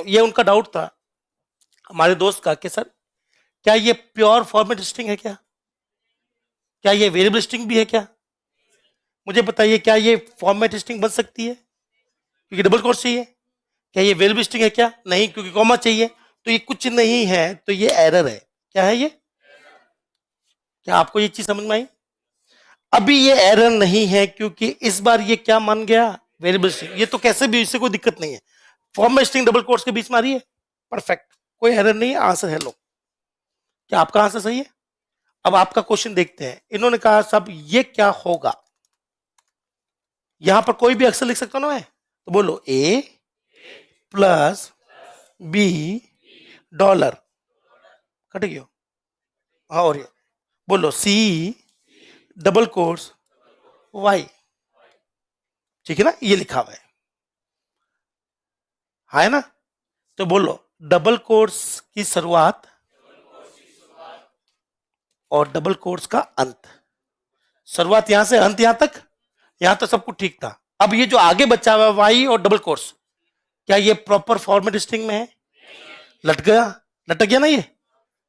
Speaker 1: ये उनका डाउट था हमारे दोस्त का कि सर क्या ये प्योर फॉर्मेट स्ट्रिंग है क्या? क्या ये वेरिएबल स्ट्रिंग भी है क्या? मुझे बताइए, क्या ये फॉर्मेट स्ट्रिंग बन सकती है क्योंकि डबल कोट्स चाहिए? क्या ये वेरिएबल स्ट्रिंग है क्या? नहीं, क्योंकि कॉमा चाहिए। तो ये कुछ नहीं है, तो ये एरर है। क्या है ये? क्या आपको ये चीज समझ में आई? अभी ये एरर नहीं है क्योंकि इस बार ये क्या मान गया? Variable string. ये तो कैसे भी, इससे कोई दिक्कत नहीं है। फॉर्मेट स्ट्रिंग डबल कोट्स के बीच में आ रही है, परफेक्ट, कोई एरर नहीं है, आंसर है। लो, क्या आपका आंसर सही है? अब आपका क्वेश्चन देखते हैं। इन्होंने कहा सब ये क्या होगा, यहां पर कोई भी अक्षर लिख सकता हूं ना मैं, तो बोलो ए प्लस बी डॉलर, कट गया। हाँ, और ये बोलो सी डबल कोर्स वाई, ठीक है ना, ये लिखा हुआ है ना। तो बोलो डबल कोर्स की शुरुआत और डबल कोर्स का अंत, शुरुआत यहां से अंत यहां तक, यहां तो सब कुछ ठीक था। अब ये जो आगे बचा हुआ वाई और डबल कोर्स, क्या ये प्रॉपर फॉर्मेट स्ट्रिंग में है? लटक गया ना ये,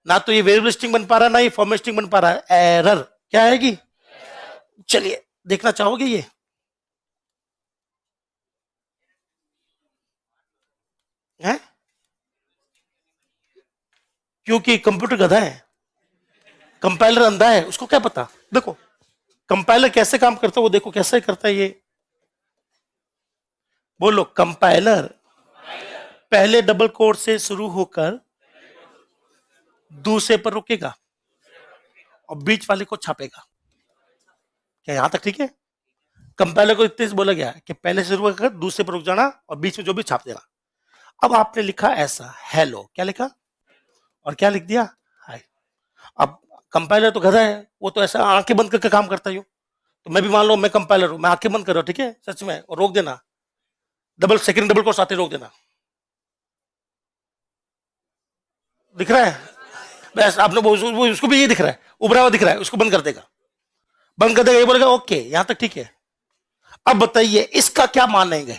Speaker 1: ना तो ये वेरिएबल स्ट्रिंग बन पा रहा ना ये फॉर्मेट स्ट्रिंग बन पा रहा है, एरर क्या आएगी? चलिए देखना चाहोगे ये? है क्योंकि कंप्यूटर गधा है, कंपाइलर अंधा है, उसको क्या पता। देखो कंपाइलर कैसे काम करता है, वो देखो कैसे करता है ये। बोलो कंपाइलर पहले डबल कोड से शुरू होकर दूसरे पर रुकेगा और बीच वाले को छापेगा। क्या यहां तक ठीक है? कंपाइलर को इतने से बोला गया कि पहले से शुरू होकर दूसरे पर रुक जाना और बीच में जो भी छाप देना। अब आपने लिखा ऐसा हेलो, क्या लिखा और क्या लिख दिया, हाय। अब कंपाइलर तो गधा है, वो तो ऐसा आंखें बंद करके काम करता है। तो मैं भी मान लो मैं कंपाइलर हूं, मैं आंखें बंद कर रहा हूं, ठीक है सच में, और रोक देना, डबल सेकंड डबल कोर्स आते रोक देना, दिख रहा है? बस आपने वो उसको भी ये दिख रहा है, उभरा हुआ दिख रहा है, उसको बंद कर देगा, बंद कर देगा, ये बोलेगा ओके यहां तक ठीक है। अब बताइए इसका क्या मानेंगे,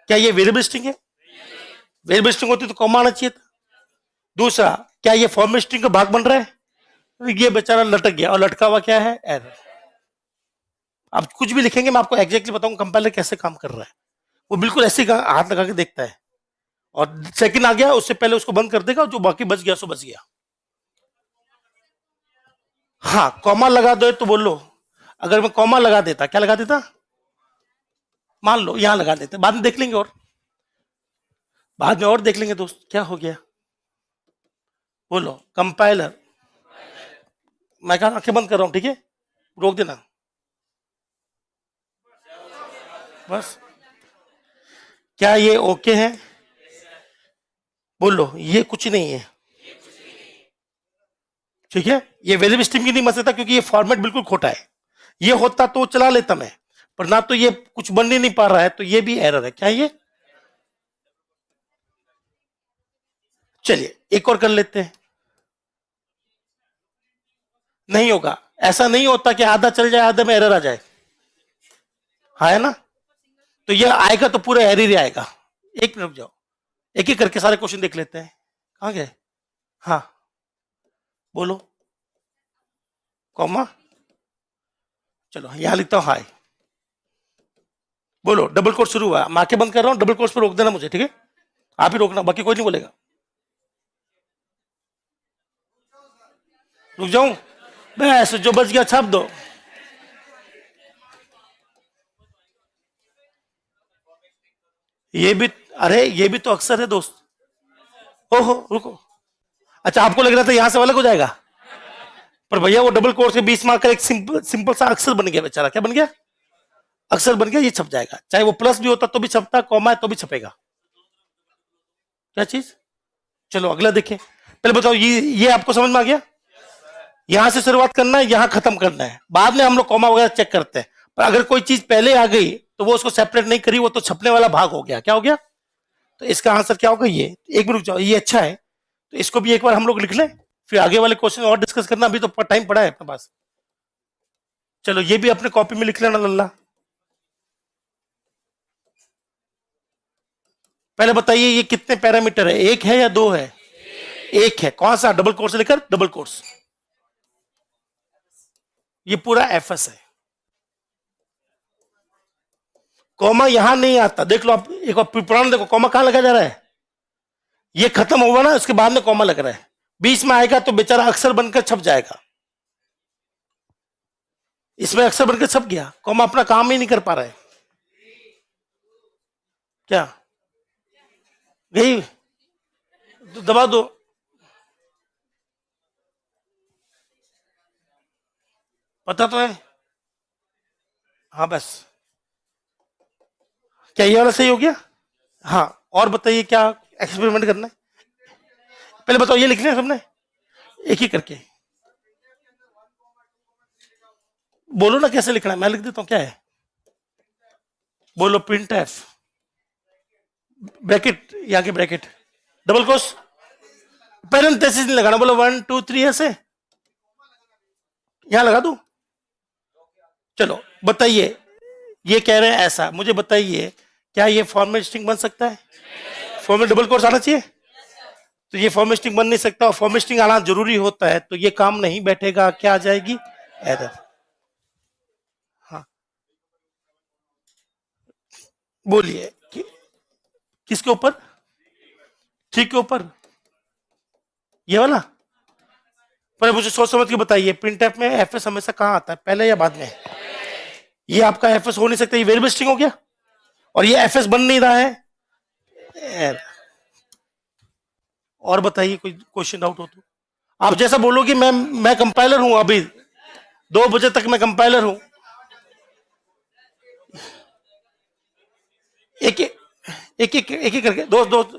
Speaker 1: क्या ये वेरिएबल स्ट्रिंग है? वेरिएबल स्ट्रिंग होती तो कॉमा आना चाहिए था। दूसरा, क्या ये फॉर्मेट स्ट्रिंग का भाग बन रहा है? ये बेचारा लटक गया, और लटका हुआ क्या है, एरर। अब कुछ भी लिखेंगे मैं आपको एग्जैक्टली बताऊंगा कंपाइलर कैसे काम कर रहा है। वो बिल्कुल ऐसे हाथ लगा के देखता है, और सेकंड आ गया उससे पहले उसको बंद कर देगा, जो बाकी बच गया सो बच गया। हाँ कॉमा लगा दो तो बोलो, अगर मैं कॉमा लगा देता, क्या लगा देता, मान लो यहां लगा देते, बाद में देख लेंगे, और बाद में और देख लेंगे दोस्त क्या हो गया। बोलो कंपाइलर, मैं कहा आंखें बंद कर रहा हूं, ठीक है, रोक देना, बस। क्या ये ओके है? बोलो ये कुछ नहीं है, ठीक है, ये वेरिएबल स्ट्रिंग की नहीं मसला था, क्योंकि ये फॉर्मेट बिल्कुल खोटा है। ये होता तो चला लेता मैं, पर ना तो ये कुछ बन ही नहीं पा रहा है, तो ये भी एरर है। क्या ये? चलिए एक और कर लेते हैं। नहीं होगा, ऐसा नहीं होता कि आधा चल जाए आधे में एरर आ जाए, हाँ है ना। तो ये आएगा तो पूरा एरर ही आएगा। एक मिनट रुक जाओ, एक एक करके सारे क्वेश्चन देख लेते हैं। कहां गए? हाँ बोलो, कॉमा, चलो यहां लिखता हूं हाई। बोलो डबल कोर्स शुरू हुआ, मैं आंखें बंद कर रहा हूं, डबल कोर्स पर रोक देना मुझे, ठीक है, आप ही रोकना, बाकी कोई नहीं बोलेगा। रुक जाऊं, बस जो बच गया छाप दो। ये भी, अरे ये भी तो अक्सर है दोस्त। ओहो रुको, अच्छा आपको लग रहा था यहां से अलग हो जाएगा, पर भैया वो डबल कोर्स के 20 मार्क का एक सिंपल सिंपल सा अक्षर बन गया बेचारा, क्या बन गया, अक्षर बन गया, ये छप जाएगा, चाहे वो प्लस भी होता तो भी छपता, कॉमा है तो भी छपेगा। क्या चीज? चलो अगला देखें, पहले बताओ ये आपको समझ में आ गया? यहां से शुरुआत करना है, यहां खत्म करना है, बाद में हम लोग कॉमा वगैरह चेक करते हैं। पर अगर कोई चीज पहले आ गई तो वो उसको सेपरेट नहीं करी, वो तो छपने वाला भाग हो गया। क्या हो गया? तो इसका आंसर क्या होगा, ये। एक मिनट रुक जाओ, ये अच्छा है, तो इसको भी एक बार हम लोग लिख लें, फिर आगे वाले क्वेश्चन और डिस्कस करना, अभी तो टाइम पड़ा है अपने पास। चलो ये भी अपने कॉपी में लिख लेना लल्ला। पहले बताइए ये कितने पैरामीटर है, एक है या दो है? एक है, कौन सा, डबल कोर्स लेकर डबल कोर्स, ये पूरा एफएस है। कॉमा यहां नहीं आता, देख लो आप एक बार पुराना देखो, कॉमा कहां लगा जा रहा है, ये खत्म होगा ना उसके बाद में कॉमा लग रहा है, बीच में आएगा तो बेचारा अक्षर बनकर छप जाएगा, इसमें अक्षर बनकर छप गया, कॉमा अपना काम ही नहीं कर पा रहा है। क्या गई? दबा दो, पता तो है? हाँ बस। क्या ये वाला सही हो गया? हाँ। और बताइए क्या एक्सपेरिमेंट करना है? पहले बताओ ये लिखना है सबने, एक ही करके बोलो ना कैसे लिखना है, मैं लिख देता हूँ। क्या है? बोलो। प्रिंट एफ, ब्रैकेट, यहाँ के ब्रैकेट, डबल कोस, पैरेंथेसिस नहीं लगाना। बोलो 1 2 3 ऐसे, यहां लगा दूं? चलो बताइए, ये कह रहे हैं ऐसा, मुझे बताइए क्या ये फॉर्मेट स्ट्रिंग बन सकता है? फॉर्मेट डबल कोर्स आना चाहिए। तो ये फॉर्मेट स्ट्रिंग बन नहीं सकता, और फॉर्मेट स्ट्रिंग आना जरूरी होता है, तो ये काम नहीं बैठेगा। क्या आ जाएगी? एरर। हाँ बोलिए किसके ऊपर? ठीक के ऊपर, ये वाला। पर मुझे सोच समझ के बताइए, प्रिंट एफ में एफएस हमेशा कहाँ आता है, पहले या बाद में? ये आपका एफएस हो नहीं सकता, ये वेरिएबल स्ट्रिंग हो गया, और ये एफएस बन नहीं रहा है। और बताइए कोई क्वेश्चन डाउट हो तो। आप जैसा बोलो कि मैं कंपाइलर हूं, अभी 2 बजे तक मैं कंपाइलर हूं। एक एक एक एक एक करके, दोस्त दोस्त।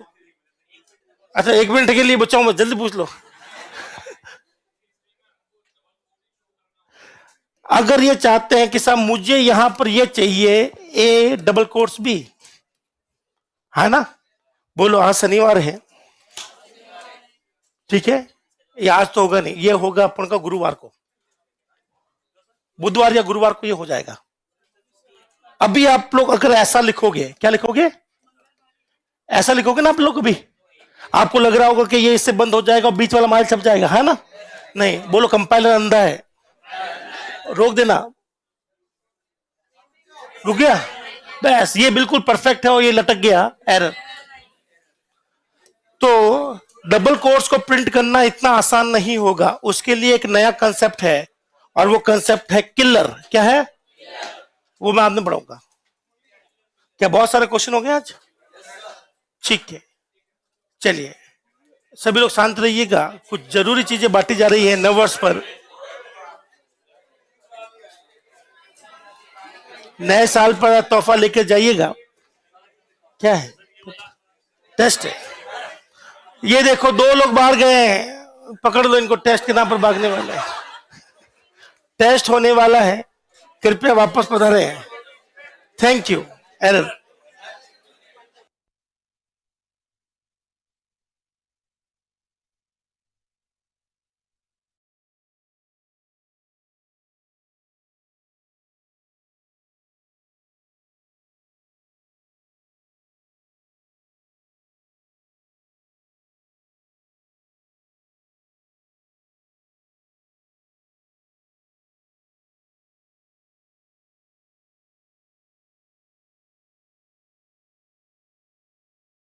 Speaker 1: अच्छा 1 मिनट के लिए बचाऊं मैं, जल्दी पूछ लो। अगर ये चाहते हैं कि साहब मुझे यहां पर ये चाहिए ए डबल कोर्स बी, है ना? बोलो आज शनिवार है, ठीक है? ये आज तो होगा नहीं, ये होगा अपन का गुरुवार को, बुधवार या गुरुवार को ये हो जाएगा। अभी आप लोग अगर ऐसा लिखोगे, क्या लिखोगे? ऐसा लिखोगे ना आप लोग, अभी आपको लग रहा होगा कि ये इससे बंद हो जाएगा और बीच वाला माइल छप जाएगा, है ना? नहीं, बोलो कंपाइलर अंधा है, रोक देना। रुक गया? बस ये बिल्कुल परफेक्ट है, और ये लटक गया, एरर। तो डबल कोट्स को प्रिंट करना इतना आसान नहीं होगा, उसके लिए एक नया कंसेप्ट है, और वो कंसेप्ट है किलर। क्या है वो? मैं आपने पढ़ाऊंगा। क्या बहुत सारे क्वेश्चन हो गए आज? ठीक है, चलिए सभी लोग शांत रहिएगा, कुछ जरूरी चीजें बांटी जा रही है नववर्ष पर। नए साल पर तोहफा लेके जाइएगा। क्या है? टेस्ट है। ये देखो 2 लोग बाहर गए हैं, पकड़ लो इनको, टेस्ट के नाम पर भागने वाले हैं। टेस्ट होने वाला है, कृपया वापस पधारे हैं। Thank you. एरर।